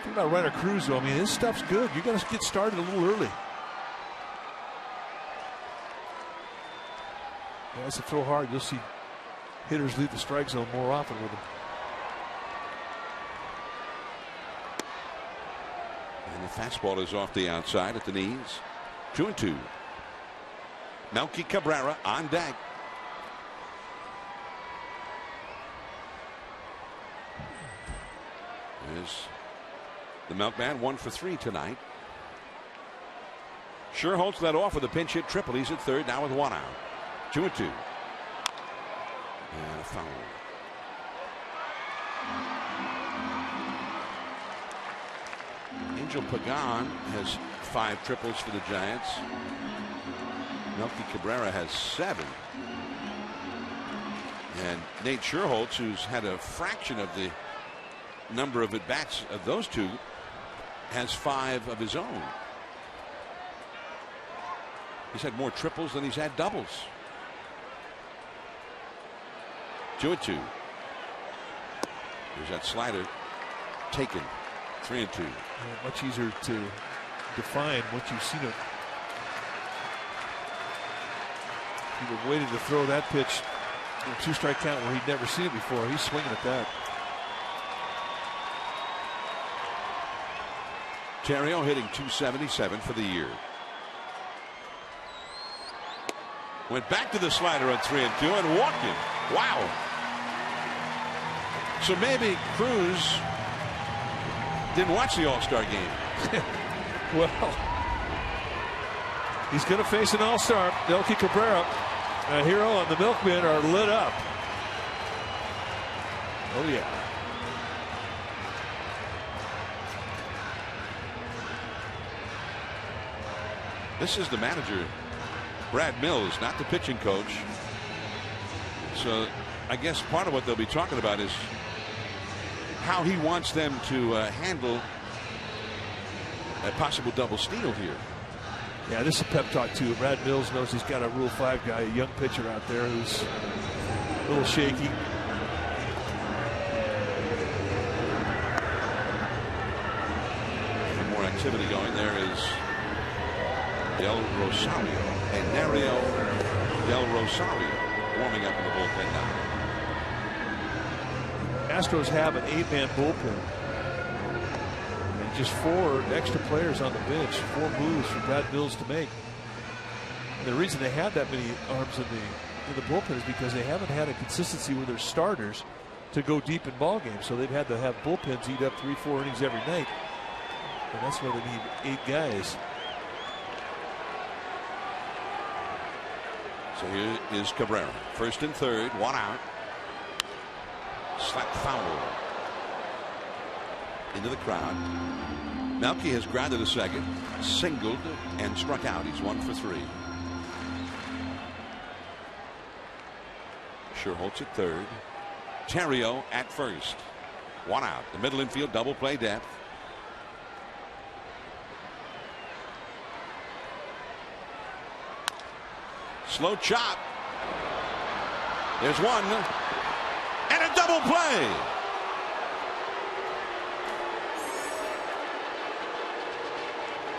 Think about Ryder Cruz, though. I mean, this stuff's good. You got to get started a little early. He has to throw hard. You'll see hitters leave the strike zone more often with him. And the fastball is off the outside at the knees. 2-2. Melky Cabrera on deck. There's the Milkman, 1 for 3 tonight. Sherholtz led off with a pinch hit triple. He's at third now with 1 out. 2-2. And a foul. Angel Pagan has 5 triples for the Giants. Melky Cabrera has 7. And Nate Sherholtz, who's had a fraction of the number of at-bats of those two, has 5 of his own. He's had more triples than he's had doubles. 2-2. There's that slider taken. 3-2. Much easier to define what you've seen him. He would have waited to throw that pitch in a 2-strike count where he'd never seen it before. He's swinging at that. Terrio hitting .277 for the year. Went back to the slider on 3-2 and walked him. Wow. So maybe Cruz didn't watch the All-Star game. Well, he's going to face an All-Star. Melky Cabrera, a hero, and the Milkmen are lit up. Oh, yeah. This is the manager, Brad Mills, not the pitching coach. So I guess part of what they'll be talking about is how he wants them to handle a possible double steal here. Yeah, this is a pep talk too. Brad Mills knows he's got a Rule 5 guy, a young pitcher out there who's a little shaky. And more activity going. There is Del Rosario and Nario Del Rosario warming up in the bullpen now. Astros have an 8-man bullpen. And just 4 extra players on the bench, 4 moves for Brad Mills to make. And the reason they have that many arms in the bullpen is because they haven't had a consistency with their starters to go deep in ball games. So they've had to have bullpens eat up 3-4 innings every night. And that's why they need 8 guys. So here is Cabrera. First and third, 1 out. Slap foul into the crowd. Melky has grounded a second, singled, and struck out. He's 1 for 3. Sherholtz at third. Terrio at first. 1 out. The middle infield double play depth. Slow chop. There's one. And a double play.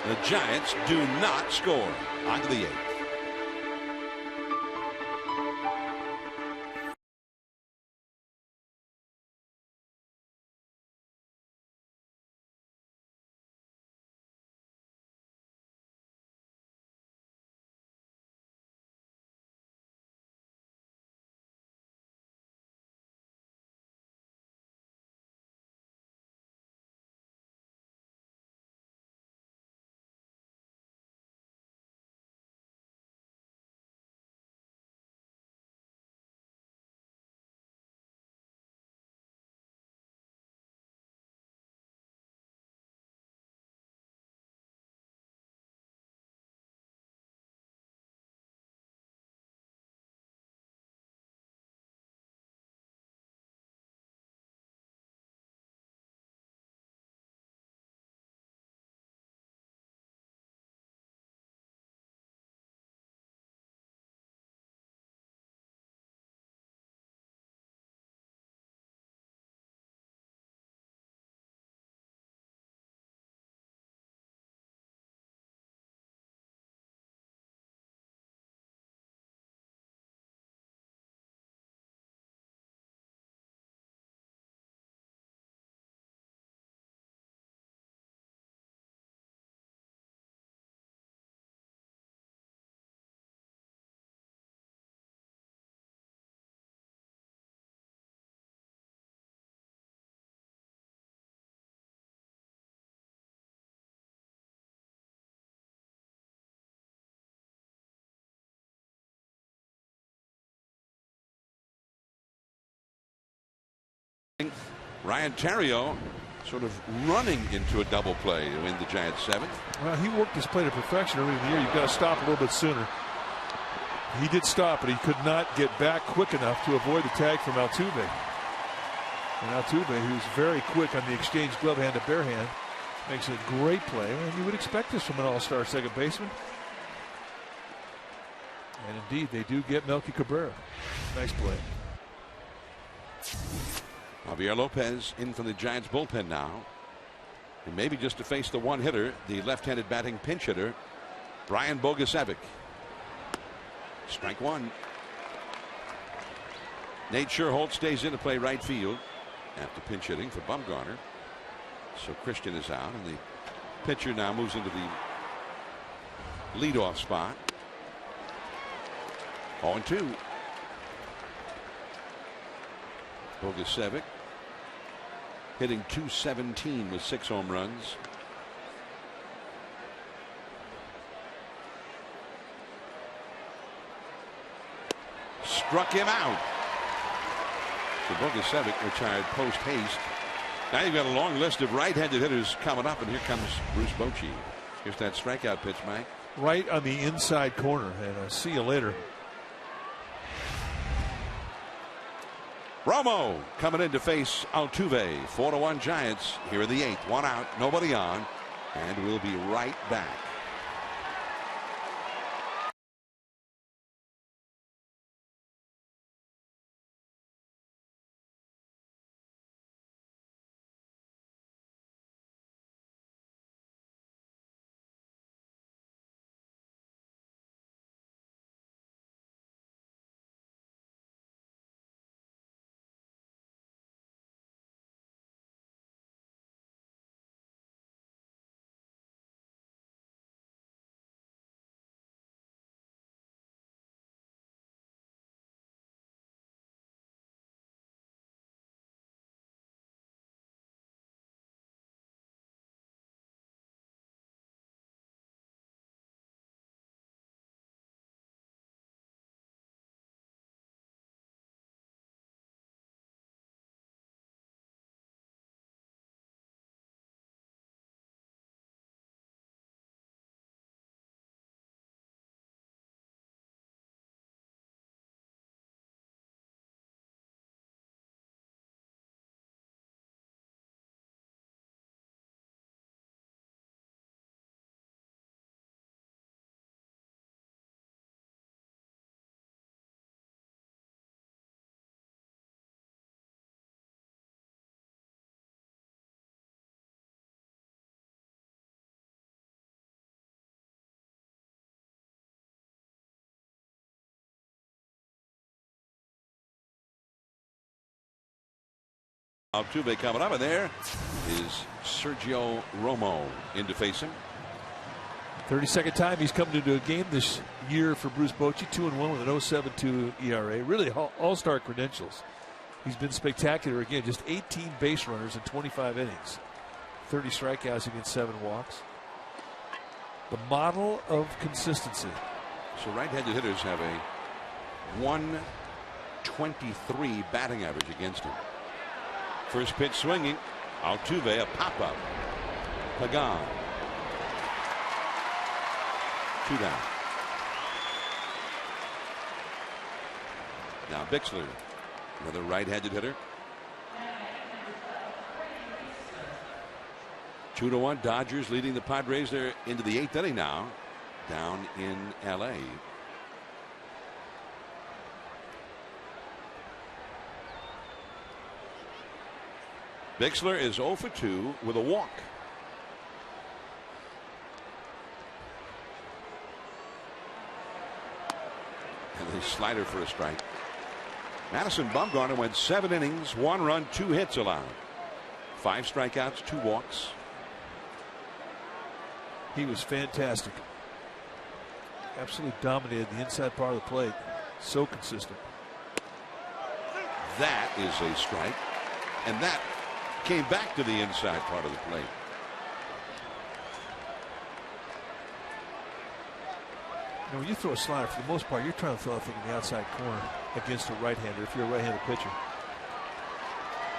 The Giants do not score. On to the 8th. Ryan Terrio sort of running into a double play to win the Giants 7th. Well, he worked his play to perfection early in the year. You've got to stop a little bit sooner. He did stop, but he could not get back quick enough to avoid the tag from Altuve. And Altuve, who's very quick on the exchange glove hand to bare hand, makes a great play. And you would expect this from an all-star second baseman. And indeed, they do get Melky Cabrera. Nice play. Javier Lopez in from the Giants bullpen now. And maybe just to face the one hitter, the left-handed batting pinch hitter, Brian Bogusevic. Strike one. Nate Sherholt stays in to play right field after pinch hitting for Bumgarner. So Christian is out, and the pitcher now moves into the leadoff spot. 0-2. Bogusevic hitting .217 with 6 home runs. Struck him out. So Bogusevic retired post haste. Now you've got a long list of right-handed hitters coming up, and here comes Bruce Bochy. Here's that strikeout pitch, Mike. Right on the inside corner, and see you later. Romo coming in to face Altuve. 4-1 Giants here in the 8th. 1 out, nobody on, and we'll be right back. Altuve coming up, and there is Sergio Romo in to face him. 32nd time he's come into a game this year for Bruce Bochy. 2-1 with an 0.72 ERA. Really all-star credentials. He's been spectacular again. Just 18 base runners in 25 innings. 30 strikeouts against 7 walks. The model of consistency. So right-handed hitters have a 123 batting average against him. First pitch swinging. Altuve, a pop-up. Pagan. 2 down. Now Bixler, another right-handed hitter. 2-1 Dodgers leading the Padres. They're into the 8th inning now, down in LA. Bixler is 0 for 2 with a walk. And a slider for a strike. Madison Bumgarner went 7 innings, 1 run, 2 hits allowed. 5 strikeouts, 2 walks. He was fantastic. Absolutely dominated the inside part of the plate. So consistent. That is a strike. And that came back to the inside part of the plate. You know, when you throw a slider, for the most part, you're trying to throw that thing in the outside corner against a right-hander if you're a right-handed pitcher.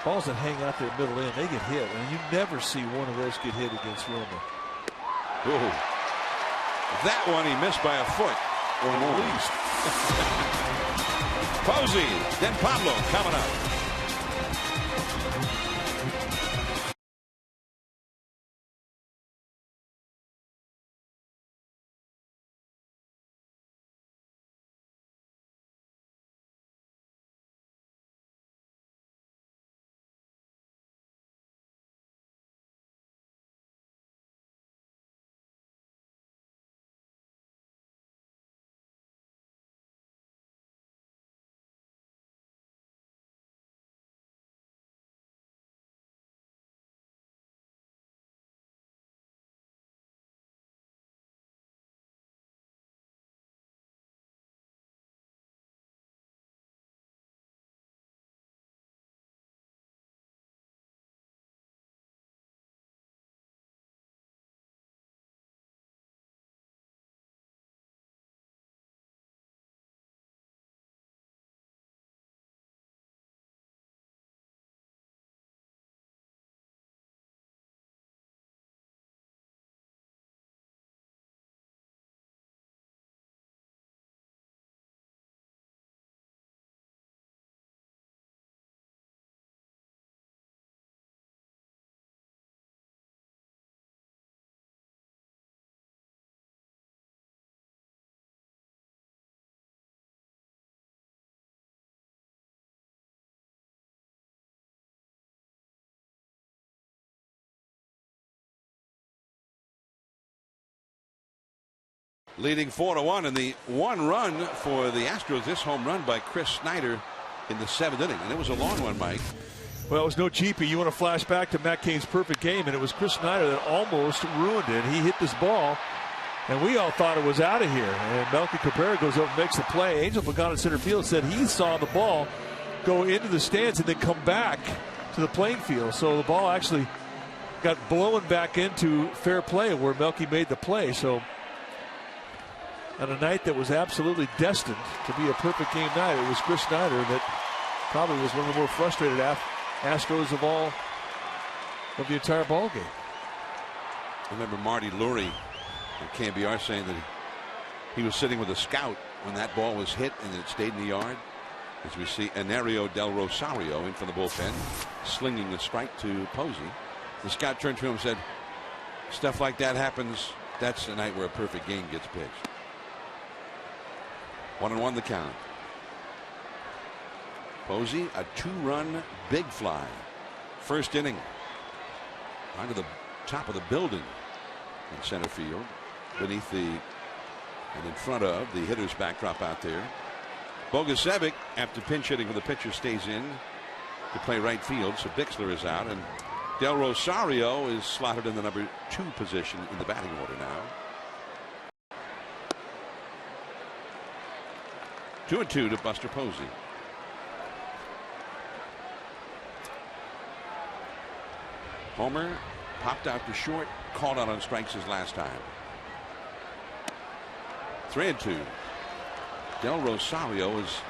balls that hang out there middle in, they get hit, and you never see one of those get hit against Roma. Ooh. That one he missed by a foot or more. At least. Posey, then Pablo coming up. Leading 4-1 in the one run for the Astros. This home run by Chris Snyder in the 7th inning. And it was a long one, Mike. Well, it was no cheapie. You want to flash back to Matt Cain's perfect game, and it was Chris Snyder that almost ruined it. He hit this ball, and we all thought it was out of here. And Melky Cabrera goes up and makes the play. Angel Pagano in center field said he saw the ball go into the stands and then come back to the playing field. So the ball actually got blown back into fair play where Melky made the play. So on a night that was absolutely destined to be a perfect game night, it was Chris Snyder that probably was one of the more frustrated Astros of the entire ball game. I remember Marty Lurie at KBR saying that he was sitting with a scout when that ball was hit and it stayed in the yard. As we see Enario Del Rosario in from the bullpen, slinging the strike to Posey. The scout turned to him and said, stuff like that happens. That's the night where a perfect game gets pitched. 1-1 the count. Posey, a 2-run big fly. First inning. Onto the top of the building in center field. Beneath the and in front of the hitter's backdrop out there. Bogusevic, after pinch hitting for the pitcher, stays in to play right field. So Bixler is out. And Del Rosario is slotted in the number 2 position in the batting order now. 2-2 to Buster Posey. Homer popped out to short, called out on strikes his last time. 3-2. Del Rosario is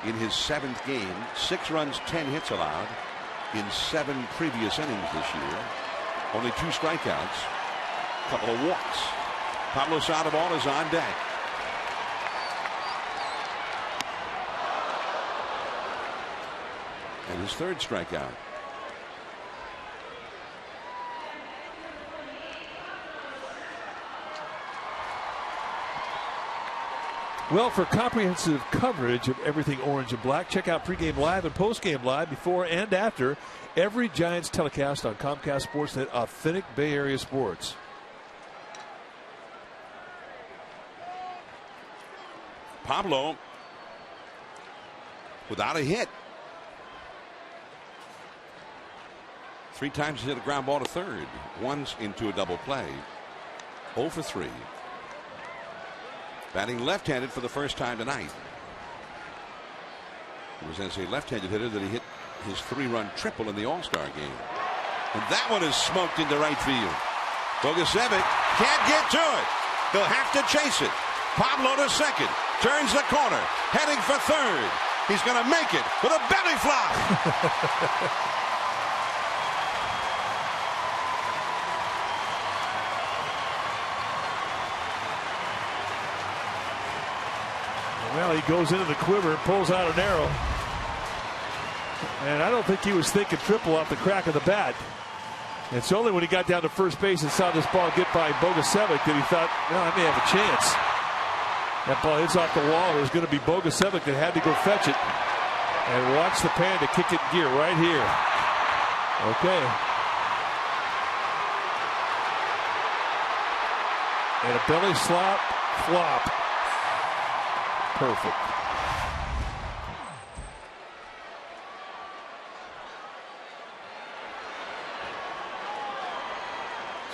in his 7th game. 6 runs, 10 hits allowed in 7 previous innings this year. Only 2 strikeouts, a couple of walks. Pablo Sandoval is on deck. And his 3rd strikeout. Well, for comprehensive coverage of everything orange and black, check out pregame live and postgame live before and after every Giants telecast on Comcast Sportsnet, authentic Bay Area sports. Pablo without a hit. 3 times he hit a ground ball to third. Once into a double play. 0 for 3. Batting left-handed for the first time tonight. It was as a left-handed hitter that he hit his 3-run triple in the All-Star game. And that one is smoked into right field. Bogusevic can't get to it. He'll have to chase it. Pablo to second. Turns the corner. Heading for third. He's going to make it with a belly flop. Well, he goes into the quiver and pulls out an arrow. And I don't think he was thinking triple off the crack of the bat. It's only when he got down to first base and saw this ball get by Bogusevic that he thought, well, I may have a chance. That ball hits off the wall. It was going to be Bogusevic that had to go fetch it. And watch the Panda kick it in gear right here. Okay. And a belly slap, flop. Perfect.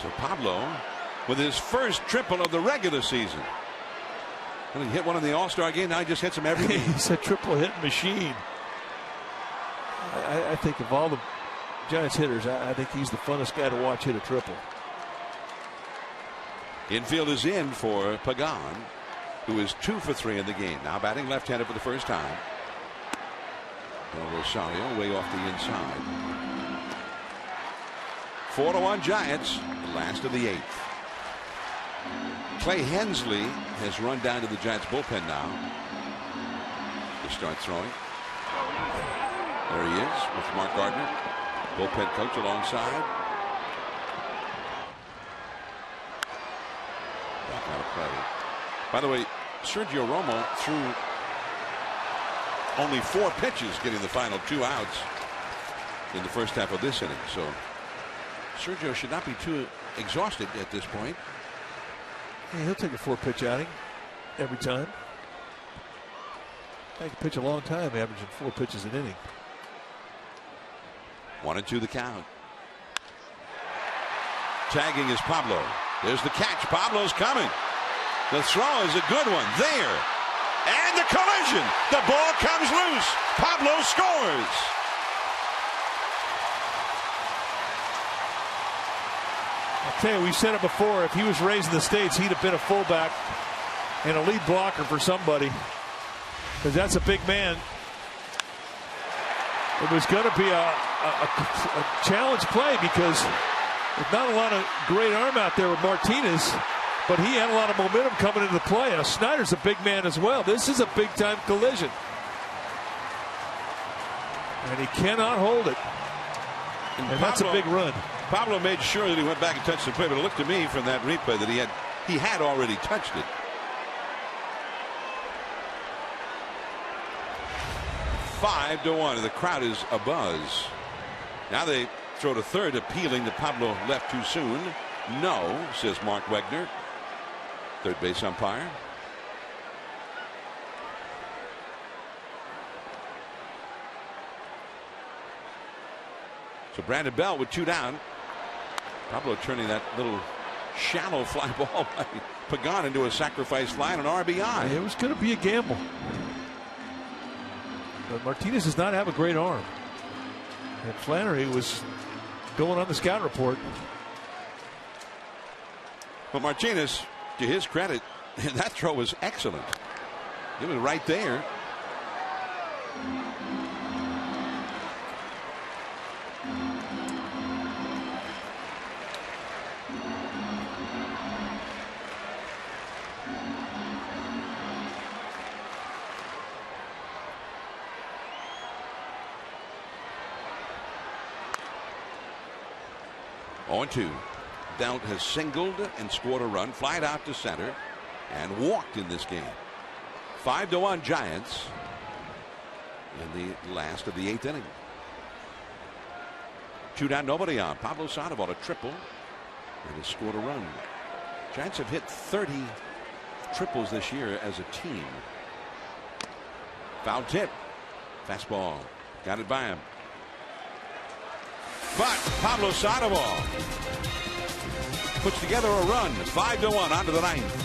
So Pablo with his first triple of the regular season. Well, he hit one in the All-Star game. Now he just hits them every game. He's a triple hit machine. I think of all the Giants hitters, I think he's the funnest guy to watch hit a triple. Infield is in for Pagan, who is 2 for 3 in the game. Now batting left-handed for the first time. Rosario way off the inside. 4-1 Giants, the last of the 8th. Clay Hensley has run down to the Giants bullpen now to start throwing. There he is with Mark Gardner, bullpen coach alongside. Back out of play. By the way, Sergio Romo threw only 4 pitches, getting the final 2 outs in the first half of this inning. So Sergio should not be too exhausted at this point. Yeah, he'll take a 4-pitch outing every time. He can pitch a long time, averaging 4 pitches an inning. 1-2 the count. Tagging is Pablo. There's the catch. Pablo's coming. The throw is a good one. There. And the collision. The ball comes loose. Pablo scores. I'll tell you, we've said it before. If he was raised in the States, he'd have been a fullback and a lead blocker for somebody. Because that's a big man. It was going to be a challenge play because there's not a lot of great arm out there with Martinez, but he had a lot of momentum coming into the play. And Snyder's a big man as well. This is a big-time collision. And he cannot hold it. And that's a big run. Pablo made sure that he went back and touched the play, but it looked to me from that replay that he had already touched it. Five to 1. The crowd is abuzz. Now they throw to third, appealing that Pablo left too soon. No, says Mark Wegner, third base umpire. So Brandon Bell with 2 down. Pablo turning that little shallow fly ball by Pagan into a sacrifice fly and an RBI. It was going to be a gamble. But Martinez does not have a great arm. And Flannery was going on the scout report. But Martinez, to his credit, that throw was excellent. It was right there. On 2. Doubt has singled and scored a run, flied out to center, and walked in this game. 5-1 Giants in the last of the 8th inning. 2 down, nobody on. Pablo Sandoval a triple and has scored a run. Giants have hit 30 triples this year as a team. Foul tip. Fastball. Got it by him. But Pablo Sandoval puts together a run. 5-1 onto the 9th.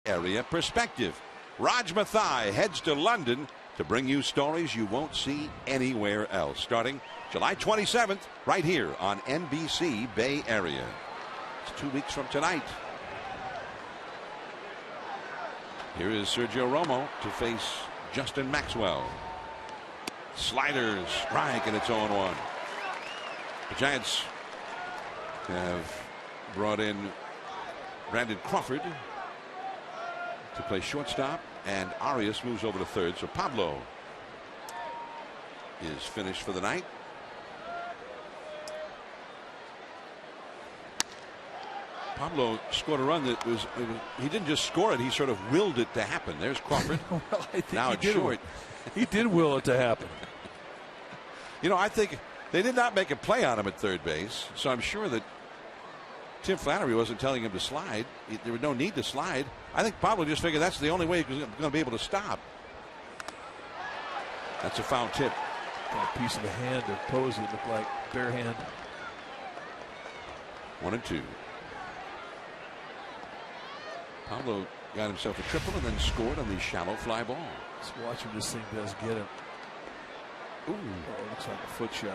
Area perspective. Raj Mathai heads to London to bring you stories you won't see anywhere else. Starting July 27th, right here on NBC Bay Area. It's 2 weeks from tonight. Here is Sergio Romo to face Justin Maxwell. Slider, strike, and it's 0-1. The Giants have brought in Brandon Crawford to play shortstop, and Arias moves over to third. So Pablo is finished for the night. Pablo scored a run that was he didn't just score it, he sort of willed it to happen. There's Crawford. Well, I think now it's short. He did will it to happen. You know, I think they did not make a play on him at third base, so I'm sure that Tim Flannery wasn't telling him to slide. There was no need to slide. I think Pablo just figured that's the only way he was going to be able to stop. That's a foul tip. Got a piece of the hand of Posey, looked like bare hand. 1-2. Pablo got himself a triple and then scored on the shallow fly ball. Let's watch him. This thing does get him. Ooh, oh, looks like a foot shot.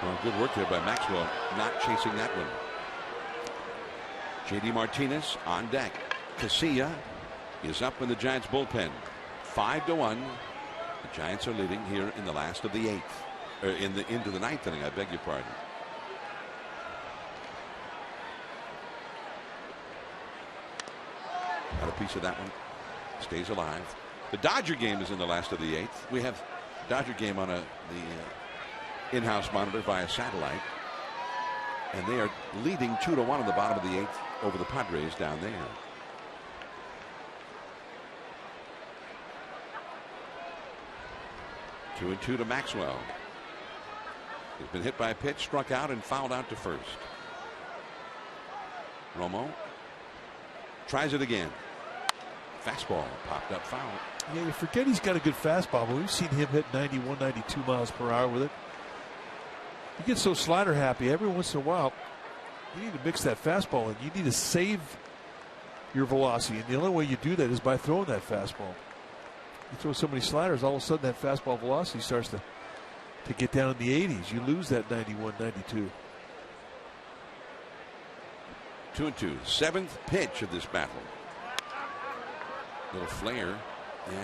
Well, good work there by Maxwell, not chasing that one. J.D. Martinez on deck. Casilla is up in the Giants bullpen. 5-1. The Giants are leading here in the last of the eighth. Or into the ninth inning, I beg your pardon. Got a piece of that one. Stays alive. The Dodger game is in the last of the eighth. We have Dodger game on the in-house monitor via satellite. And they are leading 2-1 in the bottom of the eighth over the Padres down there. Two and two to Maxwell. He's been hit by a pitch, struck out, and fouled out to first. Romo tries it again. Fastball popped up foul. Yeah, you forget he's got a good fastball, but we've seen him hit 91, 92 miles per hour with it. You get so slider happy every once in a while. You need to mix that fastball in. You need to save your velocity, and the only way you do that is by throwing that fastball. You throw so many sliders, all of a sudden that fastball velocity starts to get down in the 80s. You lose that 91, 92. 2-2. Seventh pitch of this battle. Little flare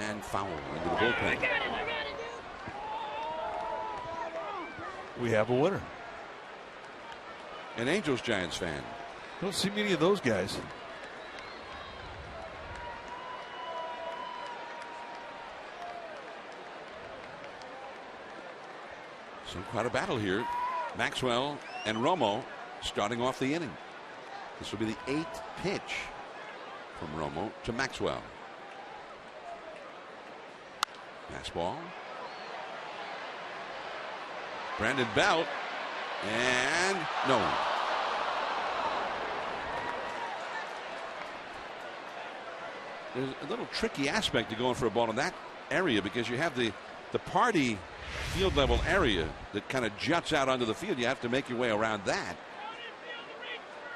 and foul into the bullpen. We have a winner. An Angels Giants fan. Don't see many of those guys. So quite a battle here. Maxwell and Romo starting off the inning. This will be the eighth pitch from Romo to Maxwell. Fastball. Brandon Belt. And no. There's a little tricky aspect to going for a ball in that area because you have the party field level area that kind of juts out onto the field. You have to make your way around that.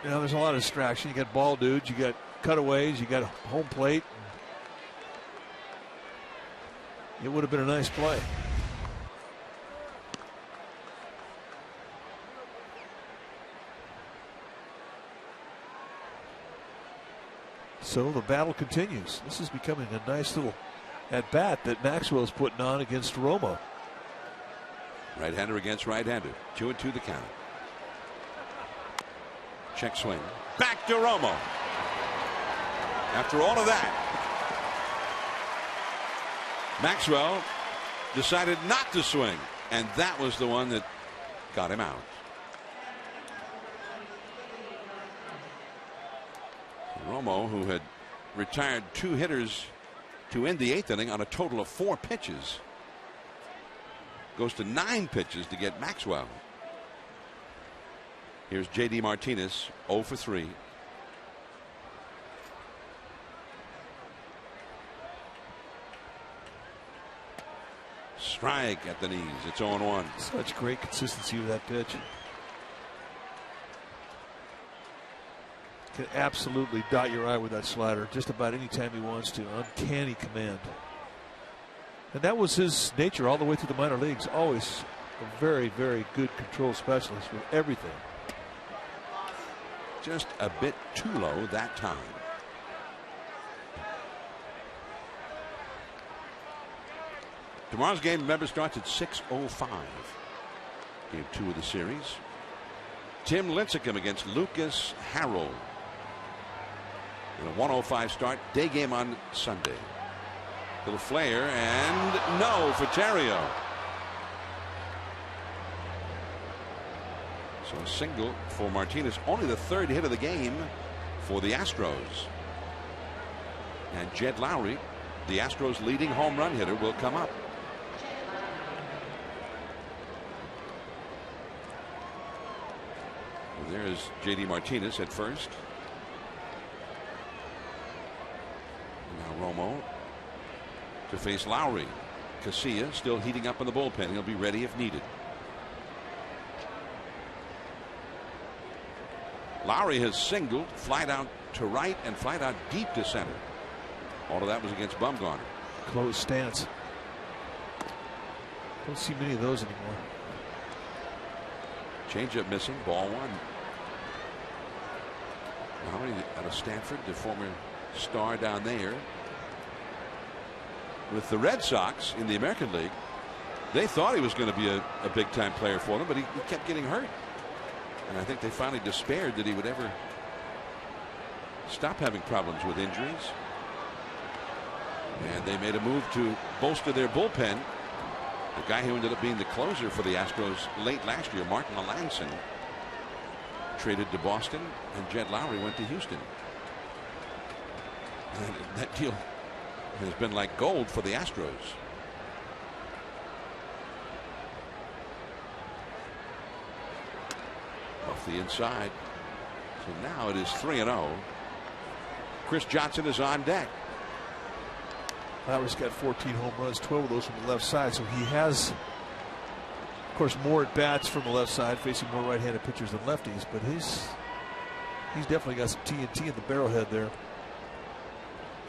You know, there's a lot of distraction. You got ball dudes, you got cutaways, you got home plate. It would have been a nice play. So the battle continues. This is becoming a nice little at bat that Maxwell's putting on against Romo. Right-hander against right-hander. 2-2 the count. Check swing. Back to Romo. After all of that, Maxwell decided not to swing, and that was the one that got him out. Romo, who had retired 2 hitters to end the 8th inning on a total of 4 pitches, goes to 9 pitches to get Maxwell. Here's J.D. Martinez, 0 for 3. strike at the knees. It's 0-1. Such great consistency with that pitch. Can absolutely dot your eye with that slider just about any time he wants to. Uncanny command. And that was his nature all the way through the minor leagues. Always a very, very good control specialist with everything. Just a bit too low that time. Tomorrow's game, remember, starts at 6:05. Game 2 of the series. Tim Lincecum against Lucas Harrell. In a 1:05 start. Day game on Sunday. Little flare and no for Terrio. So a single for Martinez. Only the third hit of the game for the Astros. And Jed Lowry, the Astros' leading home run hitter, will come up. There's J.D. Martinez at first. Now Romo to face Lowry. Casilla still heating up in the bullpen. He'll be ready if needed. Lowry has singled, flied out to right and flied out deep to center. All of that was against Bumgarner. Closed stance. Don't see many of those anymore. Changeup missing, ball 1. Lowry out of Stanford, the former star down there. With the Red Sox in the American League, they thought he was going to be a big-time player for them, but he kept getting hurt. And I think they finally despaired that he would ever stop having problems with injuries. And they made a move to bolster their bullpen. The guy who ended up being the closer for the Astros late last year, Martin Melanson, traded to Boston, and Jed Lowry went to Houston. And that deal has been like gold for the Astros. Off the inside. So now it is 3-0. Chris Johnson is on deck. Lowry's got 14 home runs, 12 of those from the left side, so he has, of course, more at bats from the left side, facing more right-handed pitchers than lefties, but he's definitely got some TNT in the barrelhead there.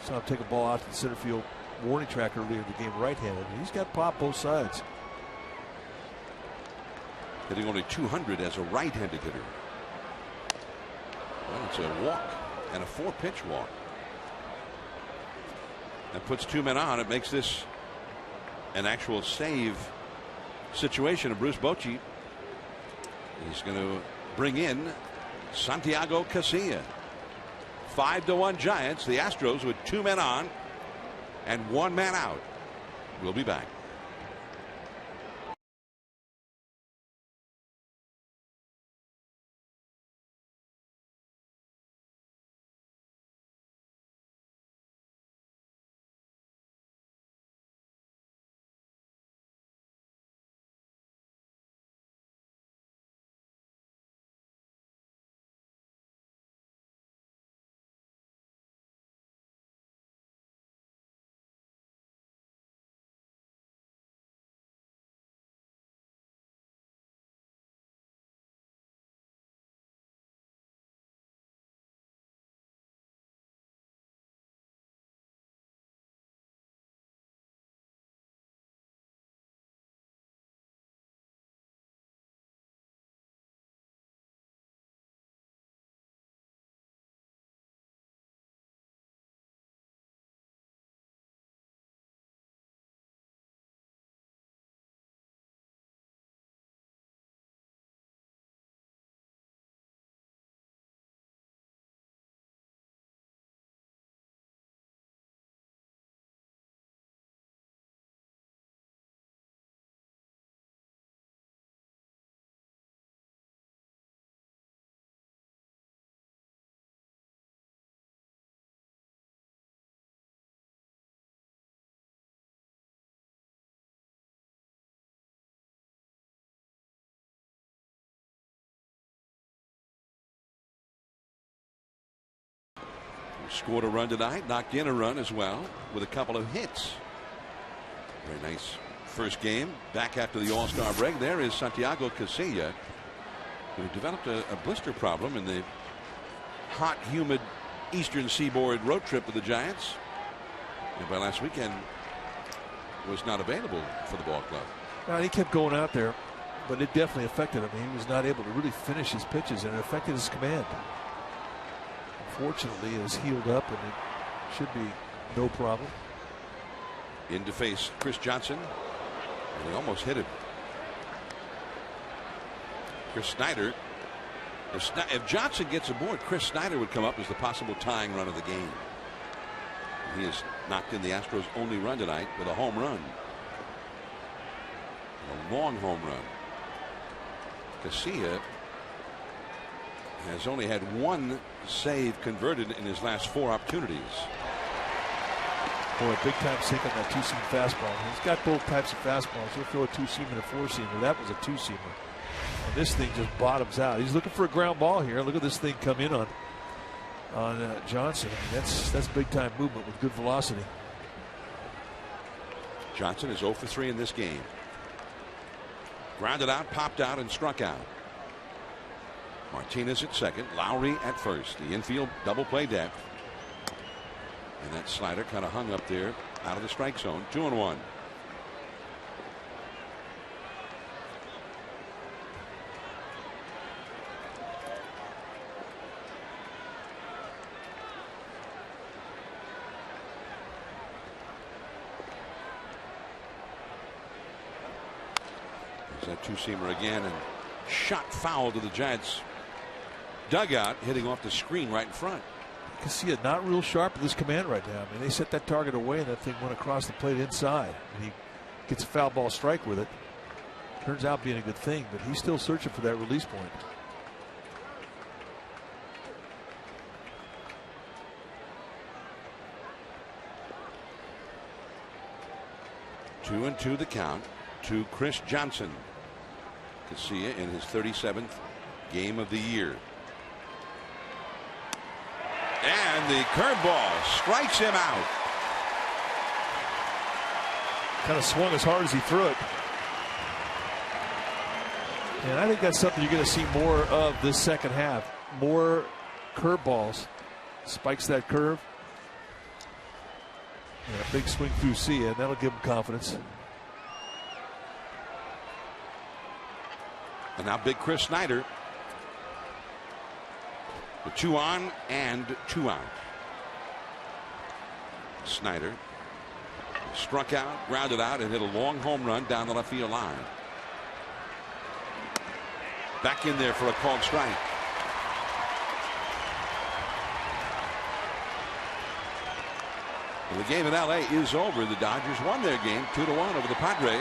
Saw him take a ball out to the center field warning track earlier in the game, right-handed. He's got pop both sides. Hitting only 200 as a right-handed hitter. Well, it's a walk and a 4-pitch walk. That puts 2 men on. It makes this an actual save situation. And Bruce Bochy is going to bring in Santiago Casilla. 5-1 Giants. The Astros with 2 men on and 1 man out. We'll be back. Scored a run tonight, knocked in a run as well with a couple of hits. Very nice first game back after the All-Star break. There is Santiago Casilla, who developed a blister problem in the hot, humid Eastern Seaboard road trip with the Giants. And by last weekend was not available for the ball club. Now, he kept going out there, but it definitely affected him. He was not able to really finish his pitches, and it affected his command. Fortunately, it has healed up, and it should be no problem. In to face Chris Johnson, and he almost hit him. Chris Snyder. If Johnson gets aboard, Chris Snyder would come up as the possible tying run of the game. He has knocked in the Astros' only run tonight with a home run. A long home run. Casilla has only had one save converted in his last 4 opportunities. Boy, big time sink on that 2-seam fastball. He's got both types of fastballs. He'll throw a 2-seamer and a 4-seamer. That was a 2-seamer. And this thing just bottoms out. He's looking for a ground ball here. Look at this thing come in on Johnson. I mean, that's big time movement with good velocity. Johnson is 0 for 3 in this game. Grounded out, popped out, and struck out. Martinez at second, Lowry at first. The infield double play depth. And that slider kind of hung up there out of the strike zone. 2-1. There's that 2-seamer again, and shot foul to the Giants dugout, hitting off the screen right in front. You can see it not real sharp with this command right now. I mean, they set that target away, and that thing went across the plate inside. And he gets a foul ball strike with it. Turns out being a good thing, but he's still searching for that release point. Two and two the count to Chris Johnson. Casilla in his 37th game of the year. And the curveball strikes him out. Kind of swung as hard as he threw it. And I think that's something you're going to see more of this second half. More curveballs. Spikes that curve. And a big swing through Cia, and that'll give him confidence. And now big Chris Snyder. The 2 on and 2 out. Snyder struck out, grounded out, and hit a long home run down the left field line. Back in there for a called strike. Well, the game in LA is over. The Dodgers won their game 2-1 over the Padres.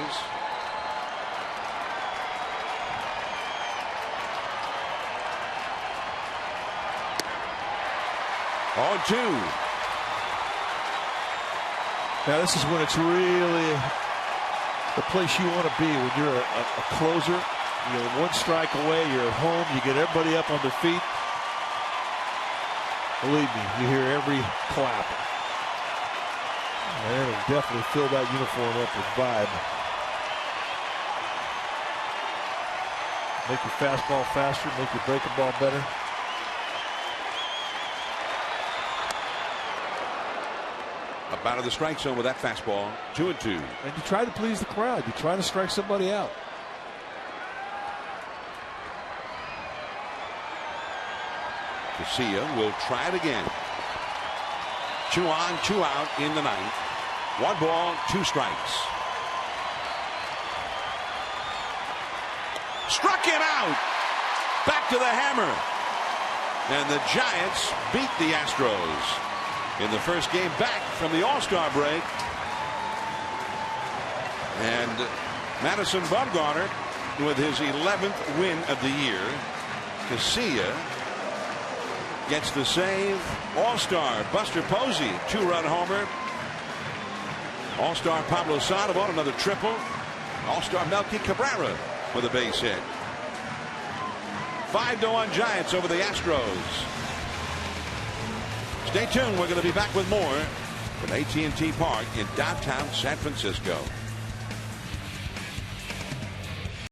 On 2. Now this is when it's really the place you want to be when you're a closer. You're 1 strike away. You're at home. You get everybody up on their feet. Believe me, you hear every clap. And it'll definitely fill that uniform up with vibe. Make your fastball faster. Make your breaking ball better. Up out of the strike zone with that fastball. 2-2. And you try to please the crowd. You try to strike somebody out. Casilla will try it again. 2 on, 2 out in the 9th. 1 ball, 2 strikes. Struck him out. Back to the hammer. And the Giants beat the Astros in the first game back from the All-Star break. And Madison Bumgarner with his 11th win of the year. Casilla gets the save. All-Star Buster Posey, 2-run homer. All-Star Pablo Sandoval, another triple. All-Star Melky Cabrera with a base hit. 5-1 Giants over the Astros. Stay tuned. We're going to be back with more from AT&T Park in downtown San Francisco.